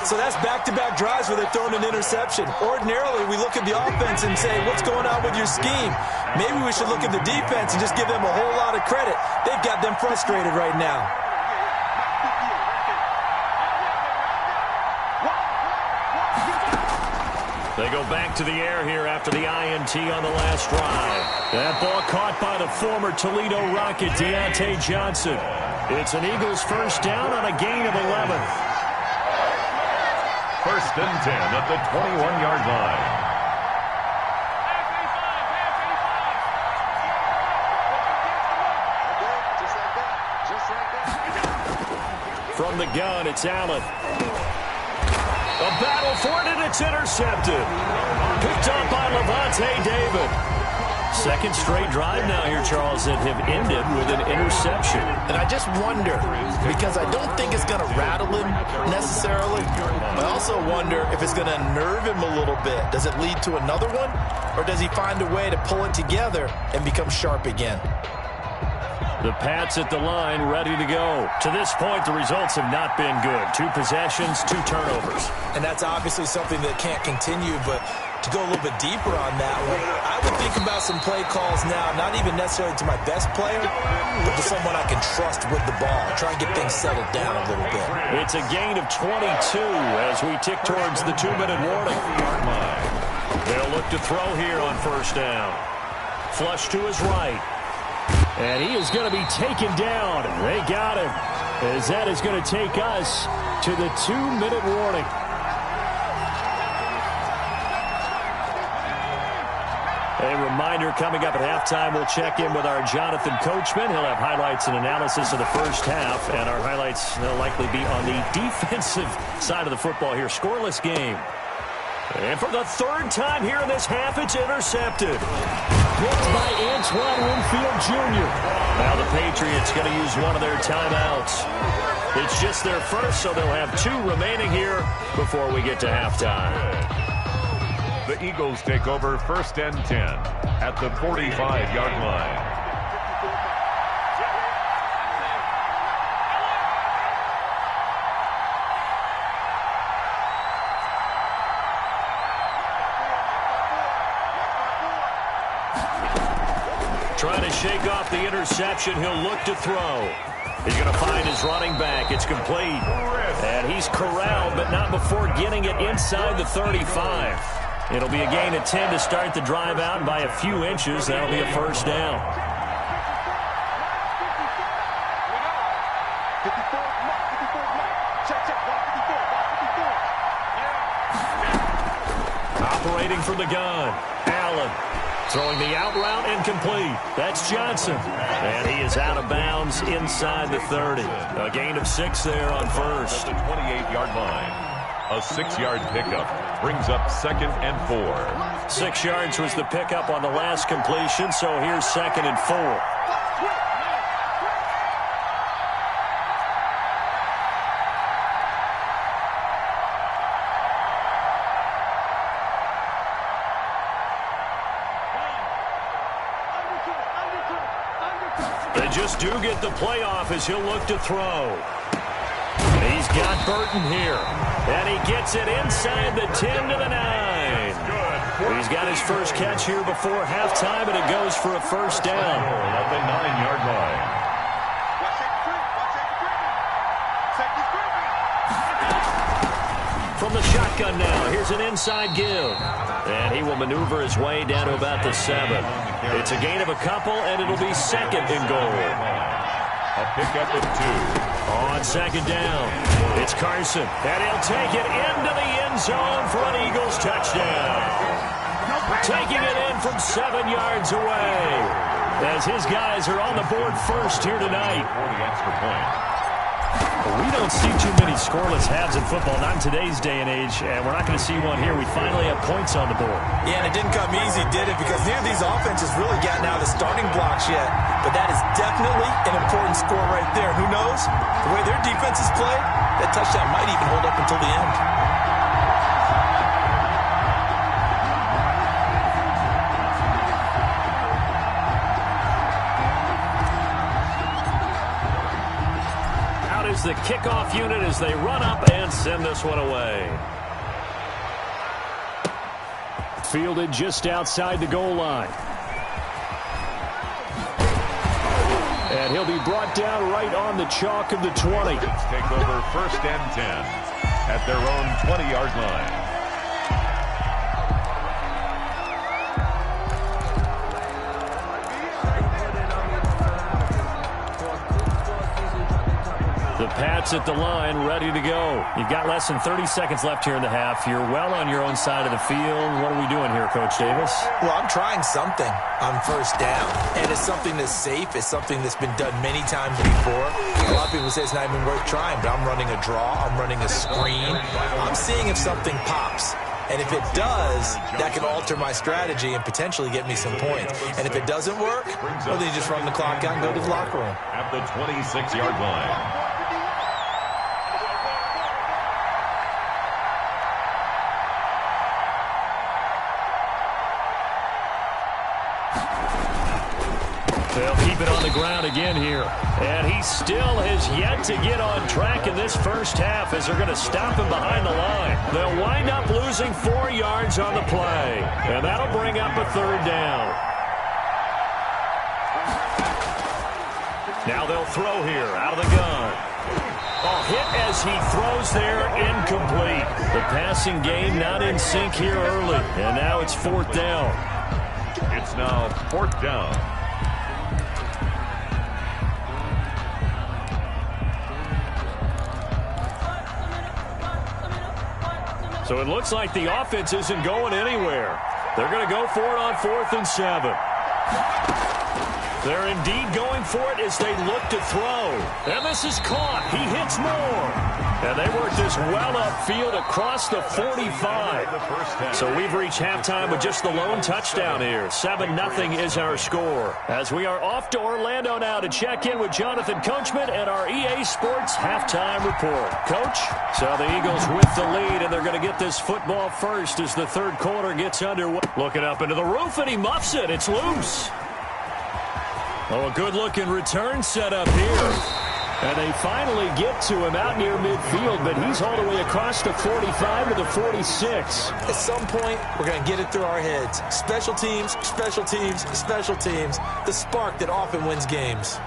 A: So that's back-to-back drives where they're throwing an interception. Ordinarily, we look at the offense and say, what's going on with your scheme? Maybe we should look at the defense and just give them a whole lot of credit. They've got them frustrated right now.
B: They go back to the air here after the INT on the last drive. That ball caught by the former Toledo Rocket, Deontay Johnson. It's an Eagles first down on a gain of 11.
D: First and 10 at the 21-yard line.
B: From the gun, it's Allen. A battle for it, and it's intercepted. Picked up by Levante David. Second straight drive now here, Charles, that have ended with an interception.
A: And I just wonder, because I don't think it's going to rattle him necessarily. I also wonder if it's going to nerve him a little bit. Does it lead to another one? Or does he find a way to pull it together and become sharp again?
B: The Pats at the line, ready to go. To this point, the results have not been good. 2 possessions, 2 turnovers.
A: And that's obviously something that can't continue, but to go a little bit deeper on that one, I would think about some play calls now, not even necessarily to my best player, but to someone I can trust with the ball. Try and get things settled down a little bit.
B: It's a gain of 22 as we tick towards the 2-minute warning. They'll look to throw here on first down. Flush to his right. And he is going to be taken down. They got him. As that is going to take us to the 2-minute warning. A reminder, coming up at halftime, we'll check in with our Jonathan Coachman. He'll have highlights and analysis of the first half, and our highlights will likely be on the defensive side of the football here. Scoreless game. And for the 3rd time here in this half, it's intercepted. Picked by Antoine Winfield Jr. Now the Patriots going to use one of their timeouts. It's just their first, so they'll have 2 remaining here before we get to halftime.
D: The Eagles take over first and 10 at the 45-yard line.
B: Trying to shake off the interception. He'll look to throw. He's going to find his running back. It's complete. And
F: And he's corralled, but not before getting it inside the 35. It'll be a gain of 10 to start the drive out, and by a few inches, that'll be a first down.
E: 54, check, 154.
F: Operating from the gun, Allen. Throwing the out route incomplete. That's Johnson. And he is out of bounds inside the 30. A gain of 6 there on first.
D: At the 28-yard line. A 6-yard pickup brings up 2nd and 4.
F: 6 yards was the pickup on the last completion, so here's 2nd and 4. They just do get the playoff as he'll look to throw. He's got Burton here. And he gets it inside the 10 to the 9. He's got his first catch here before halftime, and it goes for a first down.
D: At the 9-yard line.
F: From the shotgun now, here's an inside give. And he will maneuver his way down to about the 7. It's a gain of a couple, and it'll be 2nd and goal.
D: A pickup at 2.
F: On 2nd down, it's Carson. And he'll take it into the end zone for an Eagles touchdown. Taking it in from 7 yards away. As his guys are on the board first here tonight.
D: 40 extra point.
F: We don't see too many scoreless halves in football, not in today's day and age, and we're not going to see one here. We finally have points on the board.
A: Yeah, and it didn't come easy, did it? Because neither of these offenses really gotten out of the starting blocks yet. But that is definitely an important score right there. Who knows? The way their defenses play, that touchdown might even hold up until the end.
F: The kickoff unit as they run up and send this one away. Fielded just outside the goal line. And he'll be brought down right on the chalk of the 20.
D: Let's take over 1st and 10 at their own 20-yard line.
F: The Pats at the line, ready to go. You've got less than 30 seconds left here in the half. You're well on your own side of the field. What are we doing here, Coach Davis?
A: Well, I'm trying something on first down. And it's something that's safe. It's something that's been done many times before. A lot of people say it's not even worth trying, but I'm running a draw. I'm running a screen. I'm seeing if something pops. And if it does, that can alter my strategy and potentially get me some points. And if it doesn't work, well, then you just run the clock out and go to the locker room.
D: At the 26-yard line.
F: They'll keep it on the ground again here. And he still has yet to get on track in this first half as they're going to stop him behind the line. They'll wind up losing 4 yards on the play. And that'll bring up a 3rd down. Now they'll throw here out of the gun. A hit as he throws there, incomplete. The passing game not in sync here early. And now it's 4th down.
D: It's now 4th down.
F: So it looks like the offense isn't going anywhere. They're going to go for it on 4th and 7. They're indeed going for it as they look to throw. And this is caught. He hits more. And they work this well upfield across the 45. So we've reached halftime with just the lone touchdown here. 7-0 is our score. As we are off to Orlando now to check in with Jonathan Coachman and our EA Sports halftime report. Coach, so the Eagles with the lead, and they're going to get this football first as the 3rd quarter gets underway. Looking up into the roof, and he muffs it. It's loose. Oh, a good-looking return set up here. And they finally get to him out near midfield, but he's all the way across the 45 to the 46.
A: At some point, we're going to get it through our heads. Special teams, special teams, special teams. The spark that often wins games.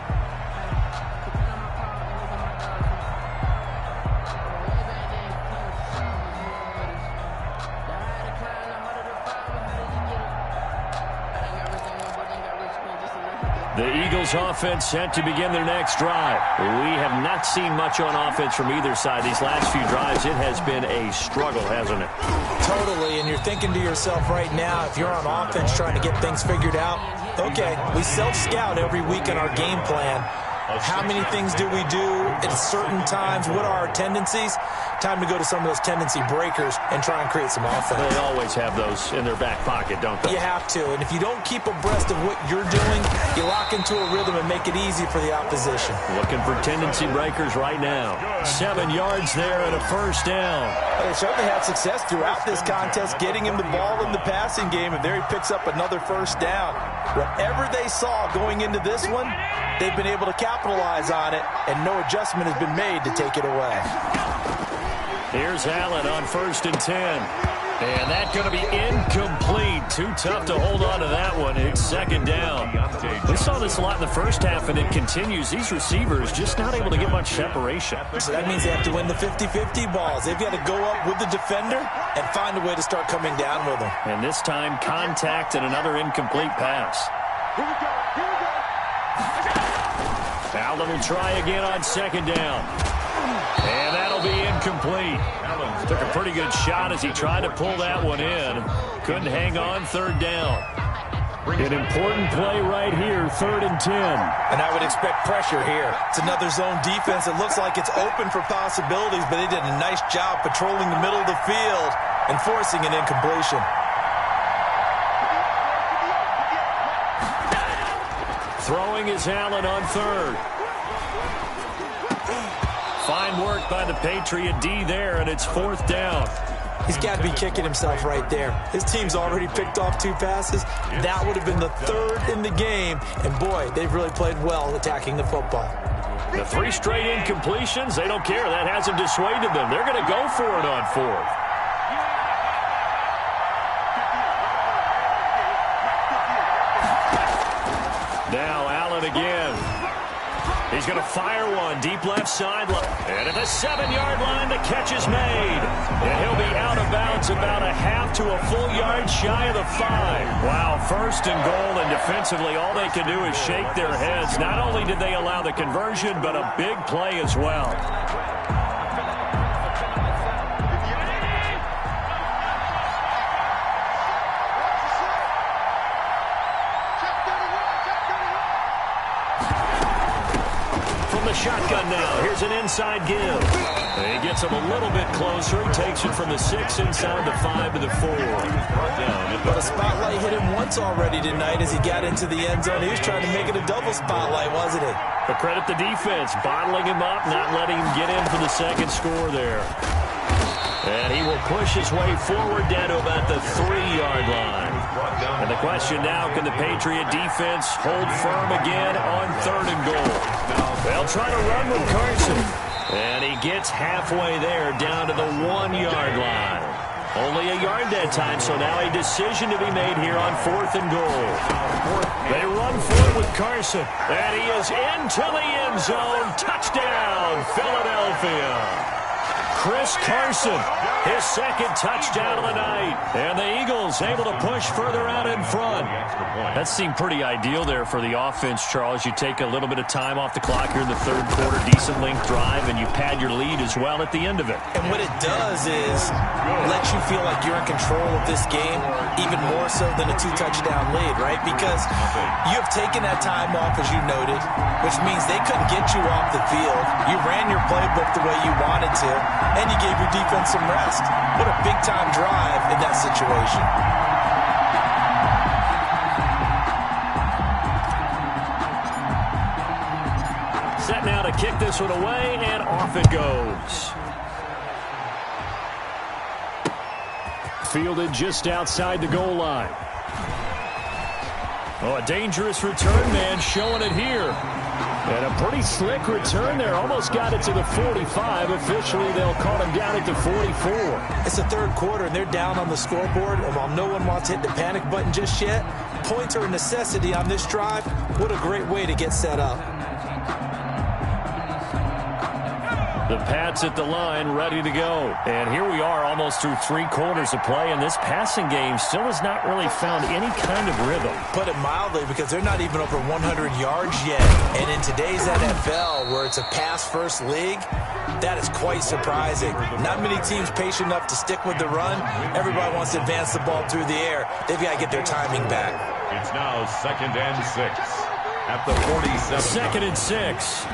F: The Eagles offense set to begin their next drive. We have not seen much on offense from either side. These last few drives, it has been a struggle, hasn't it?
A: Totally, and you're thinking to yourself right now, if you're on offense trying to get things figured out, okay, we self-scout every week in our game plan. How many things do we do at certain times? What are our tendencies? Time to go to some of those tendency breakers and try and create some offense.
F: They always have those in their back pocket, don't they?
A: You have to, and if you don't keep abreast of what you're doing, you lock into a rhythm and make it easy for the opposition.
F: Looking for tendency breakers right now. 7 yards there and a first down.
A: They certainly had success throughout this contest, getting him the ball in the passing game, and there he picks up another first down. Whatever they saw going into this one, they've been able to capitalize on it, and no adjustment has been made to take it away.
F: Here's Allen on 1st and 10. And that's going to be incomplete. Too tough to hold on to that one. It's 2nd down. We saw this a lot in the first half, and it continues. These receivers just not able to get much separation.
A: So that means they have to win the 50-50 balls. They've got to go up with the defender and find a way to start coming down with them.
F: And this time, contact and another incomplete pass. Allen will try again on 2nd down. And that'll be incomplete. Took a pretty good shot as he tried to pull that one in. Couldn't hang on 3rd down. An important play right here, 3rd and 10.
A: And I would expect pressure here. It's another zone defense. It looks like it's open for possibilities, but they did a nice job patrolling the middle of the field and forcing an incompletion.
F: Throwing is Allen on 3rd. Fine work by the Patriot D there, and it's 4th down.
A: He's got to be kicking himself right there. His team's already picked off 2 passes. That would have been the 3rd in the game. And, boy, they've really played well attacking the football.
F: The 3 straight incompletions, they don't care. That hasn't dissuaded them. They're going to go for it on 4th. Now Allen again. He's going to fire one deep left sideline. And at the 7-yard line, the catch is made. And he'll be out of bounds about a half to a full yard shy of the 5. Wow, 1st and goal, and defensively all they can do is shake their heads. Not only did they allow the conversion, but a big play as well. Shotgun now. Here's an inside give. He gets him a little bit closer. He takes it from the 6 inside the 5 to the 4.
A: But a spotlight hit him once already tonight as he got into the end zone. He was trying to make it a double spotlight, wasn't he?
F: But credit the defense, bottling him up, not letting him get in for the 2nd score there. And he will push his way forward down to about the 3-yard line. And the question now, can the Patriot defense hold firm again on 3rd and goal? They'll try to run with Carson. And he gets halfway there down to the 1-yard line. Only a yard that time, so now a decision to be made here on 4th and goal. They run for it with Carson. And he is into the end zone. Touchdown, Philadelphia. Chris Carson, his 2nd touchdown of the night. And the Eagles able to push further out in front. That seemed pretty ideal there for the offense, Charles. You take a little bit of time off the clock here in the 3rd quarter, decent length drive, and you pad your lead as well at the end of it.
A: And what it does is let you feel like you're in control of this game, even more so than a 2-touchdown lead, right? Because you have taken that time off, as you noted, which means they couldn't get you off the field. You ran your playbook the way you wanted to. And you gave your defense some rest. What a big-time drive in that situation.
F: Set now to kick this one away, and off it goes. Fielded just outside the goal line. Oh, a dangerous return man showing it here. And a pretty slick return there. Almost got it to the 45. Officially, they'll call him down at the 44.
A: It's the 3rd quarter, and they're down on the scoreboard. And while no one wants to hit the panic button just yet, points are a necessity on this drive. What a great way to get set up.
B: The Pats at the line, ready to go. And here we are almost through 3 quarters of play, and this passing game still has not really found any kind of rhythm.
A: Put it mildly, because they're not even over 100 yards yet. And in today's NFL, where it's a pass-first league, that is quite surprising. Not many teams patient enough to stick with the run. Everybody wants to advance the ball through the air. They've got to get their timing back.
D: It's now 2nd and 6 at the 47.
B: 2nd and 6.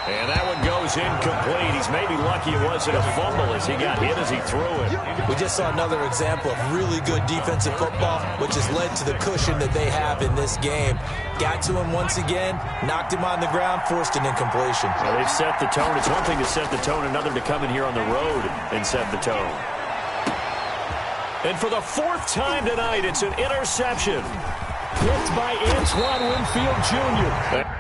B: And that one goes incomplete. He's maybe lucky it wasn't a fumble as he got hit as he threw it.
A: We just saw another example of really good defensive football, which has led to the cushion that they have in this game. Got to him once again, knocked him on the ground, forced an incompletion.
B: Well, they've set the tone. It's one thing to set the tone, another to come in here on the road and set the tone. And for the 4th time tonight, it's an interception. Picked by Antoine Winfield Jr.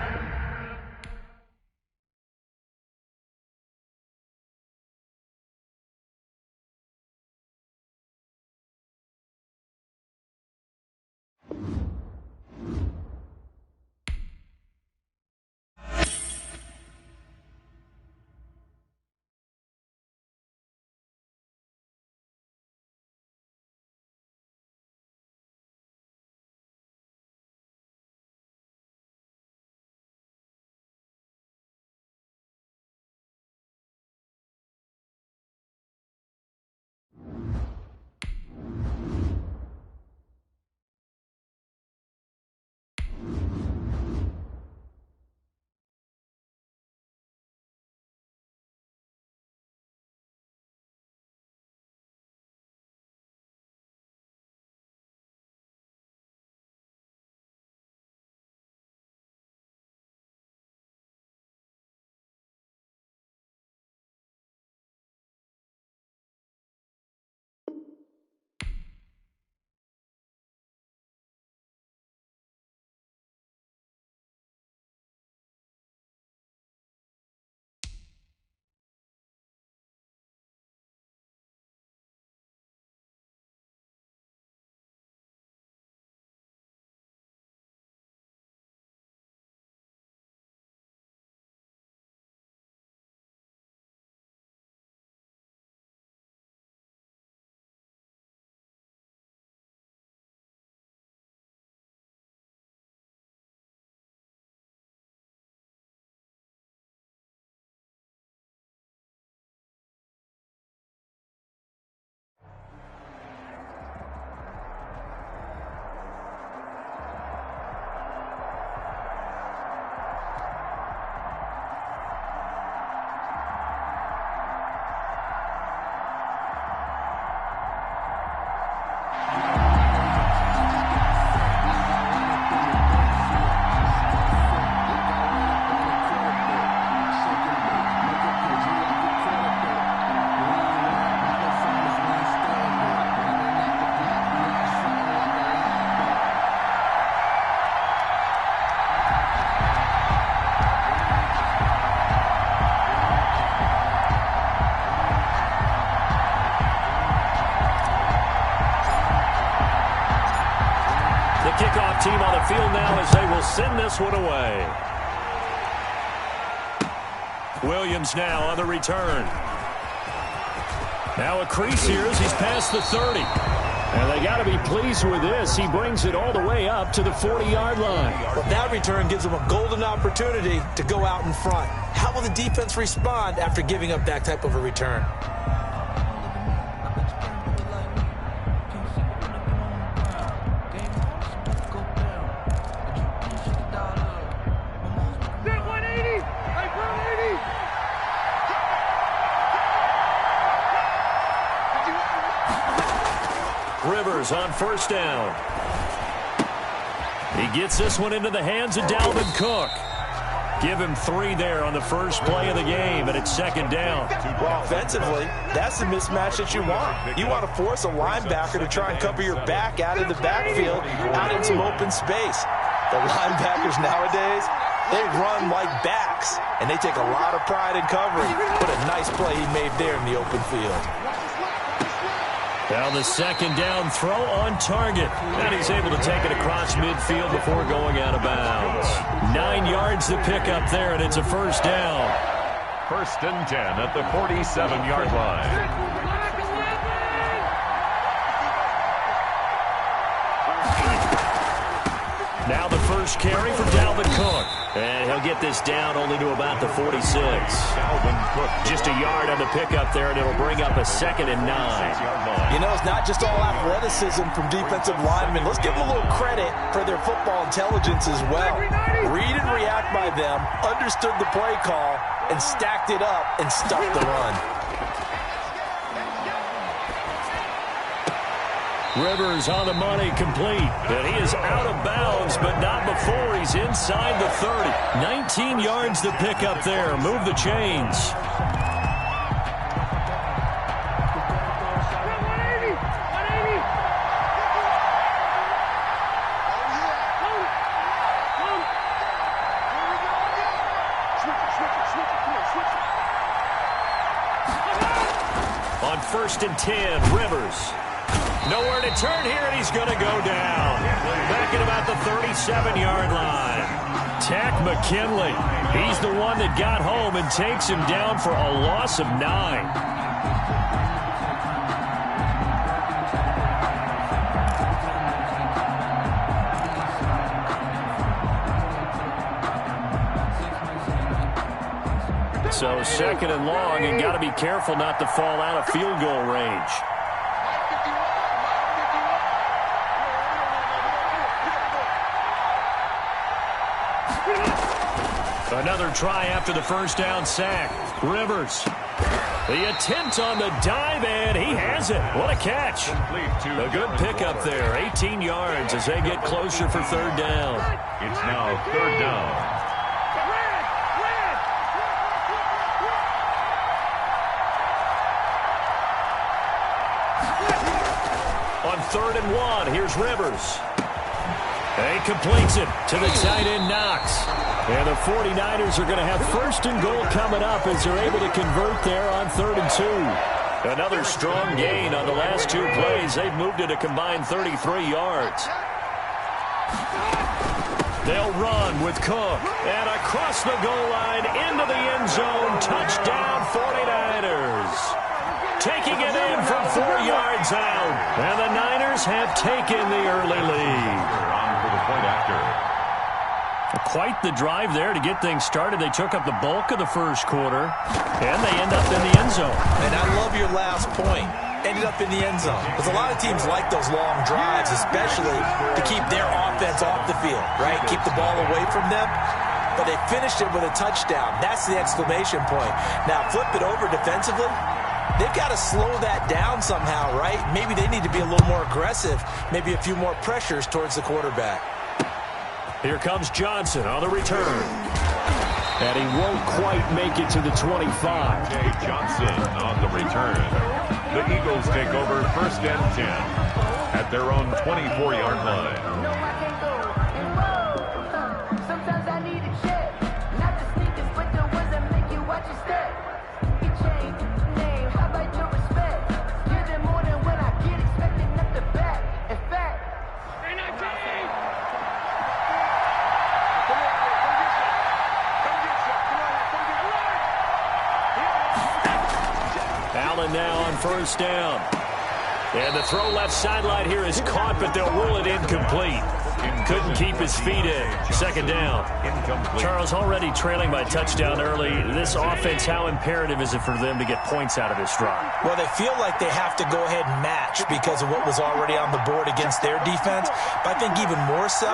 B: Kickoff team on the field now as they will send this one away. Williams now on the return. Now a crease here as he's past the 30. And they got to be pleased with this. He brings it all the way up to the 40-yard line.
A: Well, that return gives them a golden opportunity to go out in front. How will the defense respond after giving up that type of a return?
B: On 1st down. He gets this one into the hands of Dalvin Cook. Give him 3 there on the first play of the game, and it's 2nd down.
A: Well, offensively, that's the mismatch that you want. You want to force a linebacker to try and cover your back out of the backfield, out in some open space. The linebackers nowadays, they run like backs, and they take a lot of pride in covering. What a nice play he made there in the open field.
F: Now the second down throw on target. And he's able to take it across midfield before going out of bounds. 9 yards to pick up there, and it's a first down.
D: First and 10 at the 47-yard line.
F: Now the first carry for Dalvin Cook. And he'll get this down only to about the 46. Just a yard on the pickup there, and it'll bring up a 2nd and 9.
A: You know, it's not just all athleticism from defensive linemen. Let's give them a little credit for their football intelligence as well. Read and react by them, understood the play call, and stacked it up and stuffed the run.
F: Rivers on the money, complete. And he is out of bounds, but not before he's inside the 30. 19 yards to pick up there. Move the chains. On 1st and 10, Rivers. Nowhere to turn here, and he's going to go down. Back at about the 37-yard line. Tack McKinley. He's the one that got home and takes him down for a loss of 9. So 2nd and long, and got to be careful not to fall out of field goal range. Another try after the first down sack. Rivers. The attempt on the dive, and he has it. What a catch. A good pickup there. 18 yards as they get closer for 3rd down.
D: It's now 3rd down.
F: On 3rd and 1, here's Rivers. And he completes it to the tight end, Knox. And the 49ers are going to have 1st and goal coming up as they're able to convert there on 3rd and 2. Another strong gain on the last 2 plays. They've moved it a combined 33 yards. They'll run with Cook. And across the goal line into the end zone. Touchdown 49ers. Taking it in from 4 yards out. And the Niners have taken the early lead.
D: On for the point after.
F: Quite the drive there to get things started. They took up the bulk of the first quarter, and they end up in the end zone.
A: And I love your last point. Ended up in the end zone. Because a lot of teams like those long drives, especially to keep their offense off the field, right? Keep the ball away from them. But they finished it with a touchdown. That's the exclamation point. Now, flip it over defensively. They've got to slow that down somehow, right? Maybe they need to be a little more aggressive. Maybe a few more pressures towards the quarterback.
F: Here comes Johnson on the return. And he won't quite make it to the 25.
D: Jay Johnson on the return. The Eagles take over 1st and 10 at their own 24-yard line.
G: Sometimes I need a check. Not the sneakers, but the ones that make you watch your step. You change name, how about your respect? Give them more than when I get expected, not the back. In fact,
F: Allen now on 1st down. And the throw left sideline here is caught, but they'll rule it incomplete. Couldn't keep his feet in. 2nd down. Charles, already trailing by touchdown early. This offense, how imperative is it for them to get points out of this drive?
A: Well, they feel like they have to go ahead and match because of what was already on the board against their defense. But I think even more so,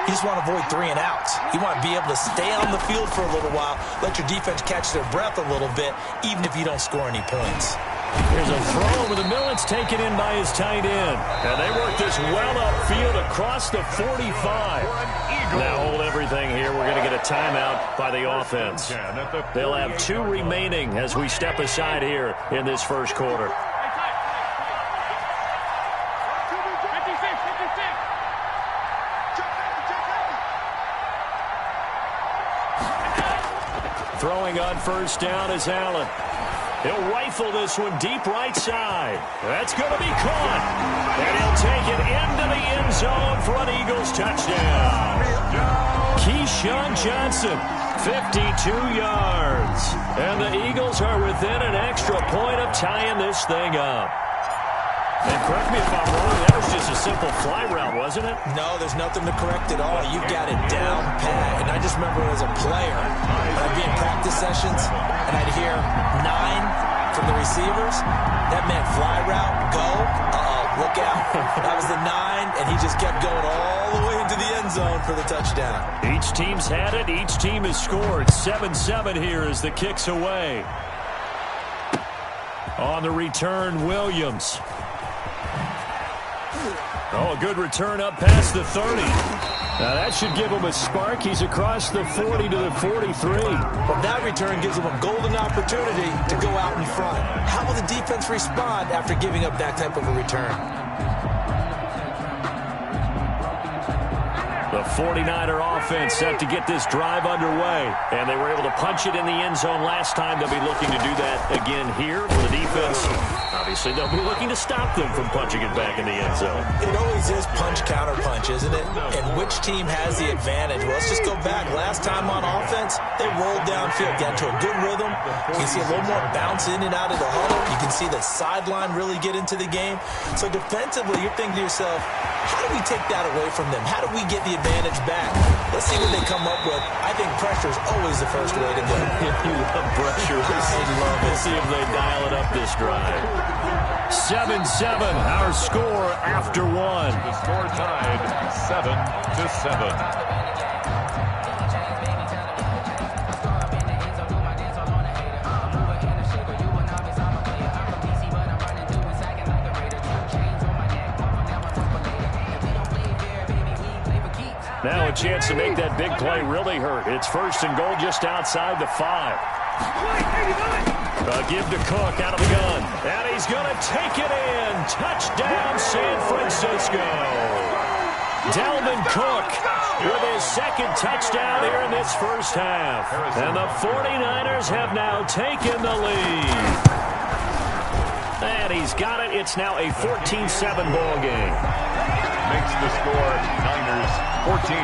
A: you just want to avoid 3 and outs. You want to be able to stay on the field for a little while, let your defense catch their breath a little bit, even if you don't score any points.
F: Here's a throw over the middle. It's taken in by his tight end. And they work this well upfield across the 45. Now hold everything here. We're going to get a timeout by the offense. They'll have 2 remaining as we step aside here in this first quarter. Throwing on 1st down is Allen. He'll rifle this one deep right side. That's going to be caught. And he'll take it into the end zone for an Eagles touchdown. Keyshawn Johnson, 52 yards. And the Eagles are within an extra point of tying this thing up. And correct me if I'm wrong, that was just a simple fly route, wasn't it?
A: No, there's nothing to correct at all. You've got it down pat. And I just remember as a player, I'd be in practice sessions, and I'd hear 9 from the receivers. That meant fly route, go. Uh-oh, look out. That was the 9, and he just kept going all the way into the end zone for the touchdown.
F: Each team's had it. Each team has scored. 7-7 here as the kick's away. On the return, Williams. Oh, a good return up past the 30. Now, that should give him a spark. He's across the 40 to the 43.
A: Well, that return gives him a golden opportunity to go out in front. How will the defense respond after giving up that type of a return?
F: The 49er offense set to get this drive underway. And they were able to punch it in the end zone last time. They'll be looking to do that again here for the defense. Obviously, they'll be looking to stop them from punching it back in the end zone.
A: It always is punch-counter-punch, isn't it? And which team has the advantage? Well, let's just go back. Last time on offense, they rolled downfield, got to a good rhythm. You can see a little more bounce in and out of the huddle. You can see the sideline really get into the game. So defensively, you're thinking to yourself, how do we take that away from them? How do we get the advantage back? Let's see what they come up with. I think pressure is always the first way to go.
F: You love pressure. Let's see if they dial it up this drive. 7-7, our score after 1.
D: The score tied 7-7.
F: Now a chance to make that big play really hurt. It's 1st and goal just outside the 5. Give to Cook out of the gun. And he's going to take it in. Touchdown, San Francisco. Dalvin Cook with his 2nd touchdown here in this first half. And the 49ers have now taken the lead. And he's got it. It's now a 14-7 ball game.
D: Makes the score Niners 14,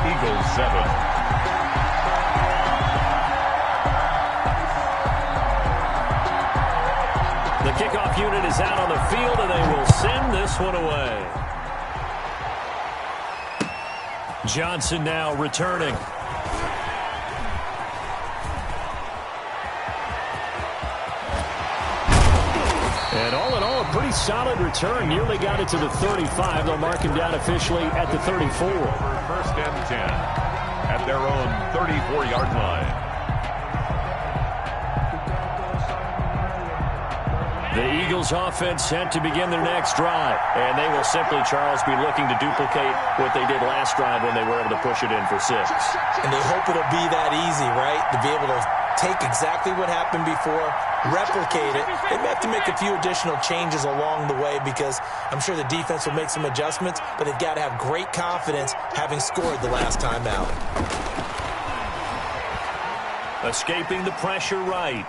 D: Eagles 7.
F: The kickoff unit is out on the field, and they will send this one away. Johnson now returning. And all in all, a pretty solid return. Nearly got it to the 35. They'll mark him down officially at the 34.
D: 1st and 10 at their own 34-yard line.
F: The Eagles offense set to begin their next drive. And they will simply, Charles, be looking to duplicate what they did last drive when they were able to push it in for 6.
A: And they hope it'll be that easy, right? To be able to take exactly what happened before, replicate it. They may have to make a few additional changes along the way because I'm sure the defense will make some adjustments, but they've got to have great confidence having scored the last time out.
F: Escaping the pressure right.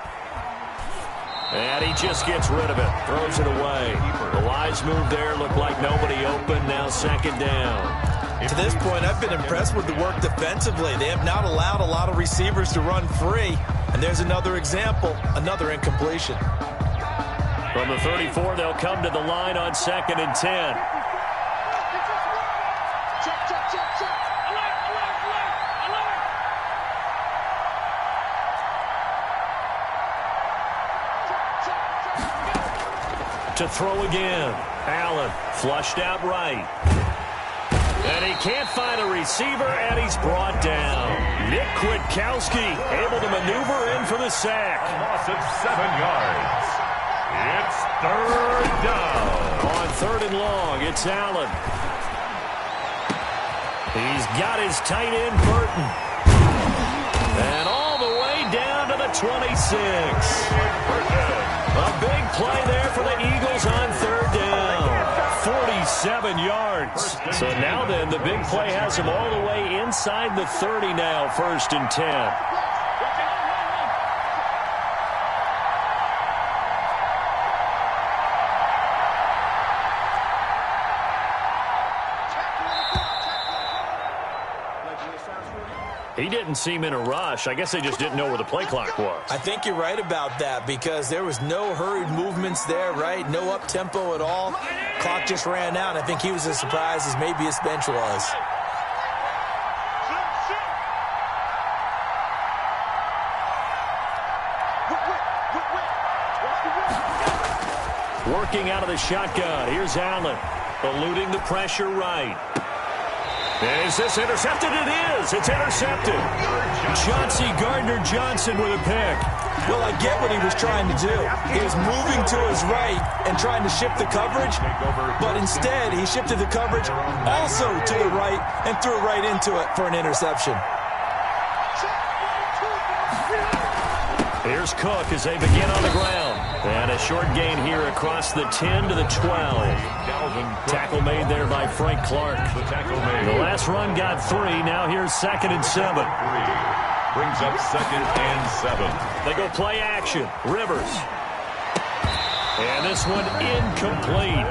F: And he just gets rid of it. Throws it away. The wise move there. Looked like nobody open. Now 2nd down.
A: To this point, I've been impressed with the work defensively. They have not allowed a lot of receivers to run free. And there's another example, another incompletion.
F: From the 34, they'll come to the line on 2nd and 10. To throw again. Allen flushed out right. And he can't find a receiver, and he's brought down. Nick Kwiatkowski able to maneuver in for the sack.
D: Loss of 7 yards. It's 3rd down.
F: On 3rd and long, it's Allen. He's got his tight end, Burton. And all the way down to the 26. A big play there for the Eagles on 3rd down. 47 yards. So now then, the big play has him all the way inside the 30 now, 1st and 10. He didn't seem in a rush. I guess they just didn't know where the play clock was.
A: I think you're right about that because there was no hurried movements there, right? No up-tempo at all. Clock just ran out. I think he was as surprised as maybe his bench was.
F: Working out of the shotgun. Here's Allen. Eluding the pressure right. Is this intercepted? It is. It's intercepted. Chauncey Gardner-Johnson with a pick.
A: Well, I get what he was trying to do. He was moving to his right and trying to shift the coverage, but instead he shifted the coverage also to the right and threw right into it for an interception.
F: Here's Cook as they begin on the ground. And a short gain here across the 10 to the 12. Tackle made there by Frank Clark. The last run got 3. Now here's 2nd and 7.
D: Brings up 2nd and 7.
F: They go play action. Rivers. And this one incomplete.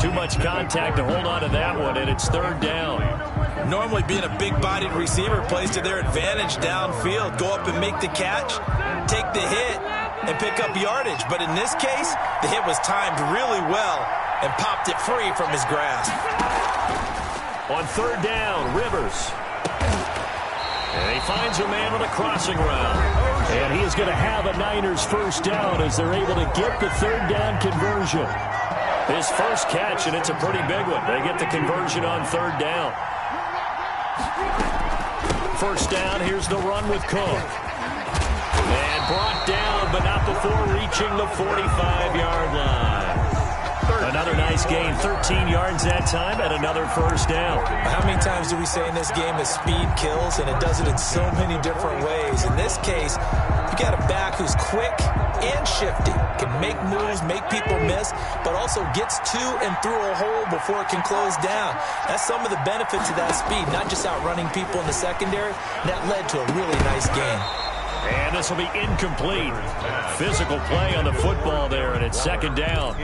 F: Too much contact to hold on to that one, and it's 3rd down.
A: Normally being a big-bodied receiver plays to their advantage downfield. Go up and make the catch, take the hit, and pick up yardage. But in this case, the hit was timed really well and popped it free from his grasp.
F: On 3rd down, Rivers. And he finds a man on a crossing route. And he is going to have a Niners first down as they're able to get the 3rd down conversion. His first catch, and it's a pretty big one. They get the conversion on 3rd down. First down, here's the run with Cook. And brought down, but not before reaching the 45-yard line. Another nice gain, 13 yards that time, and another first down.
A: How many times do we say in this game that speed kills, and it does it in so many different ways? In this case, you got a back who's quick and shifty, can make moves, make people miss, but also gets to and through a hole before it can close down. That's some of the benefits of that speed, not just outrunning people in the secondary. That led to a really nice game.
F: And this will be incomplete. Physical play on the football there, and it's 2nd down.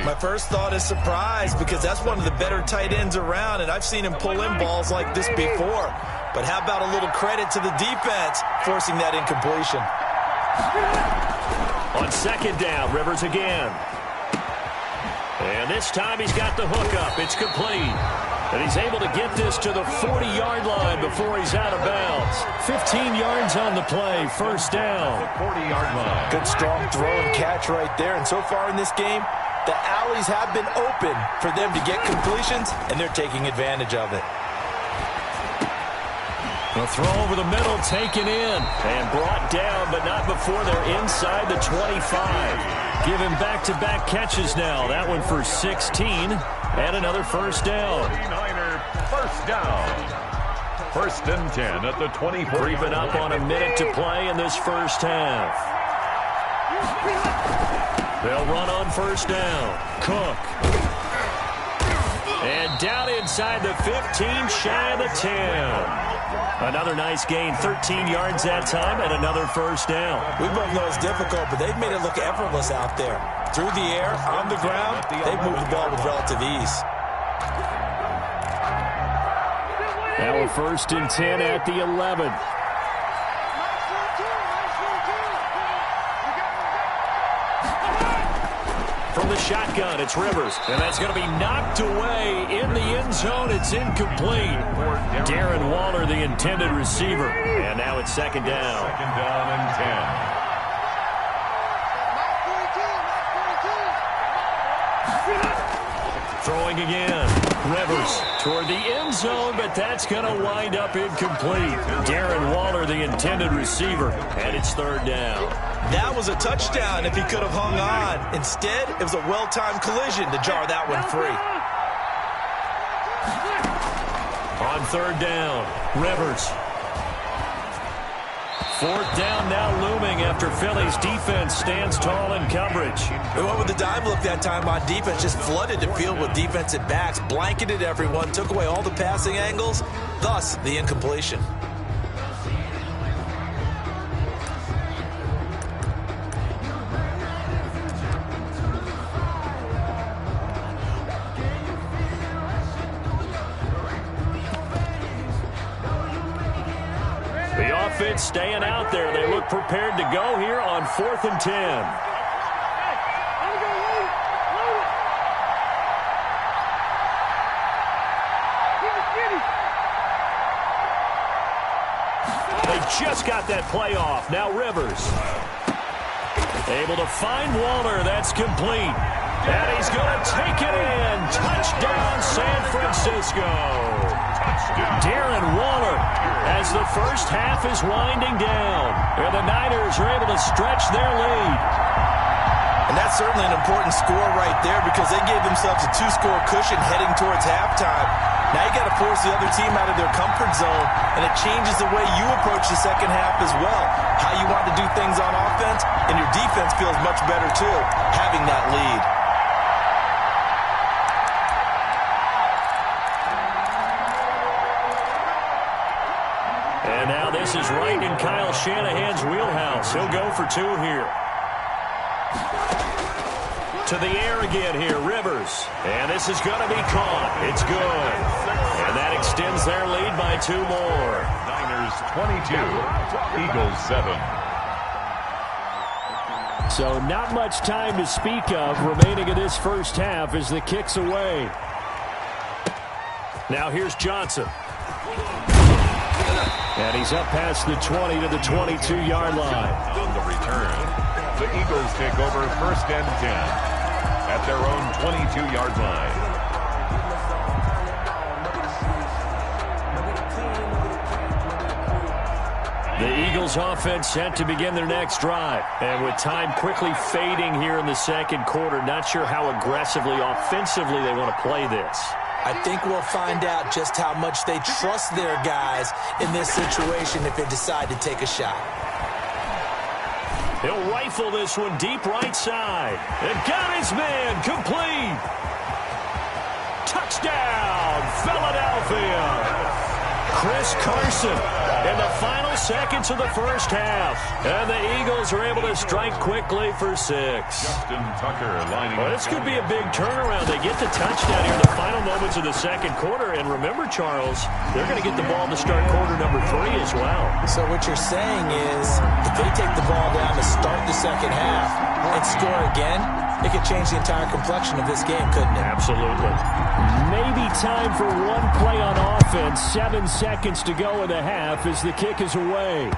A: My first thought is surprise because that's one of the better tight ends around, and I've seen him pull in balls like this before. But how about a little credit to the defense forcing that incompletion?
F: On 2nd down, Rivers again. And this time he's got the hook up. It's complete. And he's able to get this to the 40-yard line before he's out of bounds. 15 yards on the play, first down.
D: 40-yard line.
A: Good strong throw and catch right there. And so far in this game, the alleys have been open for them to get completions, and they're taking advantage of it.
F: A throw over the middle, taken in, and brought down, but not before they're inside the 25. Give him back-to-back catches now. That one for 16, and another first down.
D: 49er first down. 1st and 10 at the 24.
F: Creeping up on a minute to play in this first half. They'll run on first down. Cook. And down inside the 15, shy of the 10. Another nice gain, 13 yards that time, and another first down.
A: We both know it's difficult, but they've made it look effortless out there. Through the air, on the ground, they've moved the ball with relative ease.
F: Now a 1st and 10 at the 11. From the shotgun, it's Rivers, and that's going to be knocked away in the end zone. It's incomplete. Darren Waller, the intended receiver, and now it's 2nd down.
D: 2nd down and 10.
F: Throwing again. Rivers toward the end zone, but that's going to wind up incomplete. Darren Waller, the intended receiver, and it's 3rd down.
A: That was a touchdown if he could have hung on. Instead, it was a well-timed collision to jar that one free.
F: On 3rd down, Rivers. 4th down now looming after Philly's defense stands tall in coverage.
A: They went with the dime look that time on defense, just flooded the field with defensive backs, blanketed everyone, took away all the passing angles, thus the incompletion.
F: staying out there. They look prepared to go here on 4th and 10. They just got that play off. Now Rivers. Able to find Waller. That's complete. And he's going to take it in. Touchdown, San Francisco. Darren Waller as the first half is winding down. And the Niners are able to stretch their lead.
A: And that's certainly an important score right there because they gave themselves a 2-score cushion heading towards halftime. Now you got to force the other team out of their comfort zone, and it changes the way you approach the second half as well. How you want to do things on offense, and your defense feels much better too, having that lead.
F: And now this is right in Kyle Shanahan's wheelhouse. He'll go for 2 here. To the air again here, Rivers. And this is going to be caught. It's good. And that extends their lead by 2 more.
D: Niners 22, Eagles 7.
F: So not much time to speak of remaining in this first half as the kick's away. Now here's Johnson. And he's up past the 20 to the 22-yard line.
D: On the return, the Eagles take over 1st and 10. At their own 22-yard line.
F: The Eagles offense set to begin their next drive. And with time quickly fading here in the second quarter, not sure how aggressively, offensively they want to play this.
A: I think we'll find out just how much they trust their guys in this situation if they decide to take a shot.
F: He'll rifle this one deep right side. And got his man complete. Touchdown, Philadelphia. Chris Carson in the final seconds of the first half. And the Eagles are able to strike quickly for 6.
D: Justin Tucker lining up.
F: This could be a big turnaround. They get the touchdown here in the final moments of the second quarter. And remember, Charles, they're going to get the ball to start quarter number 3 as well.
A: So what you're saying is if they take the ball down to start the second half and score again, it could change the entire complexion of this game, couldn't it?
F: Absolutely. Maybe time for one play on offense. 7 seconds to go in the half as the kick is away.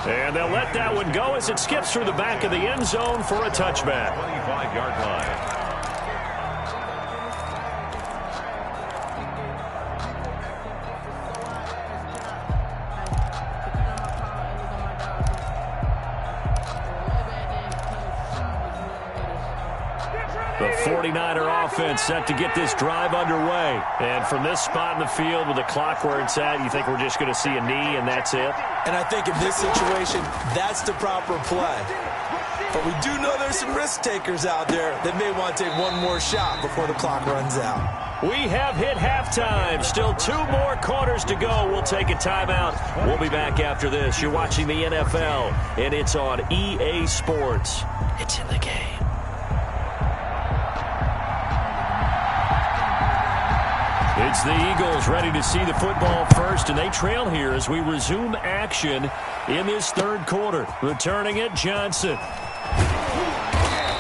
F: And they'll let that one go as it skips through the back of the end zone for a touchback.
D: 25-yard line.
F: The 49er offense set to get this drive underway. And from this spot in the field with the clock where it's at, you think we're just going to see a knee and that's it?
A: And I think in this situation, that's the proper play. But we do know there's some risk takers out there that may want to take one more shot before the clock runs out.
F: We have hit halftime. Still 2 more quarters to go. We'll take a timeout. We'll be back after this. You're watching the NFL, and it's on EA Sports. It's in the game. It's the Eagles ready to see the football first, and they trail here as we resume action in this third quarter. Returning it, Johnson.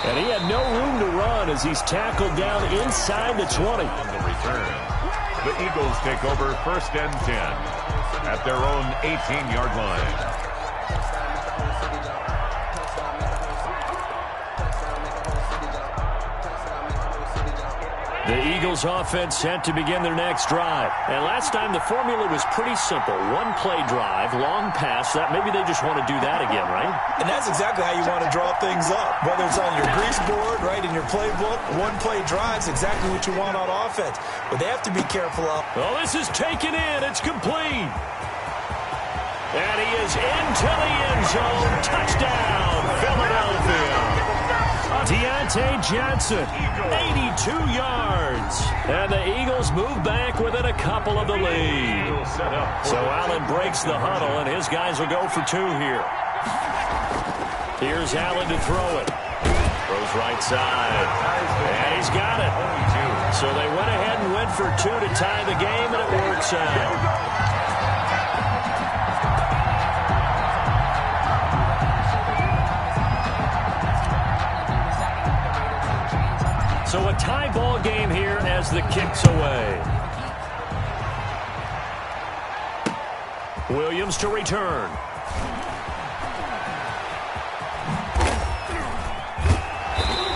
F: And he had no room to run as he's tackled down inside the 20.
D: On the return, the Eagles take over 1st and 10 at their own 18-yard line.
F: The Eagles offense set to begin their next drive. And last time the formula was pretty simple. 1-play drive, long pass. That maybe they just want to do that again, right?
A: And that's exactly how you want to draw things up. Whether it's on your grease board, right, in your playbook, 1-play drive's exactly what you want on offense. But they have to be careful of.
F: Well, this is taken in. It's complete. And he is into the end zone. Touchdown, Philadelphia. Deontay Johnson, 82 yards. And the Eagles move back within a couple of the lead. So Allen breaks the huddle, and his guys will go for 2 here. Here's Allen to throw it. Throws right side. And he's got it. So they went ahead and went for 2 to tie the game, and it works out. So a tie ball game here as the kick's away. Williams to return.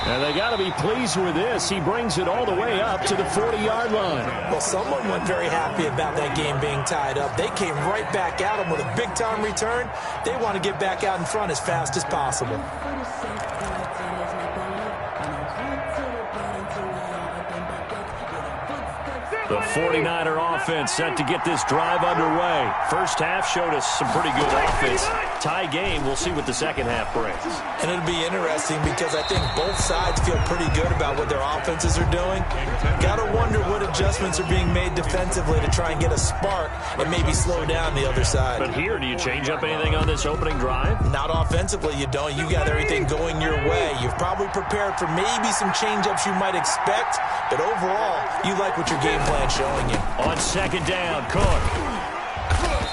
F: And they got to be pleased with this. He brings it all the way up to the 40-yard line.
A: Well, someone wasn't very happy about that game being tied up. They came right back at him with a big-time return. They want to get back out in front as fast as possible.
F: The 49er offense set to get this drive underway. First half showed us some pretty good offense. Tie game, we'll see what the second half brings.
A: And it'll be interesting because I think both sides feel pretty good about what their offenses are doing. Got to wonder what adjustments are being made defensively to try and get a spark and maybe slow down the other side.
F: But here, do you change up anything on this opening drive?
A: Not offensively, you don't. You got everything going your way. You've probably prepared for maybe some change-ups you might expect, but overall, you like what your game plan showing you.
F: On second down, Cook.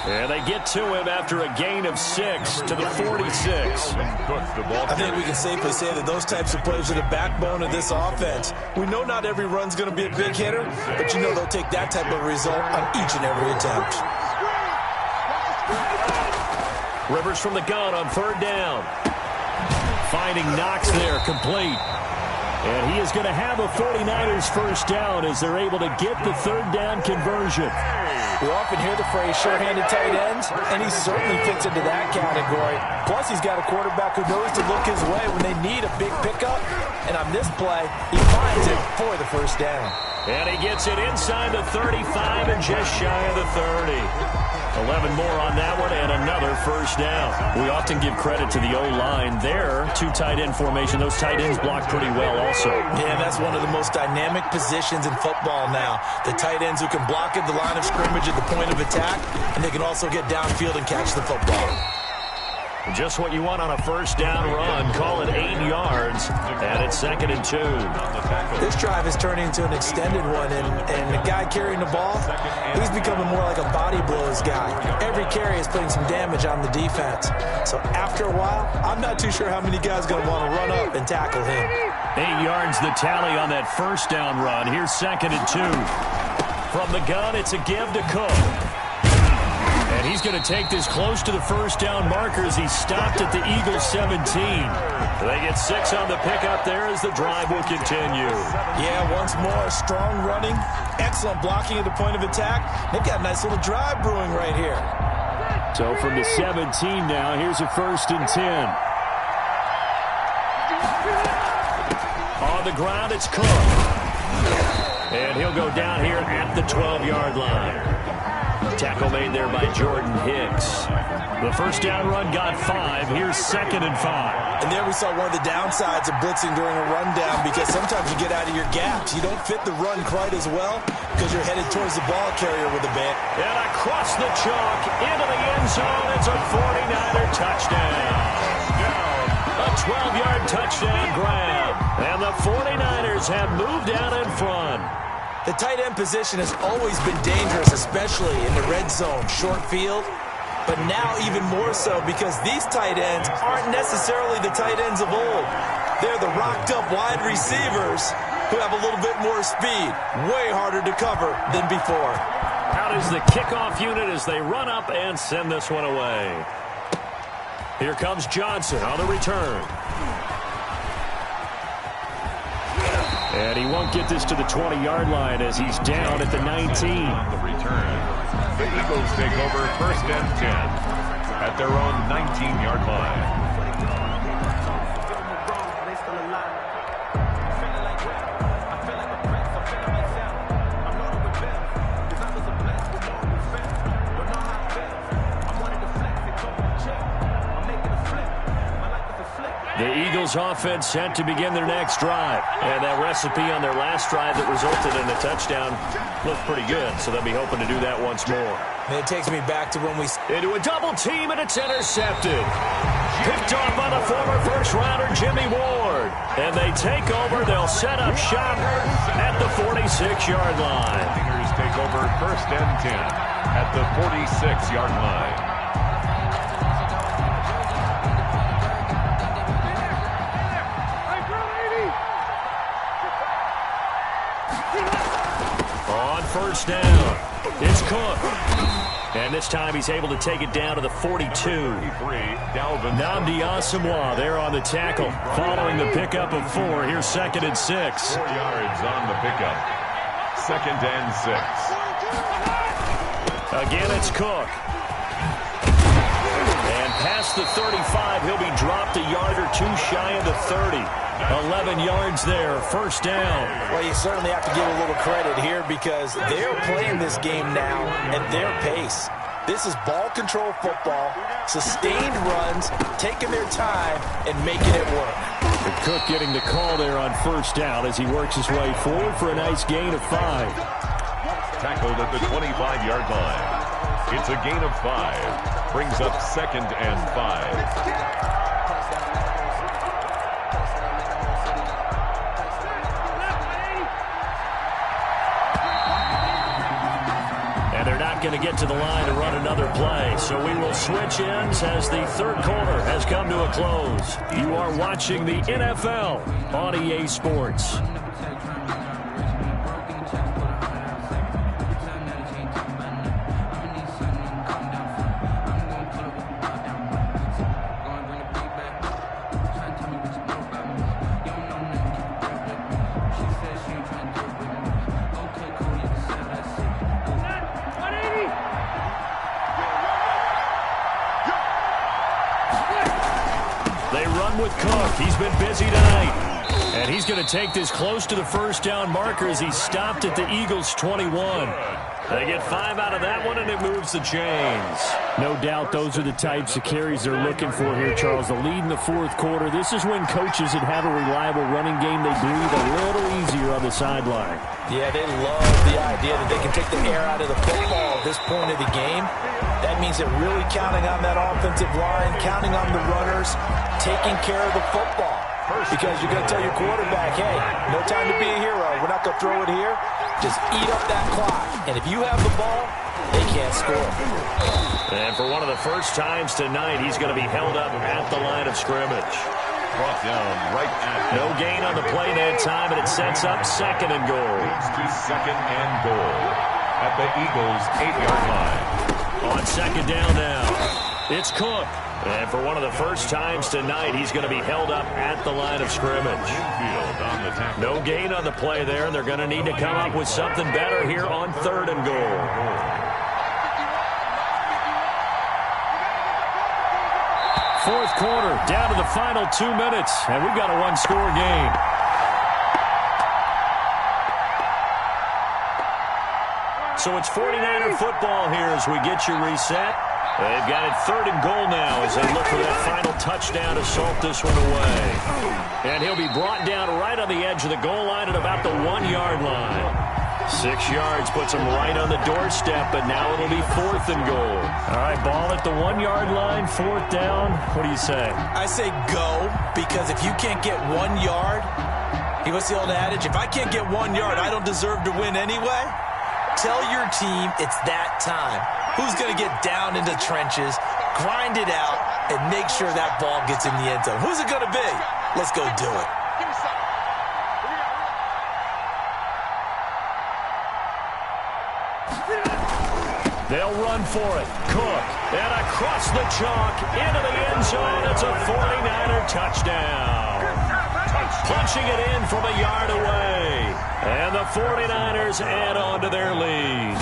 F: And they get to him after a gain of 6 to the 46.
A: I think we can safely say that those types of plays are the backbone of this offense. We know not every run's going to be a big hitter, but you know they'll take that type of result on each and every attempt.
F: Rivers from the gun on third down. Finding Knox there, complete. And he is going to have a 49ers first down as they're able to get the third down conversion.
A: We often hear the phrase sure-handed tight ends, and he certainly fits into that category. Plus, he's got a quarterback who knows to look his way when they need a big pickup. And on this play, he finds it for the first down.
F: And he gets it inside the 35 and just shy of the 30. 11 more on that one and another first down. We often give credit to the O-line there. Two tight end formation. Those tight ends block pretty well also.
A: Yeah, that's one of the most dynamic positions in football now. The tight ends who can block at the line of scrimmage at the point of attack, and they can also get downfield and catch the football.
F: Just what you want on a first down run. Call it 8 yards, and it's 2nd and 2.
A: This drive is turning into an extended one, and the guy carrying the ball, he's becoming more like a body blows guy. Every carry is putting some damage on the defense. So after a while, I'm not too sure how many guys are going to want to run up and tackle him.
F: 8 yards the tally on that first down run. Here's 2nd and 2. From the gun, it's a give to Cook. And he's going to take this close to the first down markers. He stopped at the Eagles 17. They get 6 on the pickup there as the drive will continue.
A: Yeah, once more, strong running, excellent blocking at the point of attack. They've got a nice little drive brewing right here.
F: So from the 17 now, here's a 1st and 10. On the ground, it's Cook. And he'll go down here at the 12-yard line. Tackle made there by Jordan Hicks. The first down run got 5. Here's 2nd and 5.
A: And there we saw one of the downsides of blitzing during a rundown because sometimes you get out of your gaps. You don't fit the run quite as well because you're headed towards the ball carrier with a bit.
F: And across the chalk into the end zone. It's a 49er touchdown. A 12-yard touchdown grab. And the 49ers have moved out in front.
A: The tight end position has always been dangerous, especially in the red zone, short field. But now even more so because these tight ends aren't necessarily the tight ends of old. They're the rocked-up wide receivers who have a little bit more speed. Way harder to cover than before.
F: Out is the kickoff unit as they run up and send this one away. Here comes Johnson on the return. And he won't get this to the 20-yard line as he's down at the 19.
D: On the return, the Eagles take over 1st and 10 at their own 19-yard line.
F: The Eagles offense set to begin their next drive. And that recipe on their last drive that resulted in a touchdown looked pretty good, so they'll be hoping to do that once more.
A: And it takes me back to when we...
F: Into a double team, and it's intercepted. Picked off by the former first-rounder Jimmy Ward. And they take over. They'll set up shop at the 46-yard line.
D: Niners take over 1st and 10 at the 46-yard line.
F: first down. It's Cook. And this time he's able to take it down to the 42. Nnamdi Asomugha there on the tackle. Following the pickup of 4, here's 2nd and 6.
D: 4 yards on the pickup. 2nd and 6.
F: Again, it's Cook. And past the 35, he'll be dropped a yard or 2 shy of the 30. 11 yards there, first down.
A: Well, you certainly have to give a little credit here because they're playing this game now at their pace. This is ball control football, sustained runs, taking their time, and making it work.
F: And Cook getting the call there on first down as he works his way forward for a nice gain of 5.
D: Tackled at the 25-yard line. It's a gain of 5. Brings up 2nd and 5.
F: Going to get to the line to run another play. So we will switch ends as the third quarter has come to a close. You are watching the NFL on EA Sports. With Cook. He's been busy tonight. And he's going to take this close to the first down marker as he stopped at the Eagles' 21. They get 5 out of that one, and it moves the chains. No doubt those are the types of carries they're looking for here, Charles. The lead in the fourth quarter. This is when coaches that have a reliable running game, they breathe a little easier on the sideline.
A: Yeah, they love the idea that they can take the air out of the football at this point of the game. That means they're really counting on that offensive line, counting on the runners, taking care of the football. Because you're going to tell your quarterback, hey, no time to be a hero. We're not going to throw it here. Just eat up that clock. And if you have the ball, they can't score.
F: And for one of the first times tonight, he's going to be held up at the line of scrimmage.
D: Brought down right at
F: no gain on the play that time, and it sets up 2nd and goal.
D: Leads to 2nd and goal at the Eagles' 8-yard line.
F: On 2nd down now, it's Cook. And for one of the first times tonight, he's going to be held up at the line of scrimmage. No gain on the play there, and they're going to need to come up with something better here on 3rd and goal. Fourth quarter, down to the final 2 minutes, and we've got a one-score game. So it's 49er football here as we get you reset. They've got it 3rd and goal now as they look for that final touchdown to salt this one away. And he'll be brought down right on the edge of the goal line at about the 1-yard line. 6 yards puts him right on the doorstep, but now it'll be 4th and goal. All right, ball at the 1-yard line, 4th down. What do you say?
A: I say go, because if you can't get 1 yard, what's the old adage? If I can't get 1 yard, I don't deserve to win anyway. Tell your team it's that time. Who's going to get down into trenches, grind it out, and make sure that ball gets in the end zone? Who's it going to be? Let's go do it.
F: They'll run for it. Cook. And across the chalk into the end zone. It's a 49er touchdown. Punching it in from a yard away. And the 49ers add on to their lead.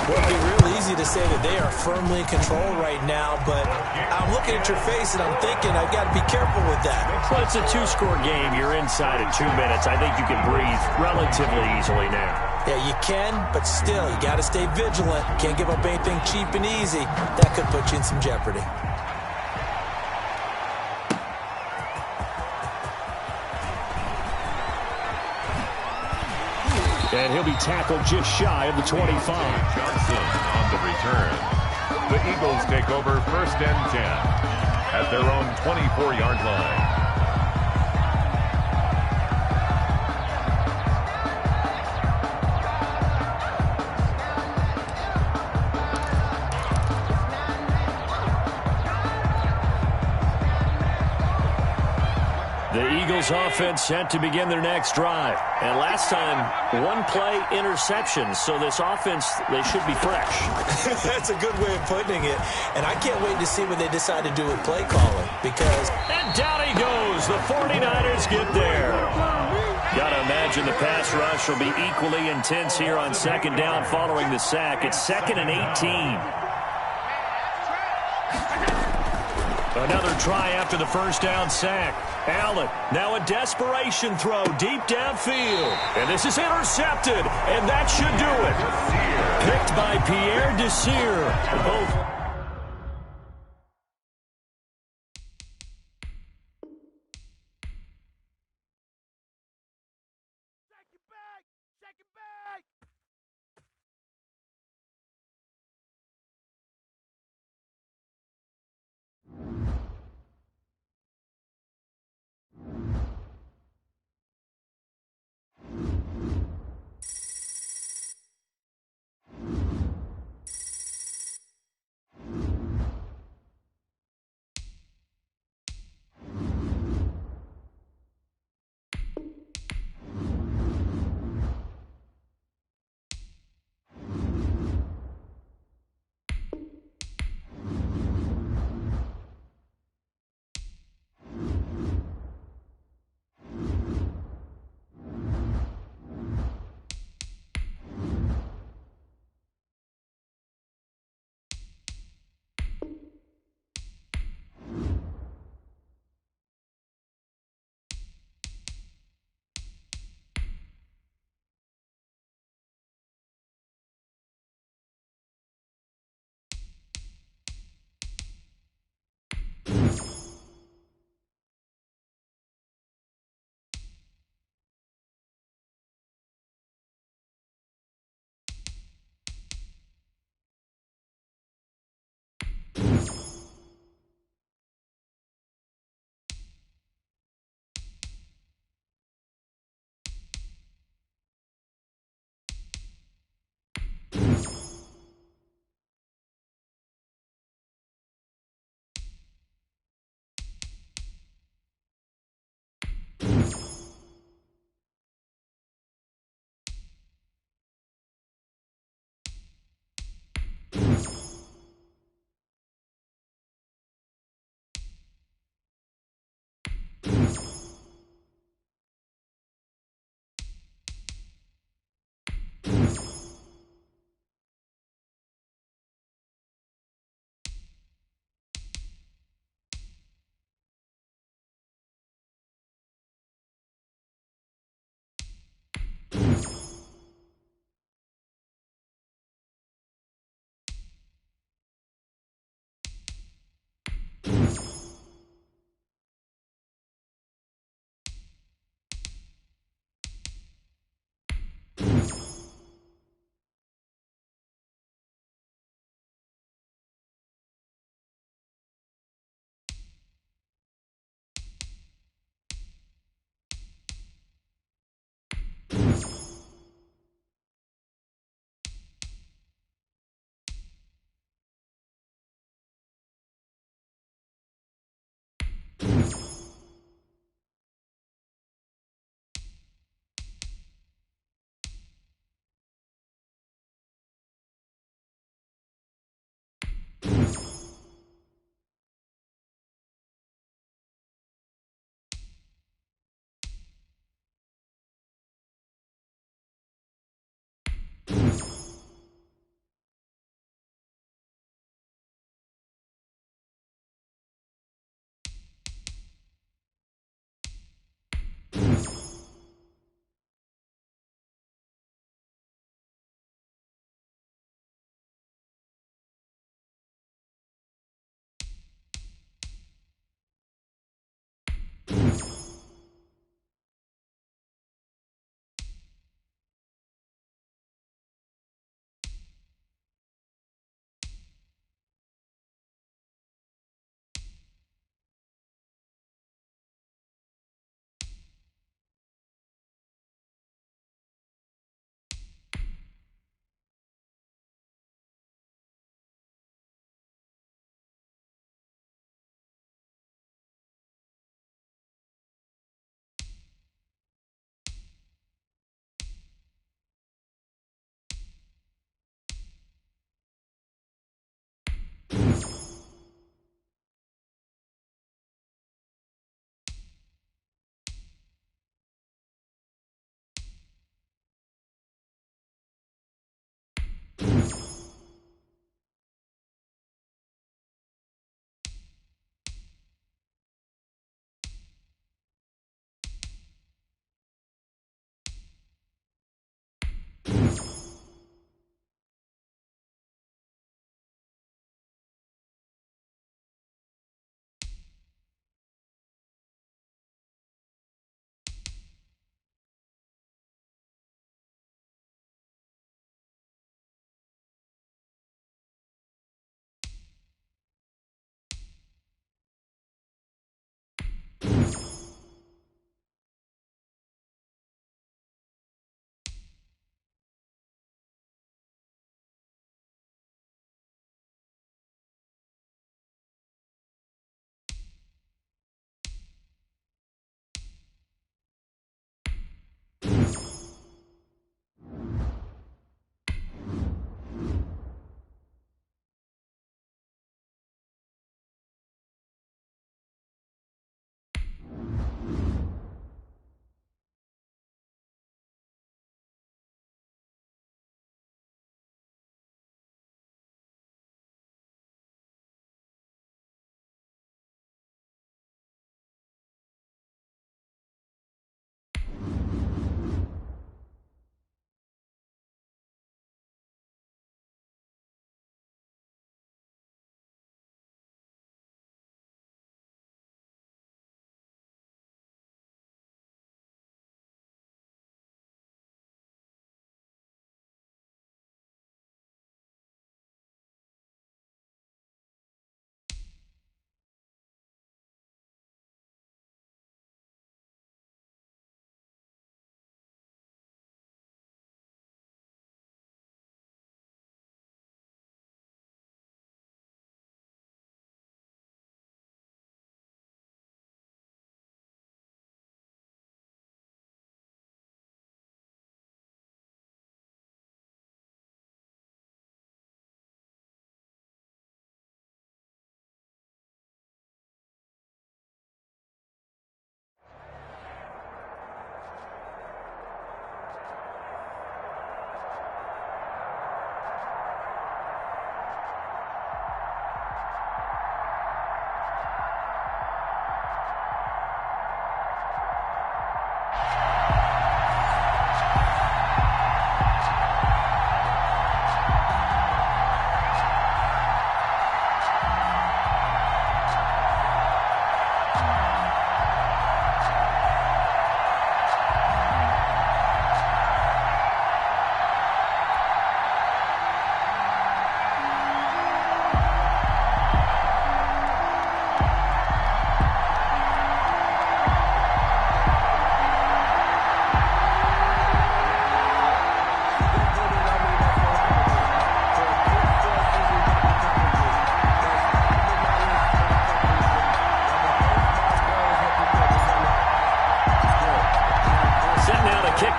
A: Well, it'd be real easy to say that they are firmly in control right now, but I'm looking at your face and I'm thinking I've got to be careful with that.
F: Well, it's a 2-score game. You're inside of 2 minutes. I think you can breathe relatively easily now.
A: Yeah, you can, but still, you got to stay vigilant. Can't give up anything cheap and easy. That could put you in some jeopardy.
F: And he'll be tackled just shy of the 25.
D: Johnson on the return. The Eagles take over 1st and 10 at their own 24-yard line.
F: The Eagles offense set to begin their next drive. And last time, one play interception. So this offense, they should be fresh.
A: That's a good way of putting it. And I can't wait to see what they decide to do with play calling. Because...
F: And down he goes. The 49ers get there. Got to imagine the pass rush will be equally intense here on second down following the sack. It's 2nd and 18. Another try after the first down sack. Allen, now a desperation throw deep downfield. And this is intercepted, and that should do it. Picked by Pierre Desir. Both.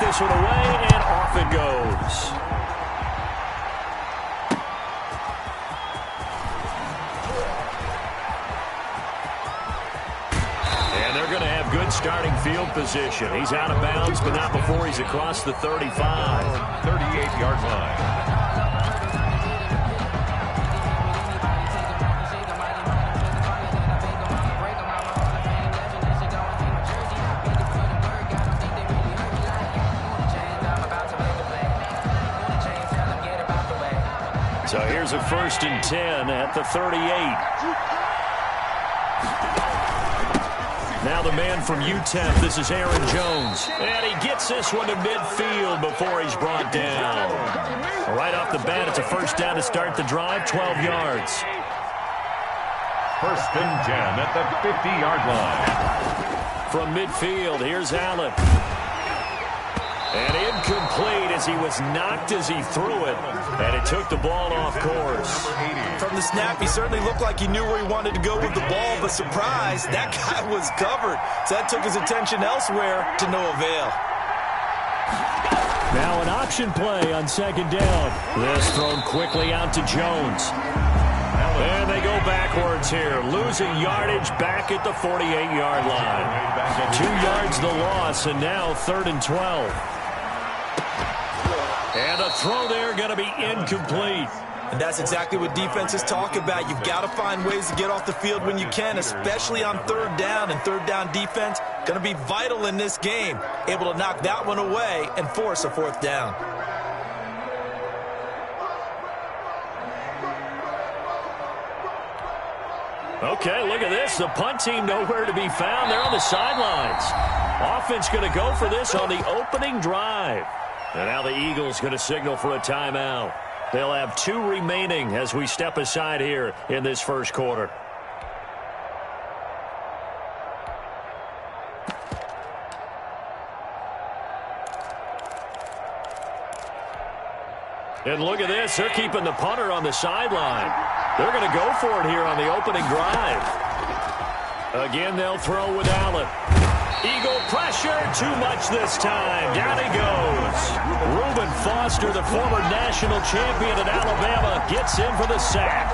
F: this one away, and off it goes. And they're going to have good starting field position. He's out of bounds, but not before he's across the 35.
D: 38-yard line.
F: So here's a 1st and 10 at the 38. Now the man from UTEP, this is Aaron Jones. And he gets this one to midfield before he's brought down. Right off the bat, it's a 1st down to start the drive, 12 yards.
D: 1st and 10 at the 50-yard line.
F: From midfield, here's Allen. And incomplete as he was knocked as he threw it. And it took the ball off course.
A: From the snap, he certainly looked like he knew where he wanted to go with the ball, but surprise, that guy was covered. So that took his attention elsewhere to no avail.
F: Now an option play on 2nd down. This thrown quickly out to Jones. And they go backwards here, losing yardage back at the 48-yard line. 2 yards the loss, and now 3rd and 12. And a throw there going to be incomplete.
A: And that's exactly what defenses talk about. You've got to find ways to get off the field when you can, especially on 3rd down. And 3rd down defense going to be vital in this game. Able to knock that one away and force a 4th down.
F: Okay, look at this. The punt team nowhere to be found. They're on the sidelines. Offense going to go for this on the opening drive. And now the Eagles going to signal for a timeout. They'll have 2 remaining as we step aside here in this 1st quarter. And look at this. They're keeping the punter on the sideline. They're going to go for it here on the opening drive. Again, they'll throw with Allen. Eagle pressure, too much this time. Down he goes. Reuben Foster, the former national champion at Alabama, gets in for the sack.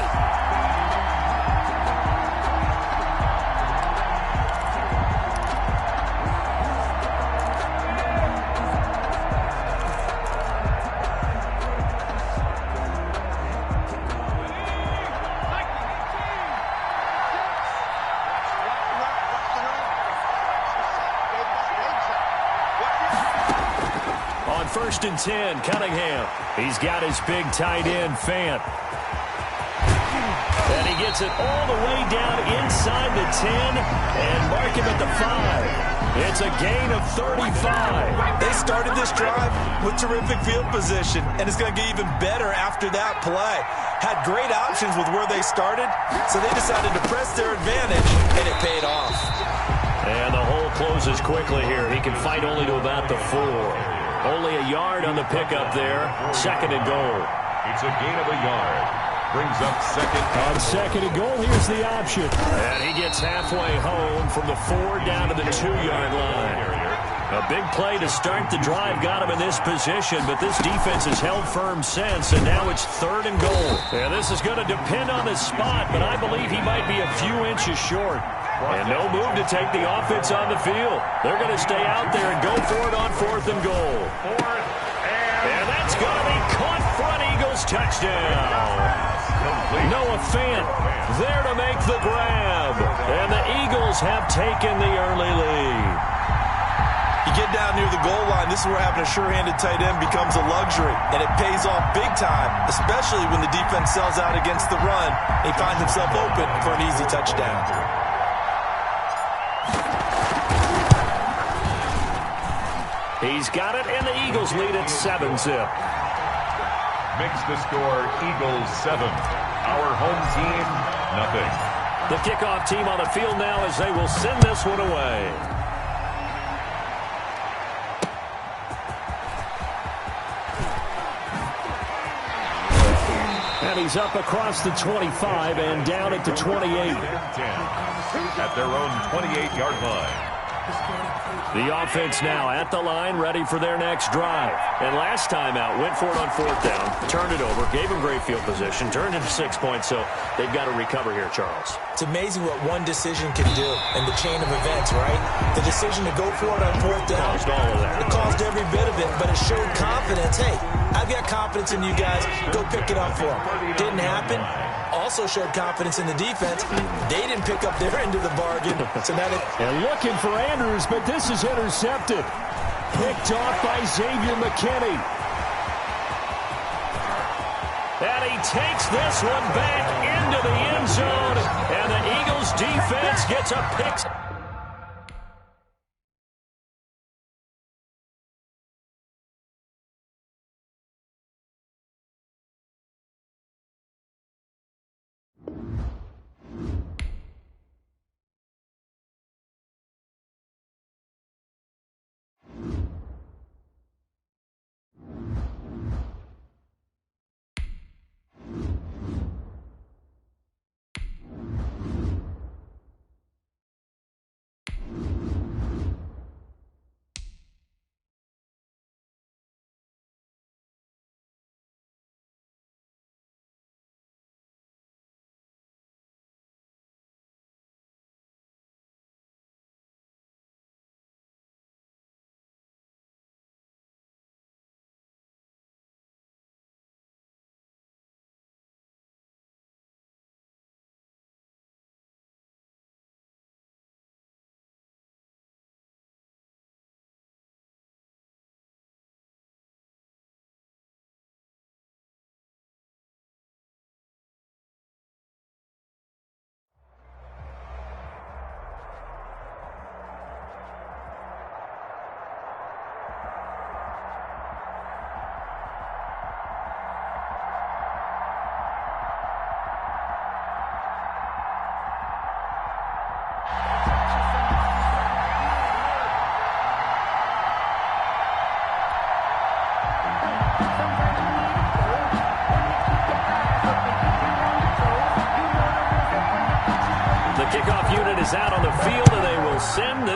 F: First and 10, Cunningham. He's got his big tight end, Fant. And he gets it all the way down inside the 10 and mark him at the 5. It's a gain of 35.
A: They started this drive with terrific field position, and it's going to get even better after that play. Had great options with where they started, so they decided to press their advantage, and it paid off.
F: And the hole closes quickly here. He can fight only to about the 4. Only a yard on the pickup there. Second and goal.
D: It's a gain of a yard. Brings up second.
F: On second and goal, here's the option. And he gets halfway home from the 4 down to the 2-yard line. A big play to start the drive got him in this position, but this defense has held firm since, and now it's third and goal. And this is going to depend on the spot, but I believe he might be a few inches short. And no move to take the offense on the field. They're going to stay out there and go for it on 4th and goal. And that's going to be caught for an Eagles touchdown. Noah Fant there to make the grab. And the Eagles have taken the early lead.
A: You get down near the goal line, this is where having a sure-handed tight end becomes a luxury, and it pays off big time, especially when the defense sells out against the run. He finds himself open for an easy touchdown.
F: He's got it, and the Eagles lead at 7-zip.
D: Makes the score Eagles 7. Our home team, nothing.
F: The kickoff team on the field now as they will send this one away. And he's up across the 25 and down at the 28.
D: At their own 28-yard line.
F: The offense now at the line, ready for their next drive. And last time out, went for it on 4th down, turned it over, gave him great field position, turned into 6 points, so they've got to recover here, Charles.
A: It's amazing what one decision can do in the chain of events, right? The decision to go for it on 4th down.
F: Caused all of that.
A: It caused every bit of it, but it showed confidence. Hey, I've got confidence in you guys. Go pick it up for them. Didn't happen. Also showed confidence in the defense. They didn't pick up their end of the bargain. So now
F: and looking for Andrews, but this is intercepted. Picked off by Xavier McKinney. And he takes this one back into the end zone. And the Eagles defense gets a pick.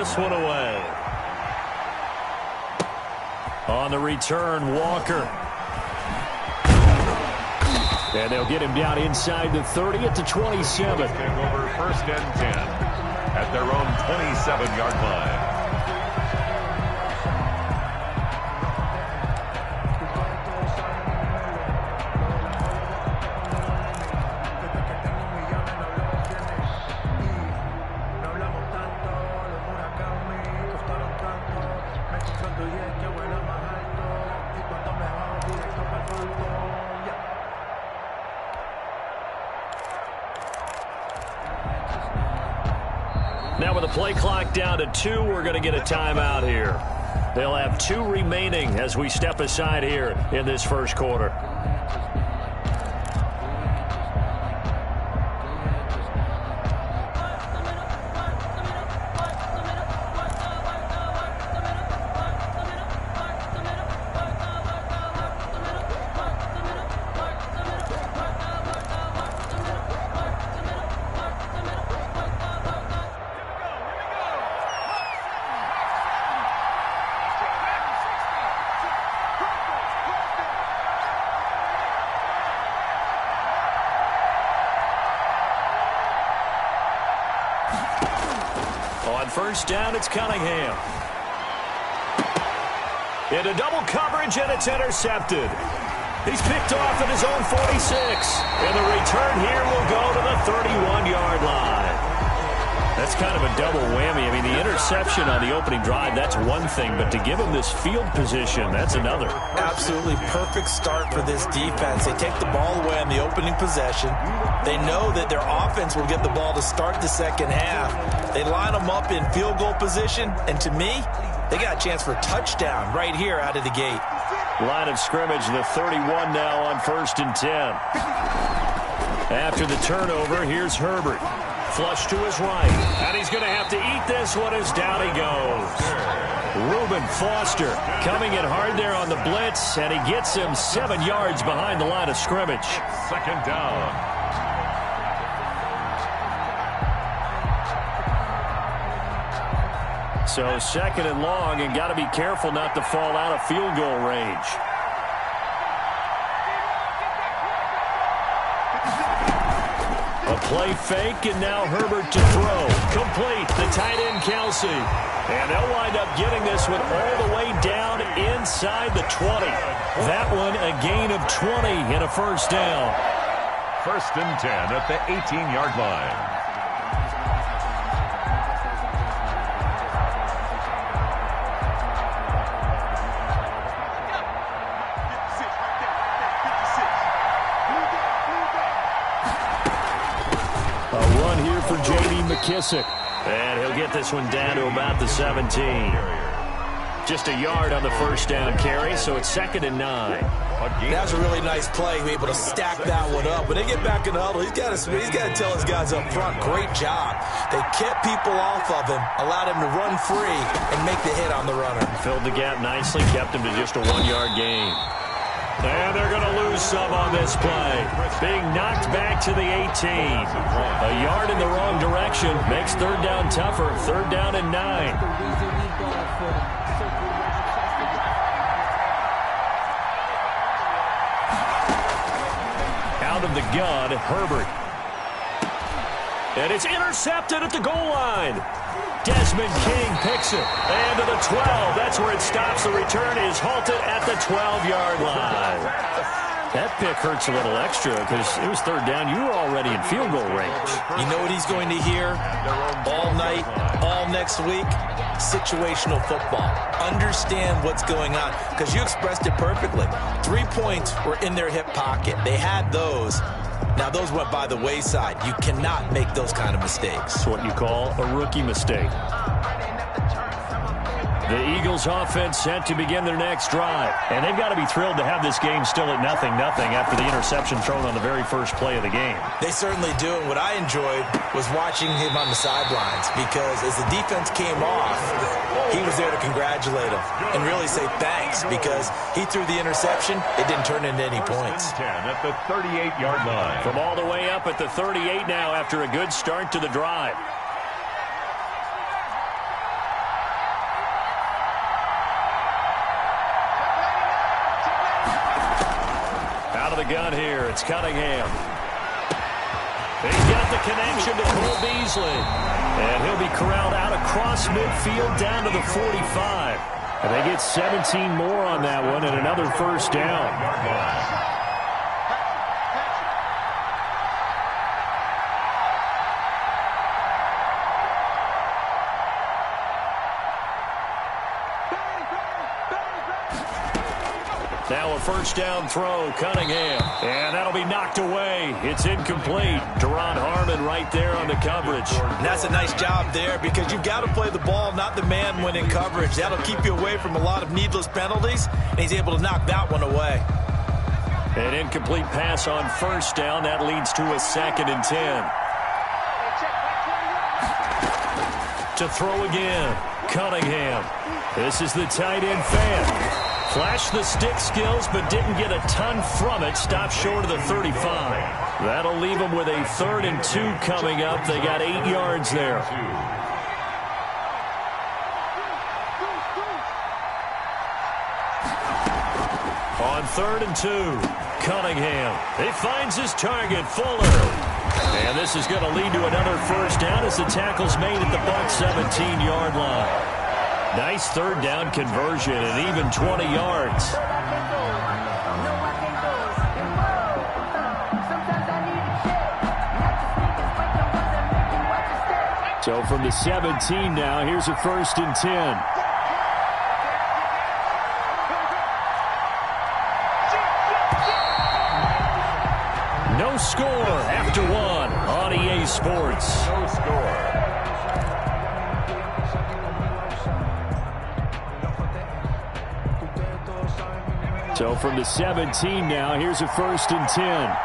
F: this one away. On the return, Walker. And they'll get him down inside the 30 at the 27.
D: Take over first and 10 at their own 27-yard line.
F: Now with the play clock down to 2, we're going to get a timeout here. They'll have 2 remaining as we step aside here in this first quarter. On first down, it's Cunningham. Into double coverage, and it's intercepted. He's picked off at his own 46. And the return here will go to the 31-yard line. That's kind of a double whammy. I mean, the interception on the opening drive, that's one thing. But to give him this field position, that's another.
A: Absolutely perfect start for this defense. They take the ball away on the opening possession. They know that their offense will get the ball to start the second half. They line them up in field goal position. And to me, they got a chance for a touchdown right here out of the gate.
F: Line of scrimmage, the 31 now on first and 10. After the turnover, here's Herbert. Flush to his right. And he's going to have to eat this one as down he goes. Reuben Foster coming in hard there on the blitz, and he gets him 7 yards behind the line of scrimmage.
D: Second down.
F: So second and long, and got to be careful not to fall out of field goal range. A play fake, and now Herbert to throw. Complete, the tight end Kelsey. And they'll wind up getting this one all the way down inside the 20. That one a gain of 20 and a first down.
D: First and 10 at the 18-yard line.
F: For J.D. McKissick. And he'll get this one down to about the 17. Just a yard on the first down carry, so it's second and 9.
A: That was a really nice play, able to stack that one up. When they get back in the huddle, he's got to tell his guys up front, great job. They kept people off of him, allowed him to run free, and make the hit on the runner.
F: Filled the gap nicely, kept him to just a 1-yard gain. And they're going to lose some on this play. Being knocked back to the 18. A yard in the wrong direction makes third down tougher. Third down and 9. Out of the gun, Herbert. And it's intercepted at the goal line. Desmond King picks it. And to the 12. That's where it stops. The return is halted at the 12-yard line. That pick hurts a little extra because it was third down. You were already in field goal range.
A: You know what he's going to hear all night, all next week? Situational football. Understand what's going on because you expressed it perfectly. 3 points were in their hip pocket. They had those. Now, those went by the wayside. You cannot make those kind of mistakes.
F: It's what you call a rookie mistake. The Eagles offense set to begin their next drive. And they've got to be thrilled to have this game still at 0-0 after the interception thrown on the very first play of the game.
A: They certainly do. And what I enjoyed was watching him on the sidelines because as the defense came off, he was there to congratulate him and really say thanks because he threw the interception. It didn't turn into any points.
D: 10 at the 38-yard line.
F: From all the way up at the 38 now after a good start to the drive.
B: the gun here. It's Cunningham. They get the connection to Cole Beasley. And he'll be corralled out across midfield down to the 45. And they get 17 more on that one and another first down. Now a first down throw, Cunningham. And that'll be knocked away. It's incomplete. Deron Harmon right there on the coverage.
A: And that's a nice job there because you've got to play the ball, not the man when in coverage. That'll keep you away from a lot of needless penalties, and he's able to knock that one away.
B: An incomplete pass on first down. That leads to a 2nd and 10. To throw again, Cunningham. This is the tight end fan. Flashed the stick skills, but didn't get a ton from it. Stopped short of the 35. That'll leave them with a 3rd and 2 coming up. They got 8 yards there. On 3rd and 2, Cunningham. He finds his target, Fuller. And this is going to lead to another first down as the tackle's made at the Bucs 17-yard line. Nice 3rd down conversion and even 20 yards. So from the 17 now, here's a 1st and 10. No score after 1 on EA Sports.
D: No score.
B: So from the 17 now, here's a 1st and 10.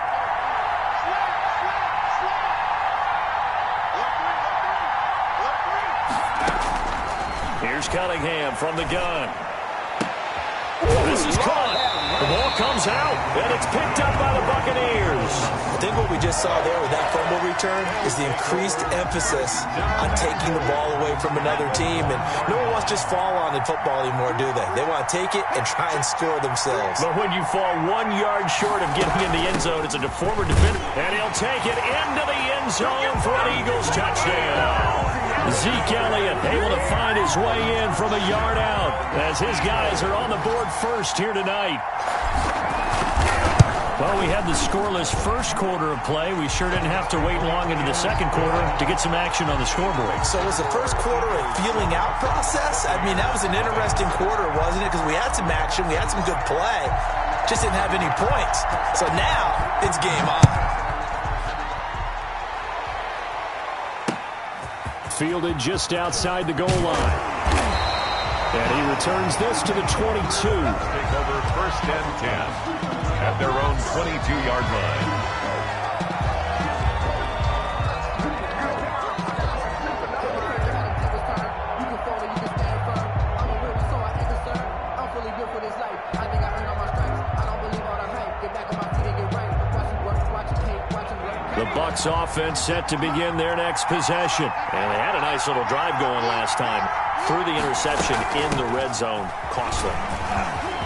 B: Here's Cunningham from the gun. This is caught. The ball comes out, and it's picked up by the Buccaneers.
A: I think what we just saw there with that fumble return is the increased emphasis on taking the ball away from another team. And no one wants to just fall on in football anymore, do they? They want to take it and try and score themselves.
B: But when you fall 1 yard short of getting in the end zone, it's a former defender. And he'll take it into the end zone for an Eagles touchdown. Zeke Elliott able to find his way in from a yard out as his guys are on the board first here tonight. Well, we had the scoreless first quarter of play. We sure didn't have to wait long into the second quarter to get some action on the scoreboard.
A: So was the first quarter a feeling out process? I mean, that was an interesting quarter, wasn't it? Because we had some action, we had some good play, just didn't have any points. So now it's game on.
B: Fielded just outside the goal line. And he returns this to the 22.
D: Take over 1st and 10 at their own 22-yard line.
B: The Bucs offense set to begin their next possession. And they had a nice little drive going last time. Threw the interception in the red zone. Costly.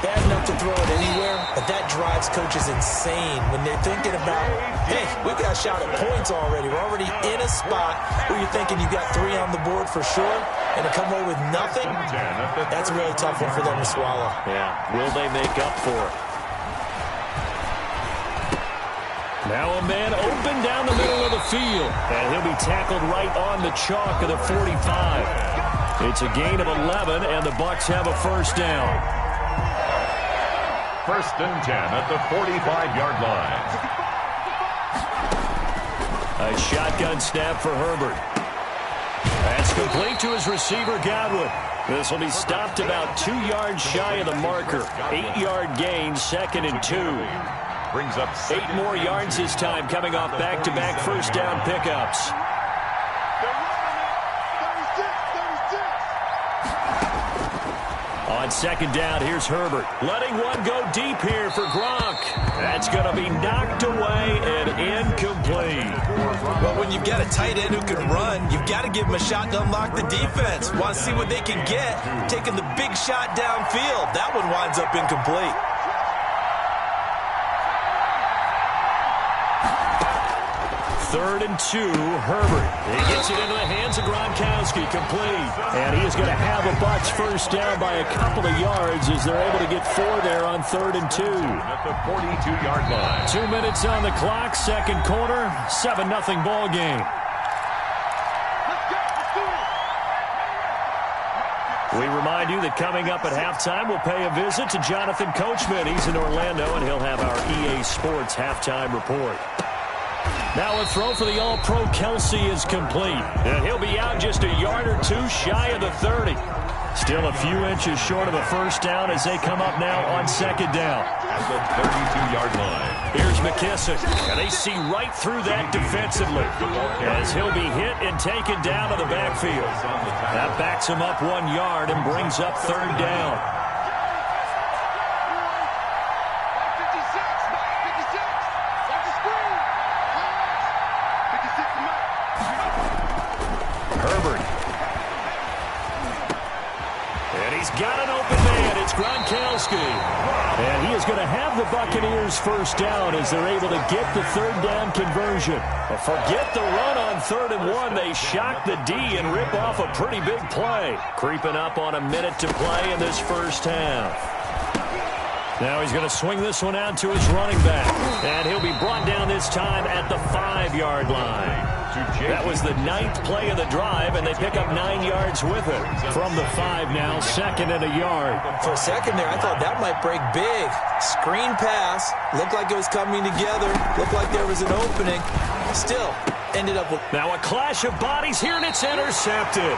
A: Bad enough to throw it anywhere, but that drives coaches insane when they're thinking about, hey, we got a shot at points already. We're already in a spot where you're thinking you got 3 on the board for sure, and to come away with nothing, that's a really tough one for them to swallow.
B: Yeah, will they make up for it? Now a man open down the middle of the field. And he'll be tackled right on the chalk of the 45. It's a gain of 11, and the Bucs have a first down.
D: 1st and 10 at the 45-yard line.
B: A shotgun snap for Herbert. That's complete to his receiver, Godwin. This will be stopped about 2 yards shy of the marker. 8-yard gain, 2nd and 2.
D: Brings up
B: 8 more yards this time, coming off back-to-back first down pickups. On 2nd down, here's Herbert. Letting one go deep here for Gronk. That's going to be knocked away and incomplete.
A: Well, when you've got a tight end who can run, you've got to give him a shot to unlock the defense. Want to see what they can get, taking the big shot downfield. That one winds up incomplete.
B: 3rd and 2, Herbert. He gets it into the hands of Gronkowski, complete. And he is going to have a Bucs first down by a couple of yards as they're able to get 4 there on 3rd and 2.
D: At the 42-yard line.
B: 2 minutes on the clock, second quarter, 7-0 ball game. We remind you that coming up at halftime, we'll pay a visit to Jonathan Coachman. He's in Orlando, and he'll have our EA Sports halftime report. Now a throw for the All-Pro Kelsey is complete. And he'll be out just a yard or two shy of the 30. Still a few inches short of a first down as they come up now on second down.
D: At the 32-yard line.
B: Here's McKissick, and they see right through that defensively as he'll be hit and taken down to the backfield. That backs him up 1 yard and brings up third down. Herbert. And he's got an open man. It's Gronkowski. And he is going to have the Buccaneers first down as they're able to get the third down conversion. But forget the run on 3rd and 1. They shock the D and rip off a pretty big play. Creeping up on a minute to play in this first half. Now he's going to swing this one out to his running back. And he'll be brought down this time at the 5-yard line. That was the 9th play of the drive, and they pick up 9 yards with it. From the 5 now, 2nd and a yard.
A: For a second there, I thought that might break big. Screen pass. Looked like it was coming together. Looked like there was an opening. Still, ended up with...
B: Now a clash of bodies here, and it's intercepted.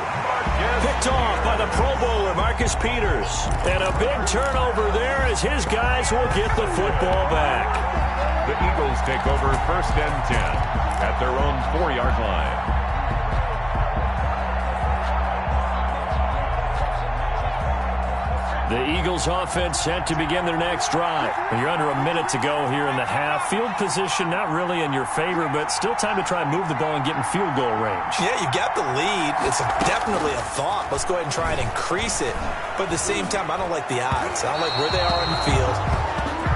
B: Picked off by the Pro Bowler, Marcus Peters. And a big turnover there as his guys will get the football back.
D: The Eagles take over 1st and 10 at their own 4-yard line.
B: The Eagles offense set to begin their next drive. You're under a minute to go here in the half. Field position not really in your favor, but still time to try and move the ball and get in field goal range.
A: Yeah, you got the lead. It's definitely a thought. Let's go ahead and try and increase it. But at the same time, I don't like the odds. I don't like where they are on the field.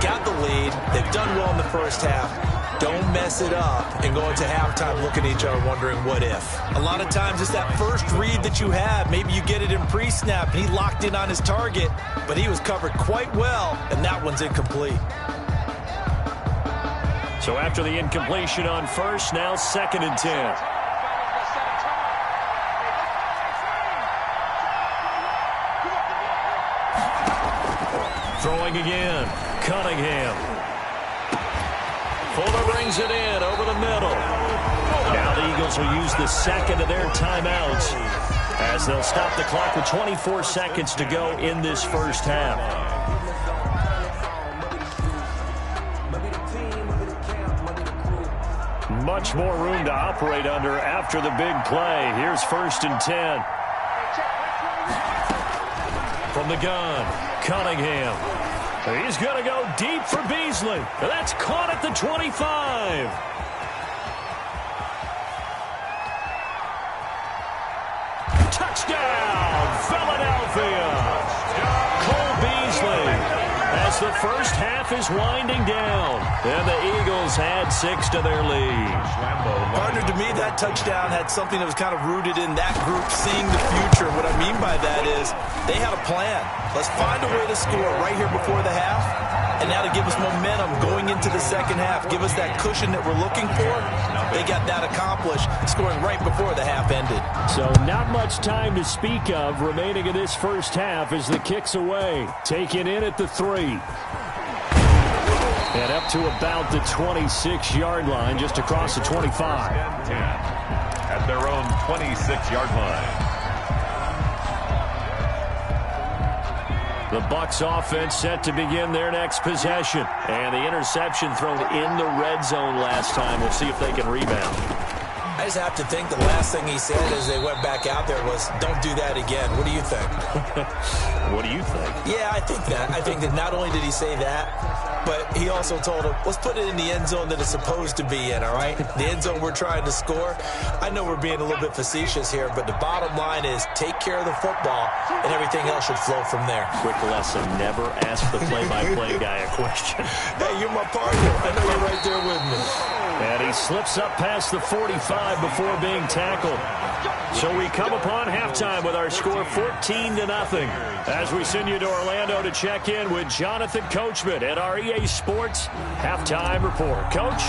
A: Got the lead. They've done well in the first half. Don't mess it up and go into halftime looking at each other wondering what if. A lot of times it's that first read that you have. Maybe you get it in pre-snap and he locked in on his target, but he was covered quite well, and that one's incomplete.
B: So after the incompletion on first, now 2nd and 10. Throwing again. Cunningham. Fuller brings it in over the middle. Now the Eagles will use the 2nd of their timeouts as they'll stop the clock with 24 seconds to go in this first half. Much more room to operate under after the big play. Here's 1st and 10. From the gun, Cunningham. He's going to go deep for Beasley. That's caught at the 25. Touchdown, Philadelphia. Cole Beasley as the first half is winding down. And the Eagles had 6 to their lead.
A: Partner, to me, that touchdown had something that was kind of rooted in that group seeing the future. What I mean by that is they had a plan. Let's find a way to score right here before the half. And now to give us momentum going into the second half, give us that cushion that we're looking for. They got that accomplished, scoring right before the half ended.
B: So not much time to speak of remaining in this first half as the kick's away. Taken in at the 3. And up to about the 26-yard line, just across the 25.
D: At their own 26-yard line.
B: The Bucs offense set to begin their next possession. And the interception thrown in the red zone last time. We'll see if they can rebound.
A: I just have to think the last thing he said as they went back out there was, don't do that again. What do you think?
F: What do you think?
A: Yeah, I think that. I think that not only did he say that, but he also told him, let's put it in the end zone that it's supposed to be in, all right? The end zone we're trying to score. I know we're being a little bit facetious here, but the bottom line is take care of the football, and everything else should flow from there.
F: Quick lesson, never ask the play-by-play guy a question.
A: Hey, you're my partner. I know you're right there with me.
F: And he slips up past the 45 before being tackled. So we come upon halftime with our score 14-0. As we send you to Orlando to check in with Jonathan Coachman at our EA Sports Halftime Report. Coach?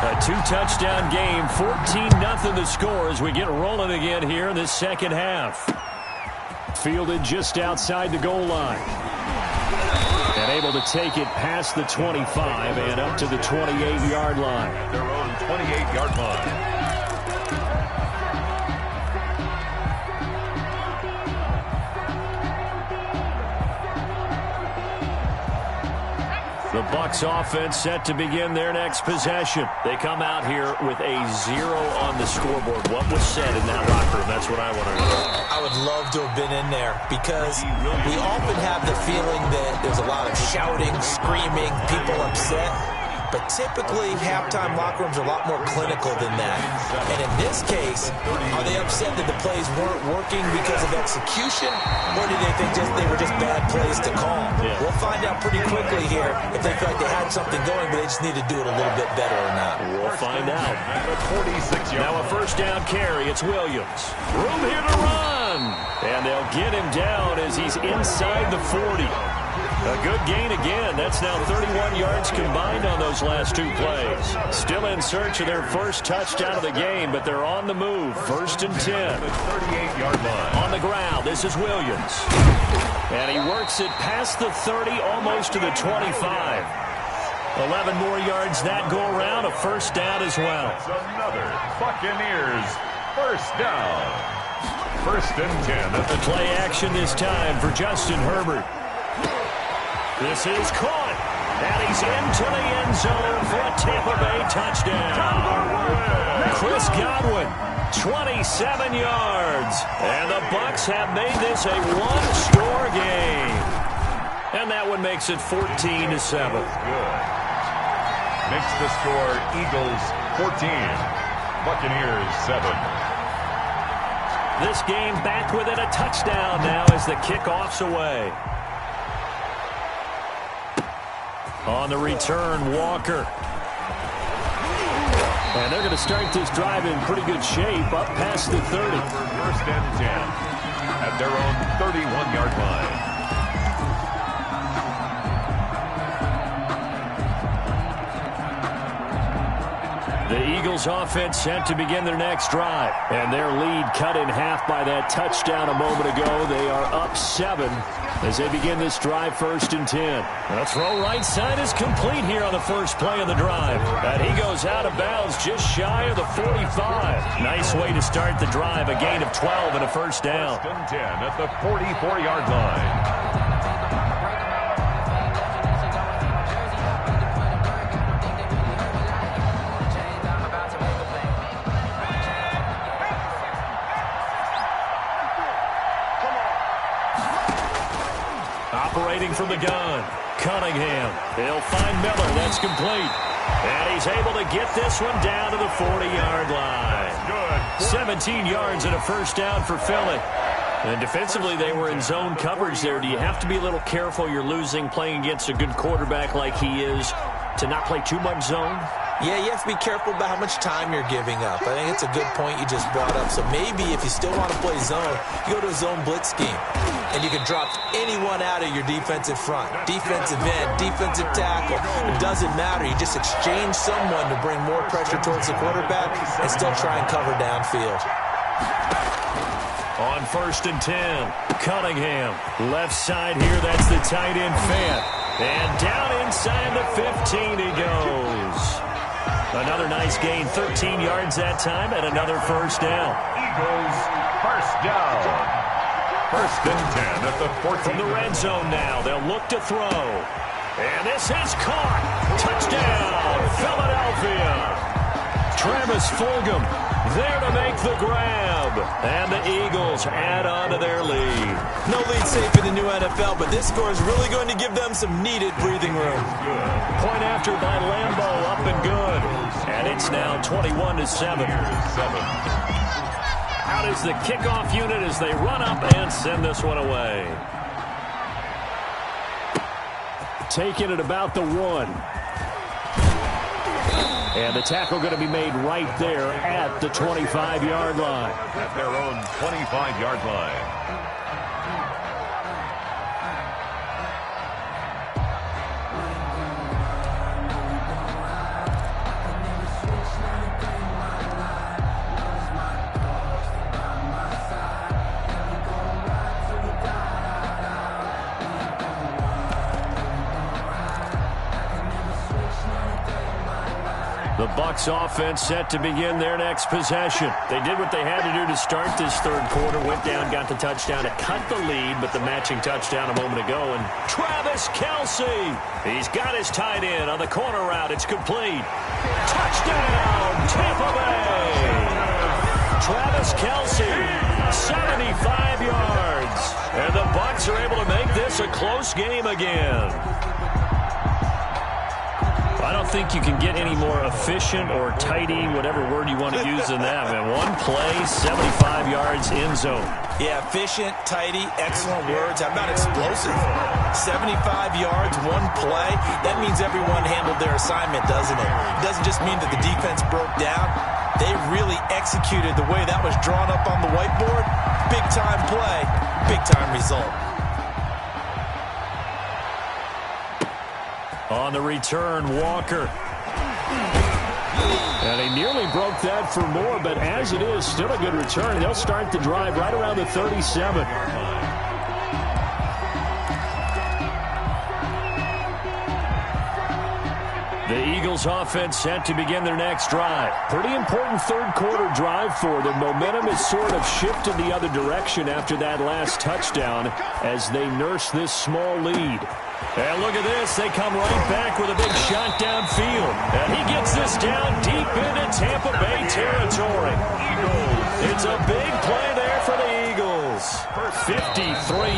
F: A two-touchdown game, 14-0 the score as we get rolling again here in the second half. Fielded just outside the goal line. And able to take it past the 25 and up to the 28-yard line.
D: Their own 28-yard line.
F: The Bucs offense set to begin their next possession. They come out here with a 0 on the scoreboard. What was said in that locker room? That's what I want to know.
A: I would love to have been in there because we often have the feeling that there's a lot of shouting, screaming, people upset. But typically, halftime locker rooms are a lot more clinical than that. And in this case, are they upset that the plays weren't working because of execution? Or do they think they were just bad plays to call?
F: Yeah.
A: We'll find out pretty quickly here if they feel like they had something going, but they just need to do it a little bit better or not.
F: We'll find out.
D: 46-yard.
F: Now a first down carry. It's Williams. Room here to run. And they'll get him down as he's inside the 40. A good gain again. That's now 31 yards combined on those last two plays. Still in search of their first touchdown of the game, but they're on the move. First and 10.
D: 38-yard line.
F: On the ground, this is Williams. And he works it past the 30, almost to the 25. 11 more yards that go around, a first down as well.
D: That's another Buccaneers first down. First and 10.
F: The play action this time for Justin Herbert. This is caught, and he's into the end zone for a Tampa Bay touchdown. Chris Godwin, 27 yards, and the Bucs have made this a one-score game. And that one makes it 14-7.
D: Good. Makes the score Eagles 14, Buccaneers 7.
F: This game back within a touchdown now as the kickoff's away. On the return, Walker. And they're going to start this drive in pretty good shape, up past the 30.
D: First and 10 at their own 31-yard line.
F: The Eagles offense set to begin their next drive. And their lead cut in half by that touchdown a moment ago. They are up 7 as they begin this drive, first and 10. The throw right side is complete here on the first play of the drive. And he goes out of bounds just shy of the 45. Nice way to start the drive, a gain of 12 and a first down.
D: First and 10 at the 44-yard line.
F: Operating from the gun, Cunningham. He'll find Miller. That's complete. And he's able to get this one down to the 40-yard line.
D: Good.
F: 17 yards and a first down for Philly. And defensively, they were in zone coverage there. Do you have to be a little careful? You're losing, playing against a good quarterback like he is, to not play too much zone?
A: Yeah, you have to be careful about how much time you're giving up. I think it's a good point you just brought up. So maybe if you still want to play zone, you go to a zone blitz scheme. And you can drop anyone out of your defensive front. Defensive end, defensive tackle. It doesn't matter. You just exchange someone to bring more pressure towards the quarterback and still try and cover downfield.
F: On first and 10, Cunningham. Left side here, that's the tight end Fant. And down inside the 15 he goes. Another nice gain, 13 yards that time, and another first down.
D: Eagles first down. First and 10 at the 14.
F: From the red zone now, they'll look to throw. And this is caught. Touchdown, Philadelphia.
B: Travis Fulgham there to make the grab. And the Eagles add on to their lead.
A: No lead safe in the new NFL, but this score is really going to give them some needed breathing room.
B: Point after by Lambeau, up and good. And it's now 21-7. Out is the kickoff unit as they run up and send this one away. Taking it about the 1. And the tackle going to be made right there at the 25-yard line.
D: At their own 25-yard line.
B: The Bucs offense set to begin their next possession. They did what they had to do to start this third quarter. Went down, got the touchdown to cut the lead, but the matching touchdown a moment ago. And Travis Kelce, he's got his tight end on the corner route. It's complete. Touchdown, Tampa Bay. Travis Kelce, 75 yards. And the Bucs are able to make this a close game again. I don't think you can get any more efficient or tidy, whatever word you want to use in that. Man, one play, 75 yards in zone.
A: Yeah, efficient, tidy, excellent words. How about explosive? 75 yards, one play. That means everyone handled their assignment, doesn't it? It doesn't just mean that the defense broke down. They really executed the way that was drawn up on the whiteboard. Big-time play, big-time result.
B: On the return, Walker. And he nearly broke that for more, but as it is, still a good return. They'll start the drive right around the 37. The Eagles offense set to begin their next drive. Pretty important third quarter drive for them. Momentum has sort of shifted the other direction after that last touchdown as they nurse this small lead. And look at this. They come right back with a big shot downfield. And he gets this down deep into Tampa Bay territory. It's a big play there for the Eagles. 53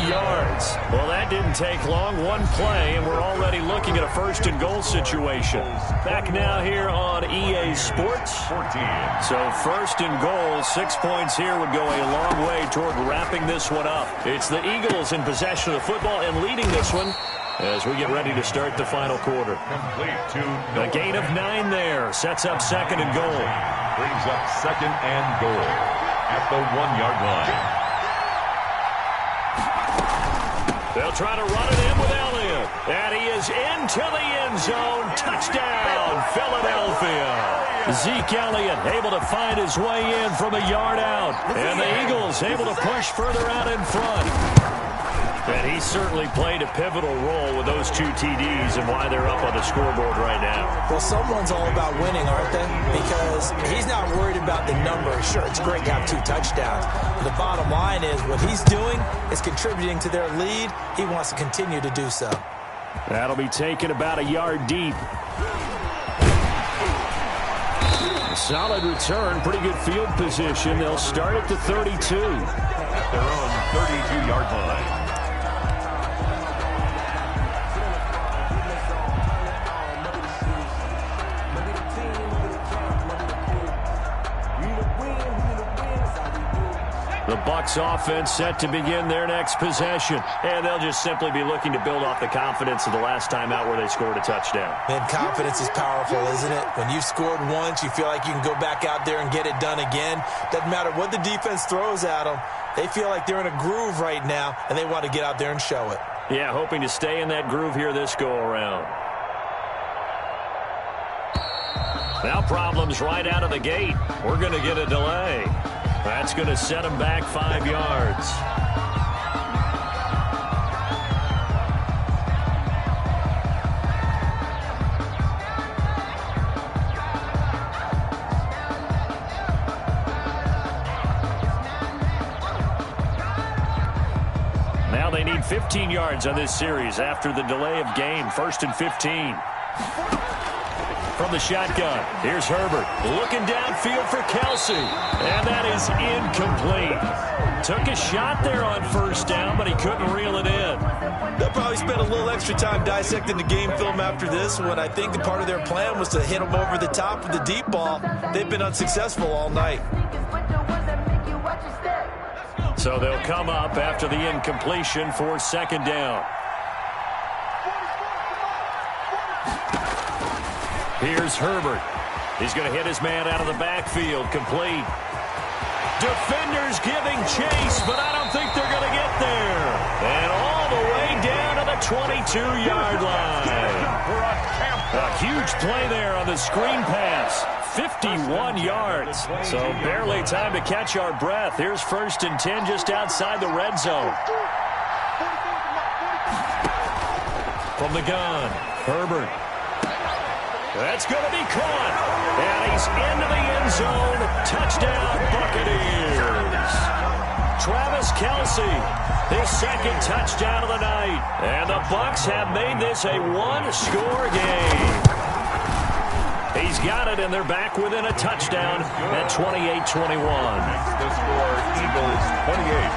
B: yards. Well, that didn't take long. One play, and we're already looking at a first and goal situation. Back now here on EA Sports. So first and goal, 6 points here would go a long way toward wrapping this one up. It's the Eagles in possession of the football and leading this one as we get ready to start the final quarter. A gain of 9 there. Sets up second and goal.
D: Brings up second and goal at the 1-yard line.
B: They'll try to run it in with Elliott. And he is into the end zone. Touchdown, Philadelphia. Zeke Elliott able to find his way in from a yard out. And the Eagles able to push further out in front. And he certainly played a pivotal role with those 2 TDs and why they're up on the scoreboard right now.
A: Well, someone's all about winning, aren't they? Because he's not worried about the numbers. Sure, it's great to have 2 touchdowns. But the bottom line is what he's doing is contributing to their lead. He wants to continue to do so.
B: That'll be taken about a yard deep. Solid return, pretty good field position. They'll start at the 32.
D: At their own 32-yard line.
B: The Bucs offense set to begin their next possession. And they'll just simply be looking to build off the confidence of the last time out where they scored a touchdown.
A: And confidence is powerful, isn't it? When you've scored once, you feel like you can go back out there and get it done again. Doesn't matter what the defense throws at them. They feel like they're in a groove right now, and they want to get out there and show it.
B: Yeah, hoping to stay in that groove here this go-around. Now problems right out of the gate. We're going to get a delay. That's going to set them back 5 yards. Now they need 15 yards on this series after the delay of game. 1st and 15.
F: From the shotgun, here's Herbert. Looking downfield for Kelsey. And that is incomplete. Took a shot there on first down, but he couldn't reel it in.
A: They'll probably spend a little extra time dissecting the game film after this one. I think the part of their plan was to hit them over the top of the deep ball. They've been unsuccessful all night.
F: So they'll come up after the incompletion for second down. Here's Herbert. He's going to hit his man out of the backfield. Complete. Defenders giving chase, but I don't think they're going to get there. And all the way down to the 22-yard line. A huge play there on the screen pass. 51 yards. So barely time to catch our breath. Here's 1st and 10 just outside the red zone. From the gun, Herbert. That's going to be caught. And he's into the end zone. Touchdown, Buccaneers. Travis Kelsey, his second touchdown of the night. And the Bucs have made this a one-score game. He's got it, and they're back within a touchdown at 28-21.
D: The score, Eagles 28,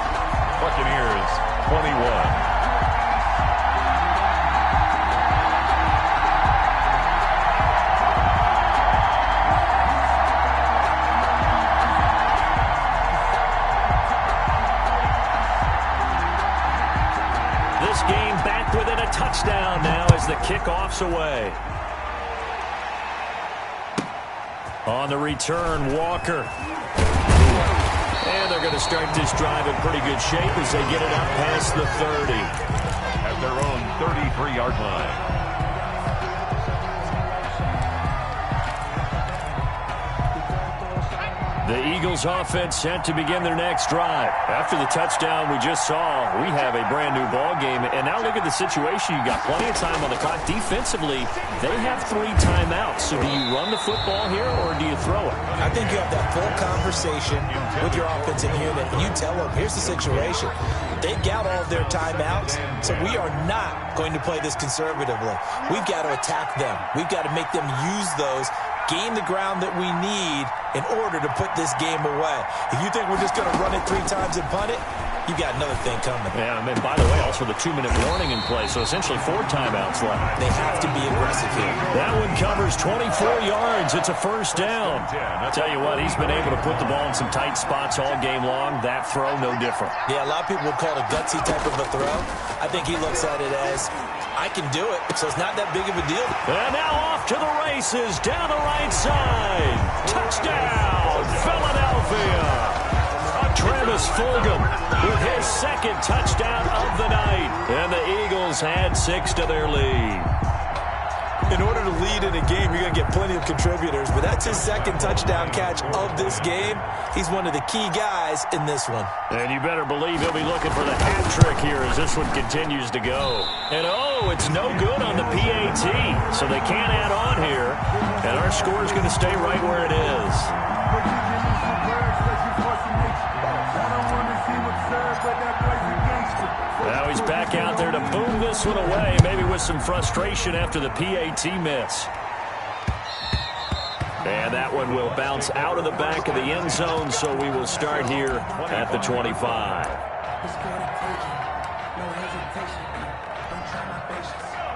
D: Buccaneers 21.
F: Within a touchdown now as the kickoff's away. On the return, Walker. And they're going to start this drive in pretty good shape as they get it up past the 30.
D: At their own 33-yard line.
F: The Eagles offense set to begin their next drive. After the touchdown we just saw, we have a brand-new ball game. And now look at the situation. You got plenty of time on the clock. Defensively, they have 3 timeouts. So do you run the football here or do you throw it?
A: I think you have that full conversation with your offensive unit, and you tell them, here's the situation. They've got all of their timeouts, so we are not going to play this conservatively. We've got to attack them. We've got to make them use those, gain the ground that we need in order to put this game away. If you think we're just going to run it 3 times and punt it, you got another thing coming.
F: Yeah, and by the way, also the 2-minute warning in play, so essentially 4 timeouts left.
A: They have to be aggressive here.
F: That one covers 24 yards. It's a first down. I'll tell you what, he's been able to put the ball in some tight spots all game long. That throw, no different.
A: Yeah, a lot of people would call it a gutsy type of a throw. I think he looks at it as, I can do it, so it's not that big of a deal.
F: And now off to the races, down the right side. Touchdown, Philadelphia. Travis Fulgham with his second touchdown of the night. And the Eagles add 6 to their lead.
A: In order to lead in a game, you're going to get plenty of contributors, but that's his second touchdown catch of this game. He's one of the key guys in this one.
F: And you better believe he'll be looking for the hat trick here as this one continues to go. And oh, it's no good on the PAT, so they can't add on here. And our score is going to stay right where it is. Now he's back out there to boom this one away, maybe with some frustration after the PAT miss. And that one will bounce out of the back of the end zone, so we will start here at the 25.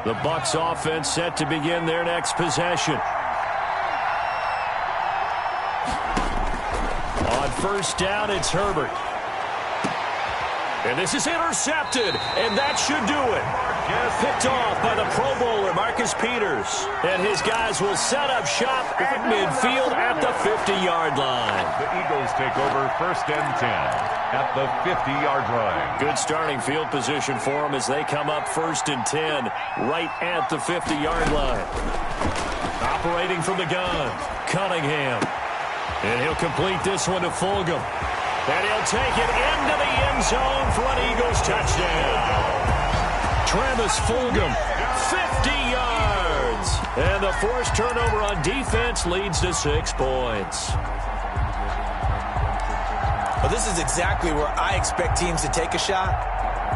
F: The Bucs offense set to begin their next possession. On first down, it's Herbert. And this is intercepted, and that should do it. Picked off by the Pro Bowler, Marcus Peters. And his guys will set up shop at midfield at the 50-yard line.
D: The Eagles take over 1st and 10 at the 50-yard line.
F: Good starting field position for them as they come up 1st and 10 right at the 50-yard line. Operating from the gun, Cunningham. And he'll complete this one to Fulgham. And he'll take it into the end zone for an Eagles touchdown. Travis Fulgham, 50 yards. And the forced turnover on defense leads to 6 points.
A: Well, this is exactly where I expect teams to take a shot.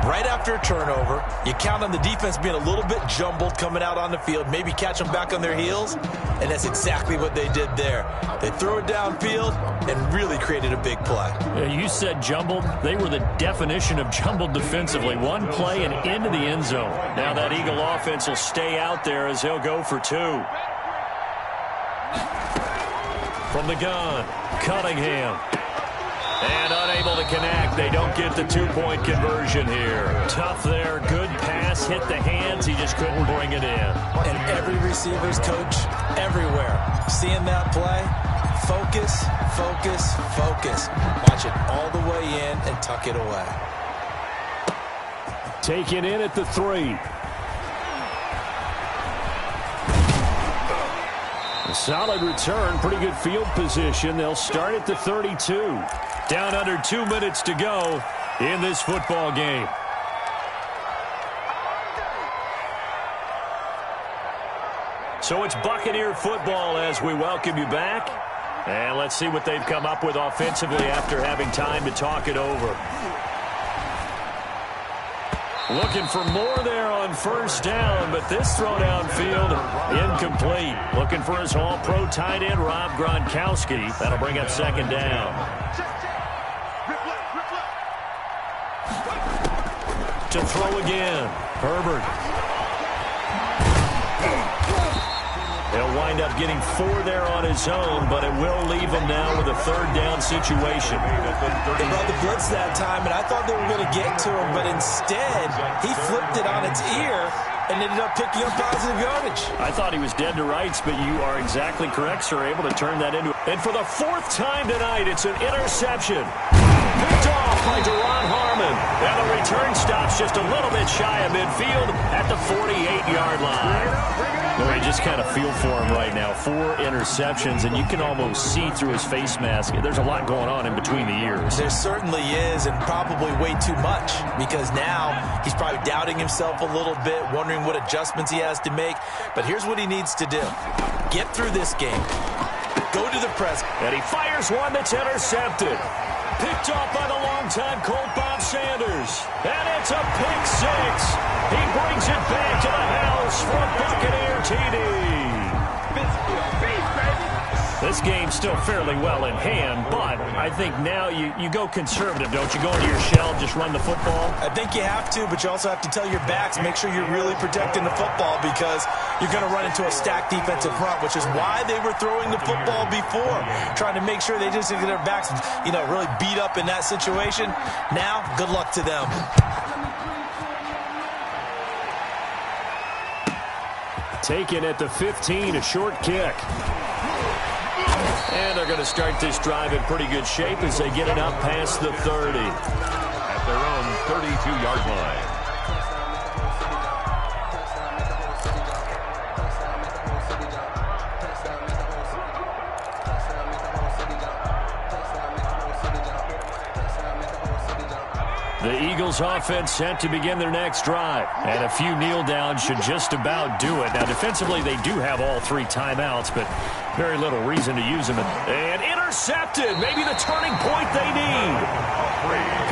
A: Right after a turnover, you count on the defense being a little bit jumbled coming out on the field, maybe catch them back on their heels, and that's exactly what they did there. They threw it downfield and really created a big play.
F: Yeah, you said jumbled. They were the definition of jumbled defensively. One play and into the end zone. Now that Eagle offense will stay out there as he'll go for 2. From the gun, Cunningham. And unable to connect. They don't get the 2-point conversion here. Tough there. Good pass. Hit the hands. He just couldn't bring it in.
A: And every receiver's coach everywhere. Seeing that play, focus, focus, focus. Watch it all the way in and tuck it away.
F: Taken in at the 3. A solid return. Pretty good field position. They'll start at the 32. Down under 2 minutes to go in this football game. So it's Buccaneer football as we welcome you back. And let's see what they've come up with offensively after having time to talk it over. Looking for more there on first down, but this throw downfield incomplete. Looking for his all-pro tight end, Rob Gronkowski. That'll bring up second down. To throw again, Herbert. He'll wind up getting 4 there on his own, but it will leave him now with a third down situation.
A: They brought the blitz that time, and I thought they were going to get to him, but instead, he flipped it on its ear and ended up picking up positive yardage.
F: I thought he was dead to rights, but you are exactly correct, sir, able to turn that into. And for the 4th time tonight, it's an interception. Picked off by Deron Harmon. And the return stops just a little bit shy of midfield at the 48-yard line. Well, you just kind of feel for him right now. 4 interceptions, and you can almost see through his face mask. There's a lot going on in between the ears.
A: There certainly is, and probably way too much, because now he's probably doubting himself a little bit, wondering what adjustments he has to make. But here's what he needs to do. Get through this game. Go to the press.
F: And he fires one that's intercepted. Picked off by the longtime Colt Bob Sanders. And it's a pick 6. He brings it back to the house for a Buccaneer TD. This game's still fairly well in hand, but I think now you go conservative, don't you? Go into your shell, just run the football?
A: I think you have to, but you also have to tell your backs, make sure you're really protecting the football because you're going to run into a stacked defensive front, which is why they were throwing the football before, trying to make sure they just get their backs, really beat up in that situation. Now, good luck to them.
F: Taken at the 15, a short kick. And they're going to start this drive in pretty good shape as they get it up past the 30.
D: At their own 32-yard line.
F: The Eagles offense set to begin their next drive. And a few kneel downs should just about do it. Now, defensively, they do have all 3 timeouts, but very little reason to use them. And intercepted. Maybe the turning point they need.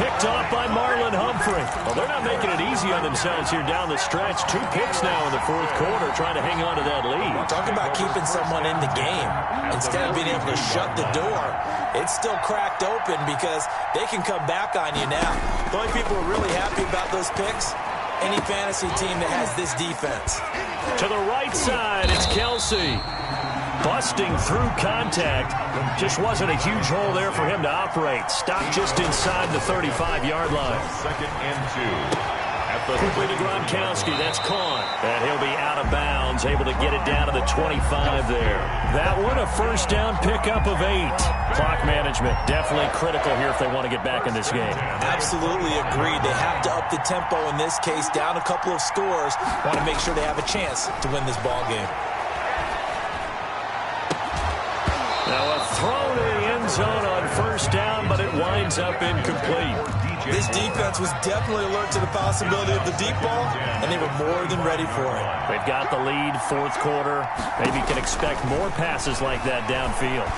F: Picked off by Marlon Humphrey. Well, they're not making it easy on themselves here down the stretch. 2 picks now in the 4th quarter, trying to hang on to that lead.
A: Talk about keeping someone in the game. Instead of being able to shut the door, it's still cracked open because they can come back on you now. The only people who are really happy about those picks, any fantasy team that has this defense.
F: To the right side, it's Kelsey. Busting through contact. Just wasn't a huge hole there for him to operate. Stopped just inside the 35-yard line.
D: 2nd and 2.
F: Quickly to Gronkowski. That's caught. And he'll be out of bounds. Able to get it down to the 25 there. That one a first down pickup of 8. Clock management definitely critical here if they want to get back in this game.
A: Absolutely agreed. They have to up the tempo in this case. Down a couple of scores. Want to make sure they have a chance to win this ball game.
F: Now a throw to the end zone on first down, but it winds up incomplete.
A: This defense was definitely alert to the possibility of the deep ball, and they were more than ready for it.
F: They've got the lead, 4th quarter. Maybe can expect more passes like that downfield.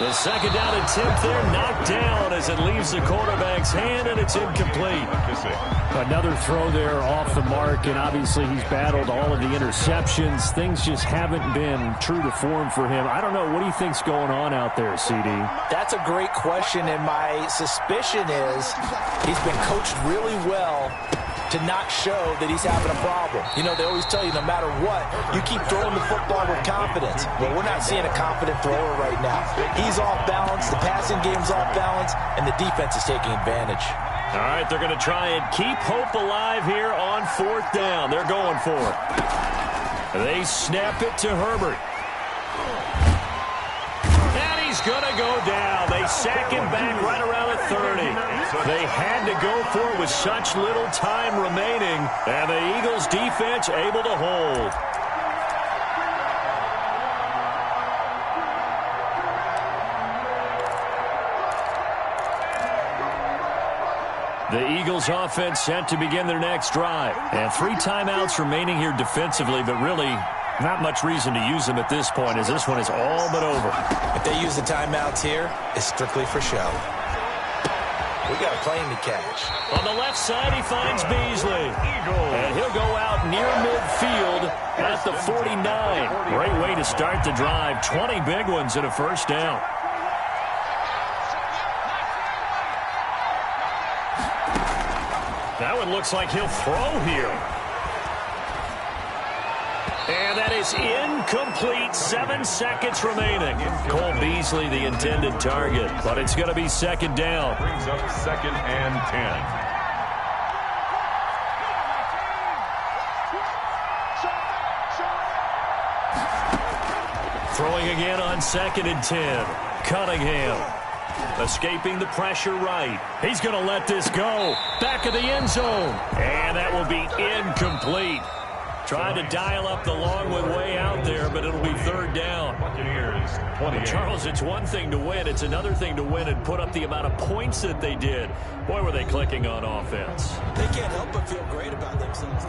F: The second down attempt there knocked down as it leaves the quarterback's hand, and it's incomplete.
B: Another throw there off the mark, and obviously he's battled all of the interceptions. Things just haven't been true to form for him. I don't know. What do you think's going on out there, CD?
A: That's a great question, and my suspicion is he's been coached really well to not show that he's having a problem. You know, they always tell you no matter what, you keep throwing the football with confidence. Well, we're not seeing a confident thrower right now. He's off balance, the passing game's off balance, and the defense is taking advantage.
F: All right, they're going to try and keep hope alive here on fourth down. They're going for it. They snap it to Herbert. And he's going to go down. They sack him back right around the 30. They had to go for it with such little time remaining, and the Eagles defense able to hold. The Eagles offense set to begin their next drive. And 3 timeouts remaining here defensively, but really not much reason to use them at this point as this one is all but over.
A: If they use the timeouts here, it's strictly for show. We got a plane to catch.
F: On the left side, he finds Beasley. And he'll go out near midfield at the 49. Great way to start the drive. 20 big ones and a first down. That one looks like he'll throw here. And that is incomplete. 7 seconds remaining. Cole Beasley, the intended target. But it's going to be second down.
D: Brings up 2nd and 10.
F: Throwing again on 2nd and 10. Cunningham. Escaping the pressure right. He's going to let this go. Back of the end zone. And that will be incomplete. Trying to dial up the long way out there, but it'll be third down. Charles, it's one thing to win. It's another thing to win and put up the amount of points that they did. Boy, were they clicking on offense.
A: They can't help but feel great about themselves.